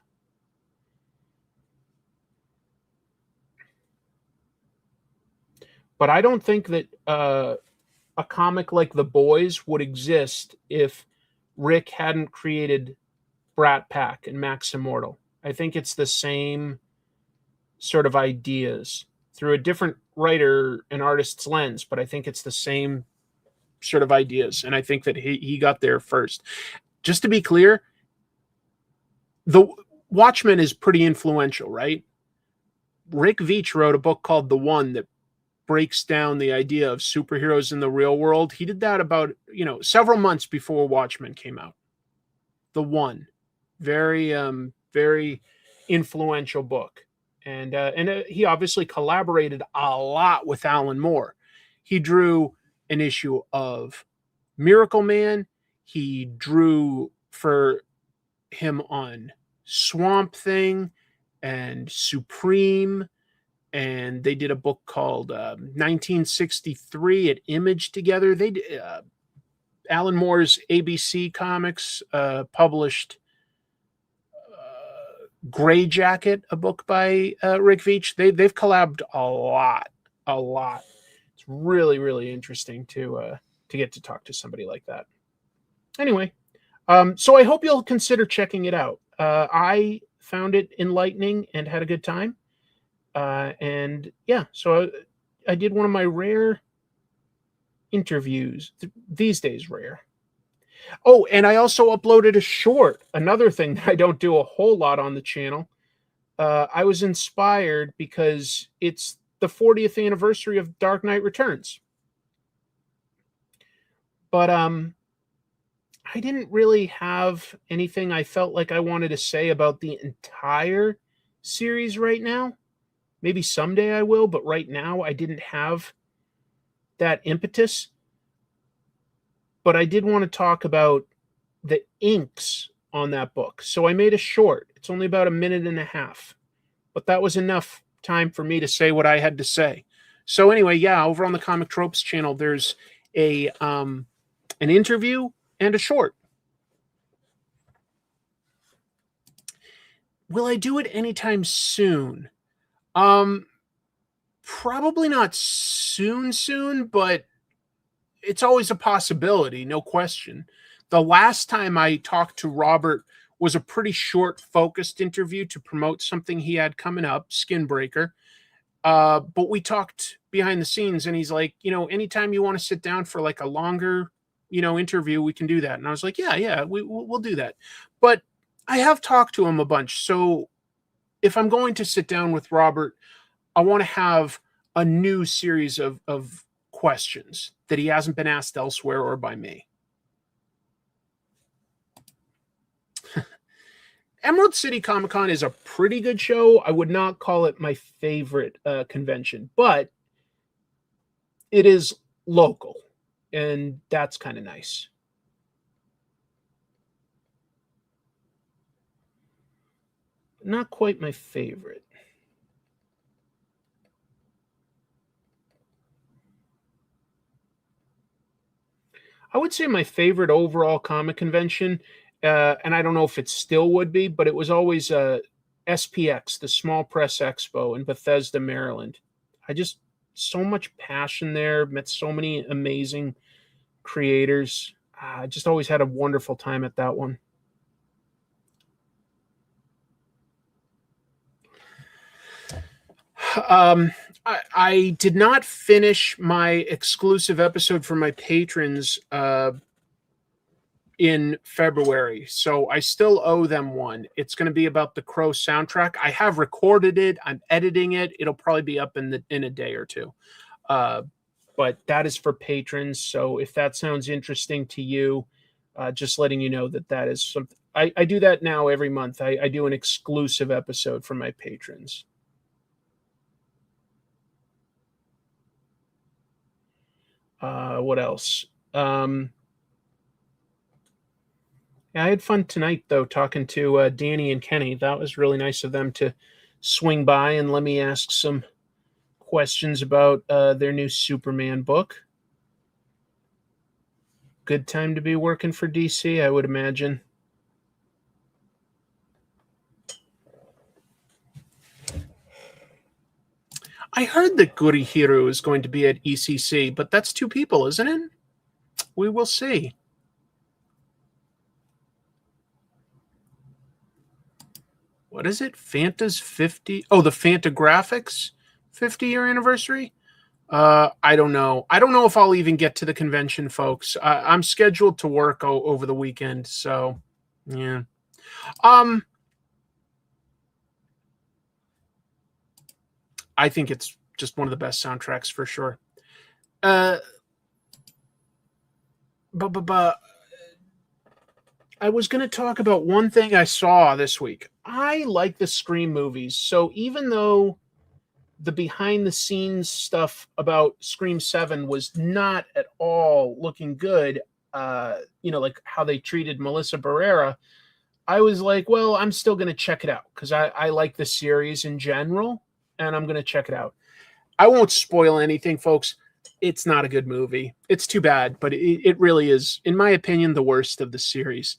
But I don't think that a comic like The Boys would exist if Rick hadn't created Brat Pack and Max Immortal. I think it's the same sort of ideas through a different writer and artist's lens, but I think it's the same sort of ideas. And I think that he got there first. Just to be clear, the Watchmen is pretty influential, right? Rick Veitch wrote a book called The One that breaks down the idea of superheroes in the real world. He did that about, several months before Watchmen came out. The One. Very, very influential book. And he obviously collaborated a lot with Alan Moore. He drew an issue of Miracle Man. He drew for him on Swamp Thing and Supreme. And they did a book called 1963 at Image together. They Alan Moore's ABC Comics published Gray Jacket, a book by Rick Veitch. They've collabed a lot. It's really, really interesting to get to talk to somebody like that. Anyway, so I hope you'll consider checking it out. I found it enlightening and had a good time. And yeah, so I did one of my rare interviews, these days rare. Oh, and I also uploaded a short, another thing that I don't do a whole lot on the channel. I was inspired because it's the 40th anniversary of Dark Knight Returns. But I didn't really have anything I felt like I wanted to say about the entire series right now. Maybe someday I will, but right now I didn't have that impetus. But I did want to talk about the inks on that book. So I made a short. It's only about a minute and a half. But that was enough time for me to say what I had to say. So anyway, yeah, over on the Comic Tropes channel, there's a an interview and a short. Will I do it anytime soon? Probably not soon, but it's always a possibility, no question. The last time I talked to Robert was a pretty short, focused interview to promote something he had coming up, Skinbreaker. But we talked behind the scenes, and he's like, anytime you want to sit down for like a longer, interview, we can do that. And I was like, yeah, we'll do that. But I have talked to him a bunch. So if I'm going to sit down with Robert, I want to have a new series of questions that he hasn't been asked elsewhere or by me. Emerald City Comic Con is a pretty good show. I would not call it my favorite convention, but it is local, and that's kind of nice. Not quite my favorite. I would say my favorite overall comic convention, and I don't know if it still would be, but it was always SPX, the Small Press Expo in Bethesda, Maryland. So much passion there, met so many amazing creators. I just always had a wonderful time at that one. I did not finish my exclusive episode for my patrons in February, so I still owe them one. It's going to be about the Crow soundtrack. I have recorded it. I'm editing it. It'll probably be up in a day or two. But that is for patrons. So if that sounds interesting to you, just letting you know that is something. I do that now every month. I do an exclusive episode for my patrons. What else? Yeah, I had fun tonight, though, talking to Danny and Kenny. That was really nice of them to swing by and let me ask some questions about their new Superman book. Good time to be working for DC, I would imagine. I heard that Gurihiru is going to be at ECC, but that's 2 people, isn't it? We will see. What is it? Fanta's 50? Oh, the Fantagraphics 50-year anniversary? I don't know. I don't know if I'll even get to the convention, folks. I'm scheduled to work over the weekend, so yeah. I think it's just one of the best soundtracks for sure. I was going to talk about one thing I saw this week. I like the Scream movies. So even though the behind the scenes stuff about Scream 7 was not at all looking good, like how they treated Melissa Barrera, I was like, well, I'm still going to check it out because I like the series in general, and I'm going to check it out. I won't spoil anything, folks. It's not a good movie. It's too bad, but it really is, in my opinion, the worst of the series.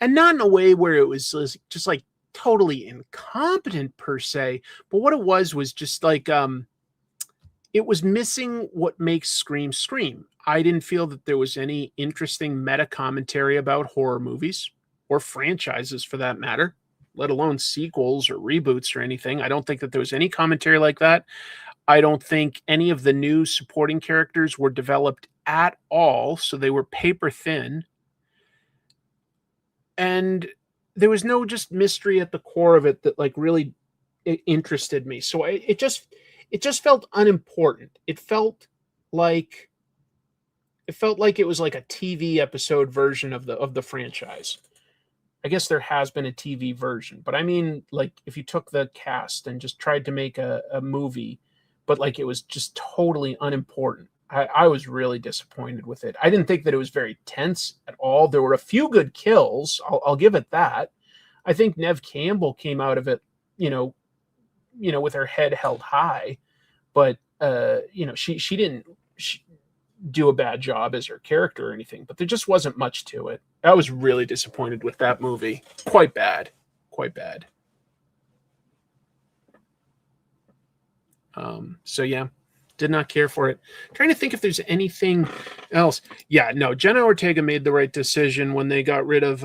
And not in a way where it was just like totally incompetent per se, but what it was just like it was missing what makes Scream Scream. I didn't feel that there was any interesting meta commentary about horror movies or franchises for that matter, let alone sequels or reboots or anything. I don't think that there was any commentary like that. I don't think any of the new supporting characters were developed at all, so they were paper thin. And there was no just mystery at the core of it that like really interested me. So it just felt unimportant. It felt like it was like a TV episode version of the franchise. I guess there has been a TV version, but I mean, like if you took the cast and just tried to make a movie, but like it was just totally unimportant. I was really disappointed with it. I didn't think that it was very tense at all. There were a few good kills. I'll give it that. I think Neve Campbell came out of it, with her head held high, but she didn't do a bad job as her character or anything. But there just wasn't much to it. I was really disappointed with that movie. Quite bad. So yeah, did not care for it. Trying to think if there's anything else. Yeah, no, Jenna Ortega made the right decision when they got rid of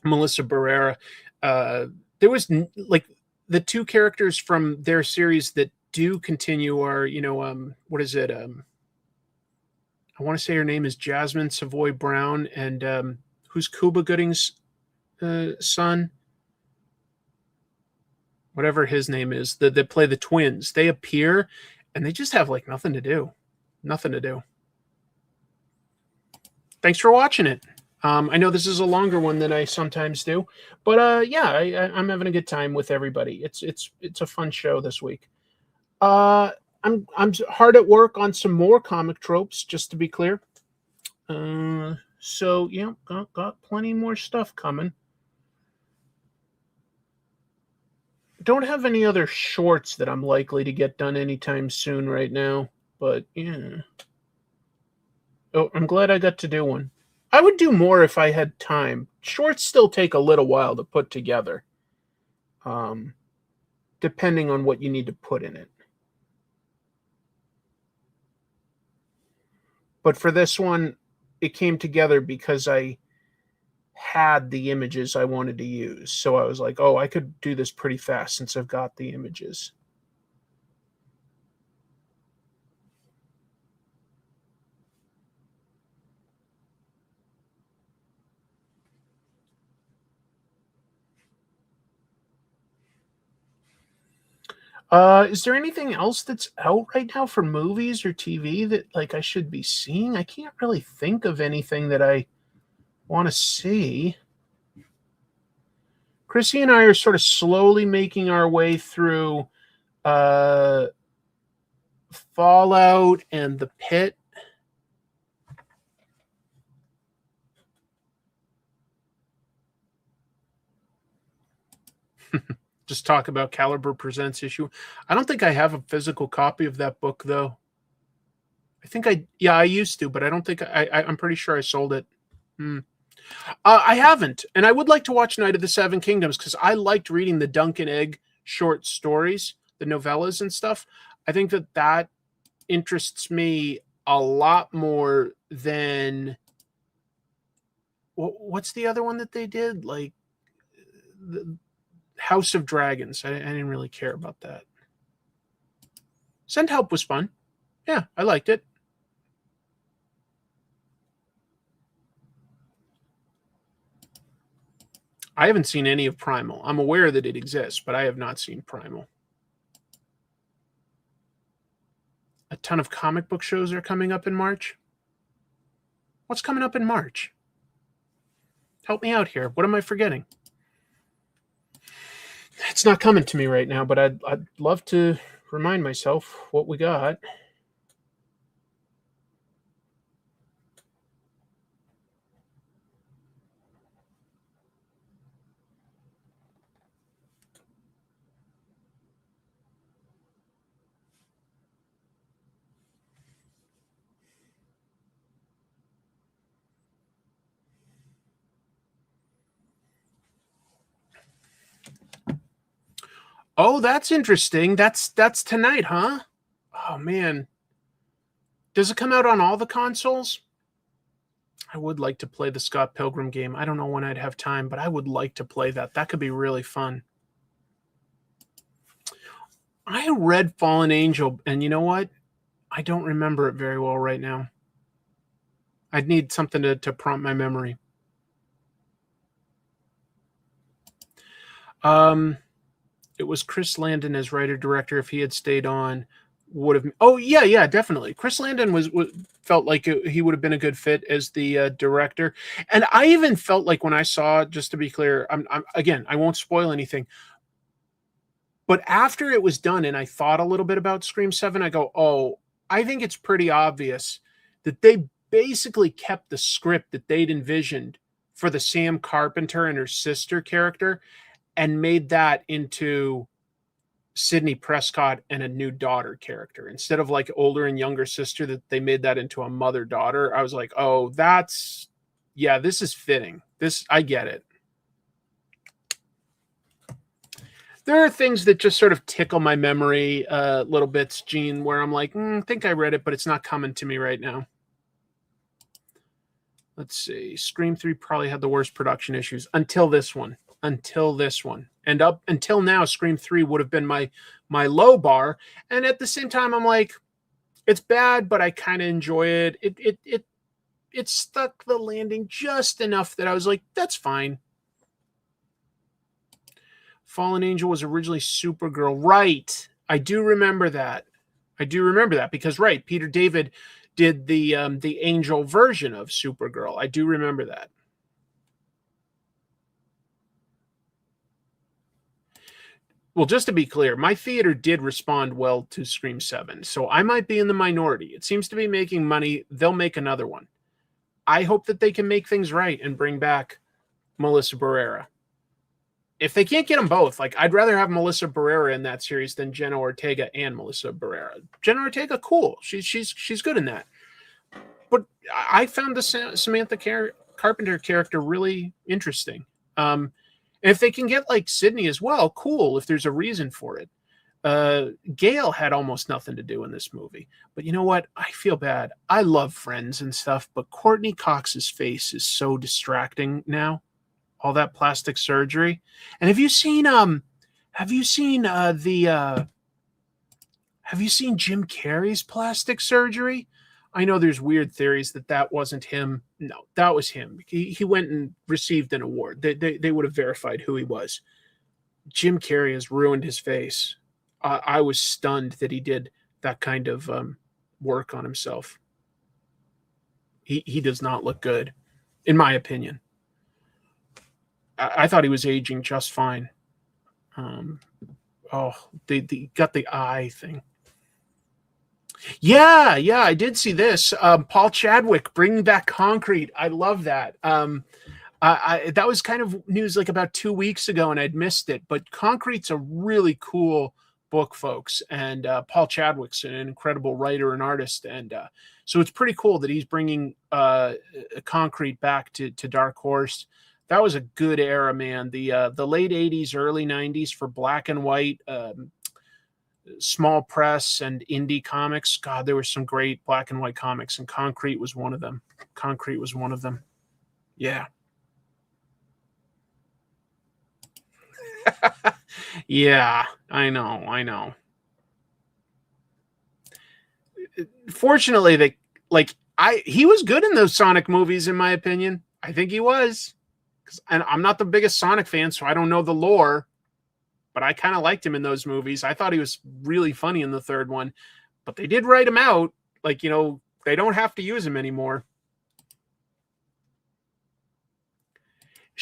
Melissa Barrera. There was like the two characters from their series that do continue are, what is it? I want to say her name is Jasmine Savoy Brown, and who's Cuba Gooding's son? Whatever his name is, that play the twins. They appear and they just have like nothing to do. Thanks for watching it. I know this is a longer one than I sometimes do, but I'm having a good time with everybody. It's a fun show this week. I'm hard at work on some more comic tropes, just to be clear. So yeah, got plenty more stuff coming. Don't have any other shorts that I'm likely to get done anytime soon right now, but yeah. Oh, I'm glad I got to do one. I would do more if I had time. Shorts still take a little while to put together, depending on what you need to put in it. But for this one, it came together because I had the images I wanted to use. So I was like, oh, I could do this pretty fast since I've got the images. Is there anything else that's out right now for movies or TV that like I should be seeing? I can't really think of anything that I want to see. Chrissy and I are sort of slowly making our way through Fallout and The Pit. Just talk about Caliber Presents issue. I don't think I have a physical copy of that book though. I think I used to, but I don't think I'm pretty sure I sold it. I haven't, and I would like to watch Night of the Seven Kingdoms because I liked reading the Duncan Egg short stories, the novellas and stuff. I think that interests me a lot more than what's the other one that they did? Like the House of Dragons. I didn't really care about that. Send Help was fun. Yeah, I liked it. I haven't seen any of Primal. I'm aware that it exists, but I have not seen Primal. A ton of comic book shows are coming up in March. What's coming up in March? Help me out here. What am I forgetting? It's not coming to me right now, but I'd love to remind myself what we got. Oh, that's interesting. That's tonight, huh? Oh man. Does it come out on all the consoles? I would like to play the Scott Pilgrim game. I don't know when I'd have time, but I would like to play that. That could be really fun. I read Fallen Angel, and you know what? I don't remember it very well right now. I'd need something to prompt my memory. It was Chris Landon as writer-director. If he had stayed on, would have... Oh, yeah, definitely. Chris Landon felt like he would have been a good fit as the director. And I even felt like when I saw, just to be clear, again, I won't spoil anything, but after it was done and I thought a little bit about Scream 7, I go, oh, I think it's pretty obvious that they basically kept the script that they'd envisioned for the Sam Carpenter and her sister character and made that into Sidney Prescott and a new daughter character. Instead of like older and younger sister, that they made that into a mother-daughter. I was like, oh, this is fitting. I get it. There are things that just sort of tickle my memory little bits, Gene, where I'm like, I think I read it, but it's not coming to me right now. Let's see. Scream 3 probably had the worst production issues until this one. And up until now, Scream 3 would have been my low bar. And at the same time, I'm like, it's bad, but I kind of enjoy it. It stuck the landing just enough that I was like, that's fine. Fallen Angel was originally Supergirl. Right. I do remember that because, right, Peter David did the Angel version of Supergirl. I do remember that. Well, just to be clear, my theater did respond well to Scream 7, so I might be in the minority. It seems to be making money. They'll make another one. I hope that they can make things right and bring back Melissa Barrera. If they can't get them both, like, I'd rather have Melissa Barrera in that series than Jenna Ortega and Melissa Barrera. Jenna Ortega, cool. She's good in that. But I found the Samantha Carpenter character really interesting. If they can get like Sydney as well, cool, if there's a reason for it. Gail had almost nothing to do in this movie. But you know what? I feel bad. I love Friends and stuff, but Courtney Cox's face is so distracting now. All that plastic surgery. And have you seen Jim Carrey's plastic surgery? I know there's weird theories that wasn't him. No, that was him. He went and received an award. They would have verified who he was. Jim Carrey has ruined his face. I was stunned that he did that kind of work on himself. He does not look good, in my opinion. I thought he was aging just fine. They got the eye thing. Yeah, I did see this. Paul Chadwick bringing back Concrete. I love that. That was kind of news like about 2 weeks ago, and I'd missed it. But Concrete's a really cool book, folks. And Paul Chadwick's an incredible writer and artist. And so it's pretty cool that he's bringing Concrete back to Dark Horse. That was a good era, man. The late 80s, early 90s for black and white, small press and indie comics. God, there were some great black and white comics, and Concrete was one of them. Yeah. Yeah, I know. Fortunately, he was good in those Sonic movies, in my opinion. I think he was. And I'm not the biggest Sonic fan, so I don't know the lore, but I kind of liked him in those movies. I thought he was really funny in the third one, but they did write him out. They don't have to use him anymore.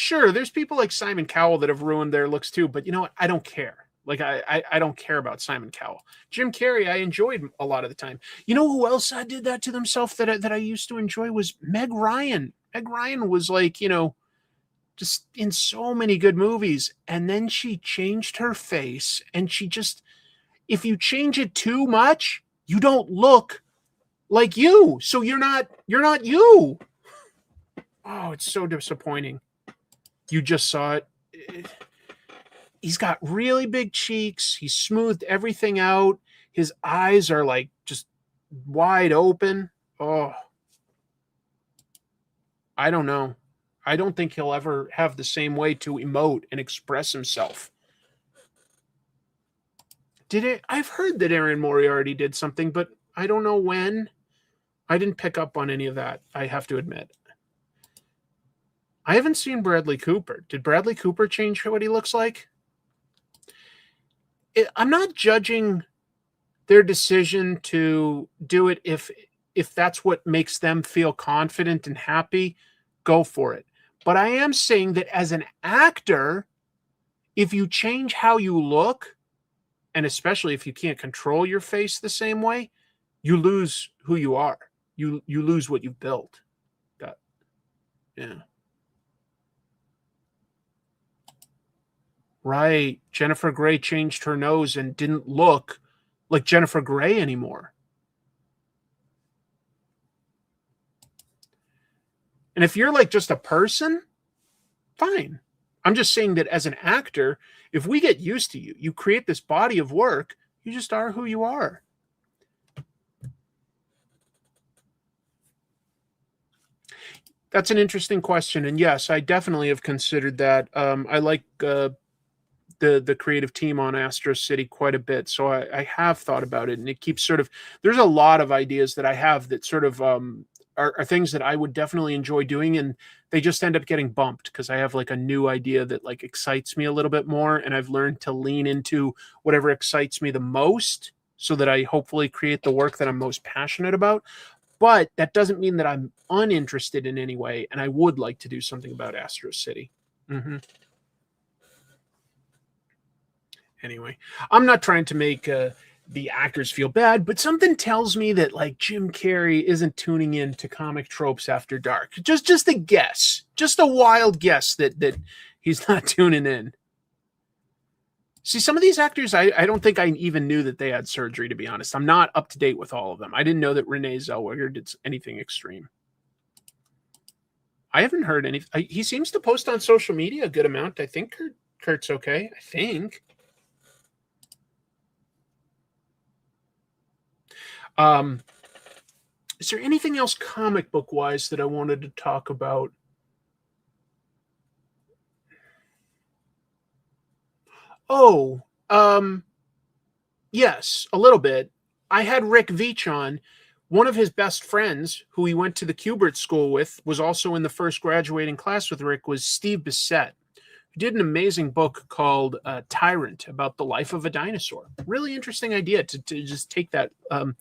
Sure, there's people like Simon Cowell that have ruined their looks too, but you know what? I don't care. Like, I don't care about Simon Cowell. Jim Carrey, I enjoyed a lot of the time. You know who else did that to themselves that I used to enjoy was Meg Ryan. Meg Ryan was like, you know, just in so many good movies. And then she changed her face, and she just, if you change it too much, you don't look like you. So you're not you. Oh, it's so disappointing. You just saw it. He's got really big cheeks. He's smoothed everything out. His eyes are like just wide open. Oh, I don't know. I don't think he'll ever have the same way to emote and express himself. I've heard that Aaron Moriarty did something, but I don't know when. I didn't pick up on any of that, I have to admit. I haven't seen Bradley Cooper. Did Bradley Cooper change what he looks like? I'm not judging their decision to do it. If that's what makes them feel confident and happy, go for it. But I am saying that as an actor, if you change how you look, and especially if you can't control your face the same way, you lose who you are. You lose what you've built. Yeah. Right. Jennifer Grey changed her nose and didn't look like Jennifer Grey anymore. And if you're like just a person, fine. I'm just saying that as an actor, if we get used to you, you create this body of work, you just are who you are. That's an interesting question. And yes, I definitely have considered that. I like the creative team on Astro City quite a bit. So I have thought about it, and it keeps sort of, there's a lot of ideas that I have that sort of are things that I would definitely enjoy doing. And they just end up getting bumped because I have like a new idea that like excites me a little bit more. And I've learned to lean into whatever excites me the most so that I hopefully create the work that I'm most passionate about. But that doesn't mean that I'm uninterested in any way. And I would like to do something about Astro City. Mm-hmm. Anyway, I'm not trying to make the actors feel bad, but something tells me that like Jim Carrey isn't tuning in to Comic Tropes After Dark. Just a guess, just a wild guess that he's not tuning in. See, some of these actors, I don't think I even knew that they had surgery, to be honest. I'm not up to date with all of them. I didn't know that Renee Zellweger did anything extreme. I haven't heard any. He seems to post on social media a good amount. I think Kurt's okay. I think. Is there anything else comic book wise that I wanted to talk about? Oh, yes, a little bit. I had Rick Veitch on. One of his best friends, who he went to the Kubert school with, was also in the first graduating class with Rick, was Steve Bissett, who did an amazing book called Tyrant, about the life of a dinosaur. Really interesting idea to just take that. And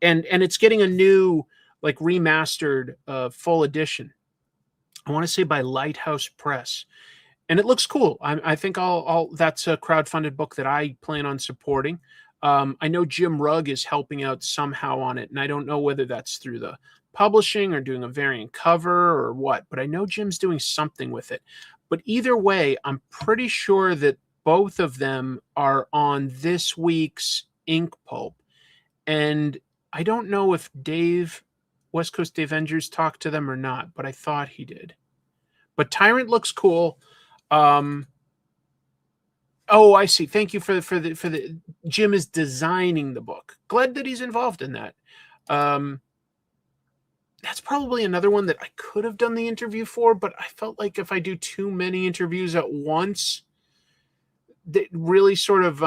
it's getting a new, like, remastered full edition. I want to say by Lighthouse Press. And it looks cool. I think that's a crowdfunded book that I plan on supporting. I know Jim Rugg is helping out somehow on it, and I don't know whether that's through the publishing or doing a variant cover or what, but I know Jim's doing something with it. But either way, I'm pretty sure that both of them are on this week's Ink Pulp. And I don't know if West Coast Avengers talked to them or not, but I thought he did. But Tyrant looks cool. Oh, I see. Thank you for the Jim is designing the book. Glad that he's involved in that. That's probably another one that I could have done the interview for, but I felt like if I do too many interviews at once, that really sort of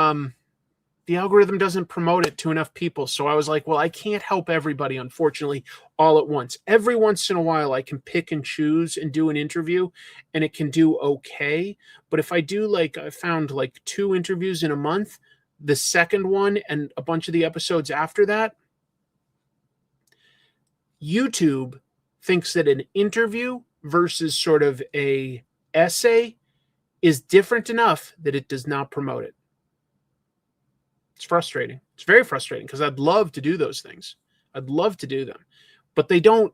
the algorithm doesn't promote it to enough people. So I was like, well, I can't help everybody, unfortunately, all at once. Every once in a while, I can pick and choose and do an interview, and it can do okay. But if I do, like, I found like 2 interviews in a month, the second one and a bunch of the episodes after that, YouTube thinks that an interview versus sort of a essay is different enough that it does not promote it. It's frustrating. It's very frustrating because I'd love to do those things. I'd love to do them, but they don't.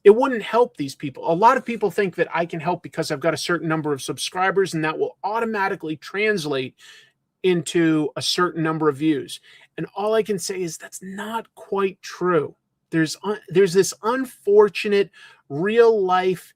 It wouldn't help these people. A lot of people think that I can help because I've got a certain number of subscribers and that will automatically translate into a certain number of views. And all I can say is that's not quite true. There's this unfortunate real life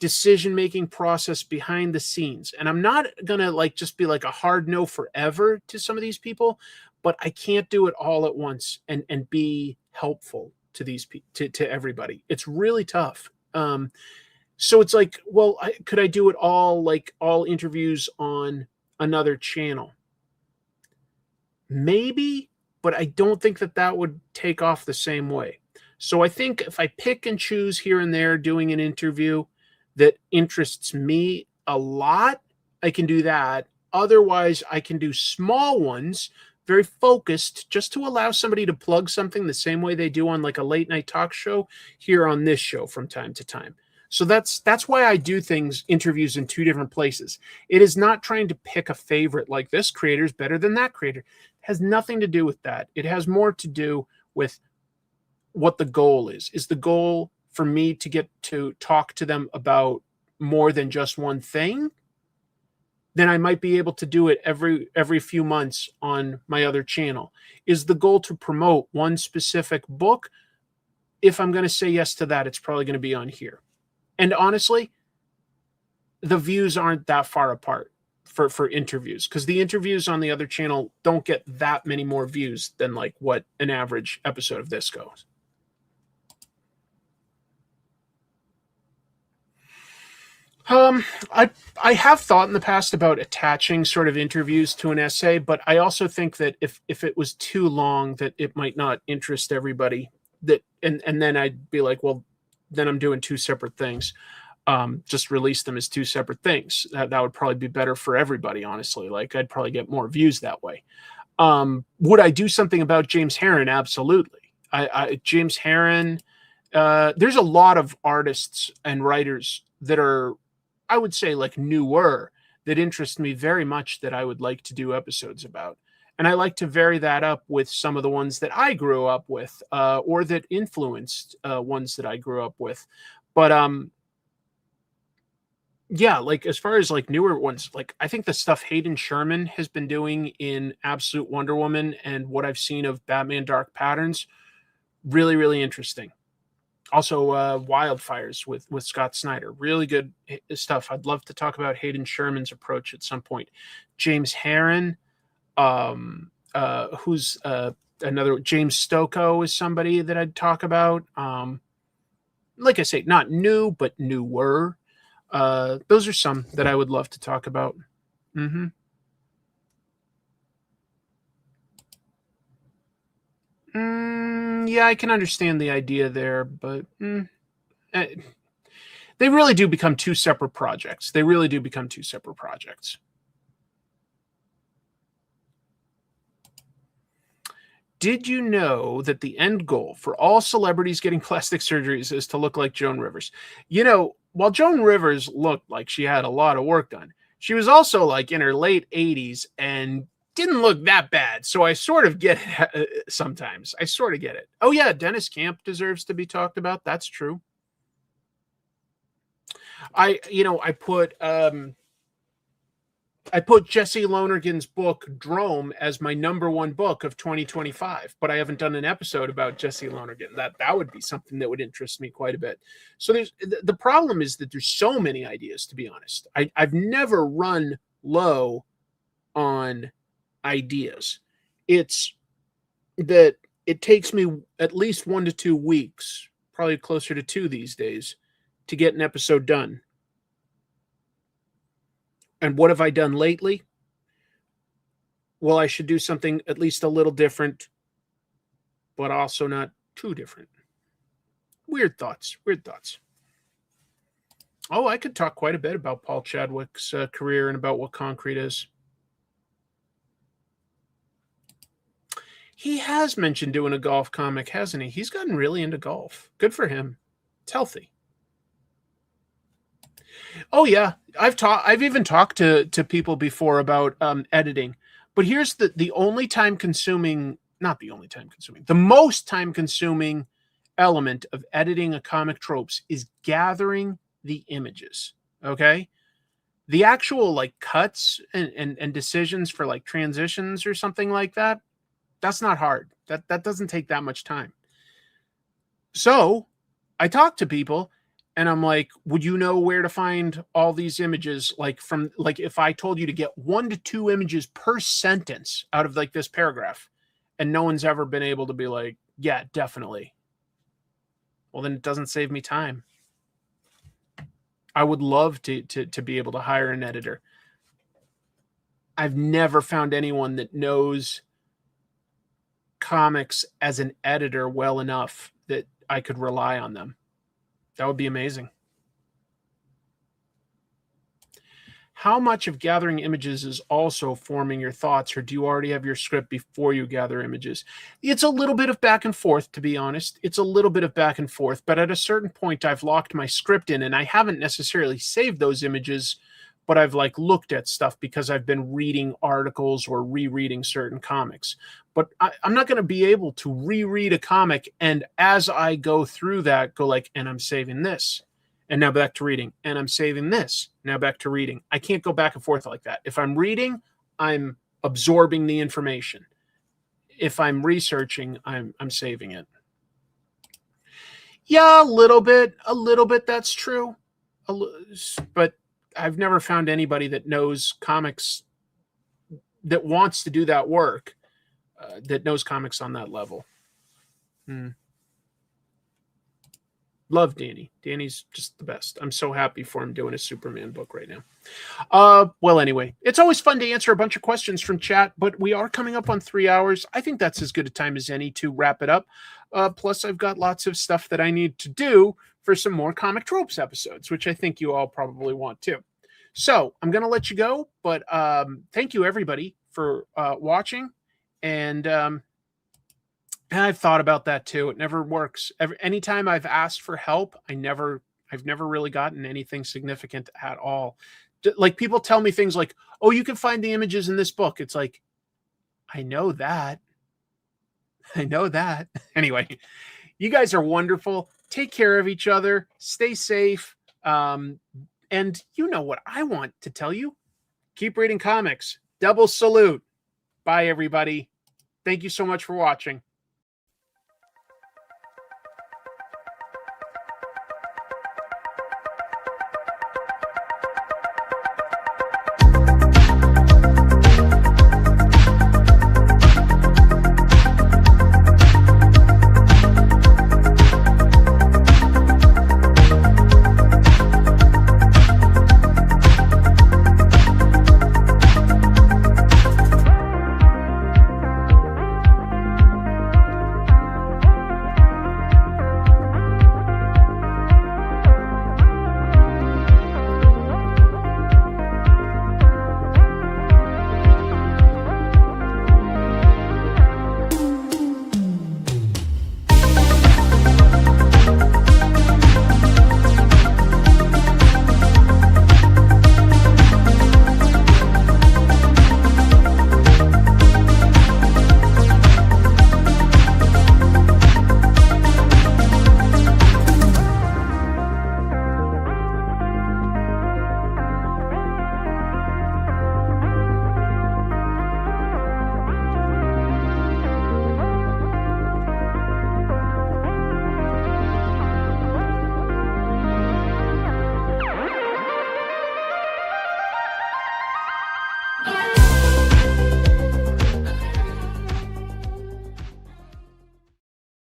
decision-making process behind the scenes. And I'm not going to like just be like a hard no forever to some of these people, but I can't do it all at once and be helpful to these to everybody. It's really tough. So it's like, well, could I do it all, like all interviews on another channel? Maybe, but I don't think that would take off the same way. So I think if I pick and choose here and there doing an interview that interests me a lot, I can do that. Otherwise, I can do small ones, very focused, just to allow somebody to plug something the same way they do on like a late night talk show here on this show from time to time. So that's why I do interviews in two different places. It is not trying to pick a favorite like this creator is better than that creator. It has nothing to do with that. It has more to do with what the goal is. Is the goal for me to get to talk to them about more than just one thing? Then I might be able to do it every few months on my other channel. Is the goal to promote one specific book? If I'm going to say yes to that, it's probably going to be on here. And honestly, the views aren't that far apart for interviews, because the interviews on the other channel don't get that many more views than like what an average episode of this goes. I have thought in the past about attaching sort of interviews to an essay, but I also think that if it was too long, that it might not interest everybody. And then I'd be like, well, then I'm doing two separate things. Just release them as two separate things. That would probably be better for everybody, honestly. Like I'd probably get more views that way. Would I do something about James Harren? Absolutely. James Harren, there's a lot of artists and writers that are, I would say, like newer, that interest me very much, that I would like to do episodes about. And I like to vary that up with some of the ones that I grew up with, or that influenced ones that I grew up with. But yeah, like as far as like newer ones, like I think the stuff Hayden Sherman has been doing in Absolute Wonder Woman and what I've seen of Batman Dark Patterns, really, really interesting. Also, Wildfires with Scott Snyder. Really good stuff. I'd love to talk about Hayden Sherman's approach at some point. James Harren, who's another. James Stokoe is somebody that I'd talk about. Like I say, not new, but newer. Those are some that I would love to talk about. Mm-hmm. Yeah, I can understand the idea there, but they really do become two separate projects. They really do become two separate projects. Did you know that the end goal for all celebrities getting plastic surgeries is to look like Joan Rivers? You know, while Joan Rivers looked like she had a lot of work done, she was also like in her late 80s and didn't look that bad. So I sort of get it sometimes. I sort of get it. Oh yeah, Dennis Camp deserves to be talked about. That's true. I put Jesse Lonergan's book Drome as my #1 book of 2025, but I haven't done an episode about Jesse Lonergan. That would be something that would interest me quite a bit. So the problem is that there's so many ideas, to be honest. I've never run low on ideas. It's that it takes me at least 1 to 2 weeks, probably closer to 2 these days, to get an episode done. And what have I done lately? Well, I should do something at least a little different, but also not too different. Weird thoughts. Oh, I could talk quite a bit about Paul Chadwick's career and about what Concrete is. He has mentioned doing a golf comic, hasn't he? He's gotten really into golf. Good for him. It's healthy. Oh yeah, I've even talked to people before about editing. But here's the only time consuming, not the only time consuming, the most time consuming element of editing a Comic Tropes is gathering the images. Okay? The actual like cuts and decisions for like transitions or something like that, that's not hard. That doesn't take that much time. So I talk to people and I'm like, would you know where to find all these images? Like if I told you to get 1 to 2 images per sentence out of like this paragraph, and no one's ever been able to be like, yeah, definitely. Well, then it doesn't save me time. I would love to be able to hire an editor. I've never found anyone that knows comics as an editor well enough that I could rely on them. That would be amazing. How much of gathering images is also forming your thoughts, or do you already have your script before you gather images? It's a little bit of back and forth, to be honest. It's a little bit of back and forth, but at a certain point, I've locked my script in, and I haven't necessarily saved those images, but I've like looked at stuff because I've been reading articles or rereading certain comics. But I'm not going to be able to reread a comic, and as I go through that, go like, and I'm saving this. And now back to reading. And I'm saving this. Now back to reading. I can't go back and forth like that. If I'm reading, I'm absorbing the information. If I'm researching, I'm saving it. Yeah, a little bit. That's true. But I've never found anybody that knows comics, that wants to do that work, that knows comics on that level. Love Danny. Danny's just the best. I'm so happy for him doing a Superman book right now. Well, anyway, it's always fun to answer a bunch of questions from chat, but we are coming up on 3 hours. I think that's as good a time as any to wrap it up. Plus, I've got lots of stuff that I need to do for some more Comic Tropes episodes, which I think you all probably want too. So I'm going to let you go, but thank you everybody for watching. And I've thought about that too. It never works. Anytime I've asked for help, I've never really gotten anything significant at all. Like people tell me things like, oh, you can find the images in this book. It's like, I know that. Anyway, you guys are wonderful. Take care of each other. Stay safe. And you know what I want to tell you. Keep reading comics. Double salute. Bye, everybody. Thank you so much for watching.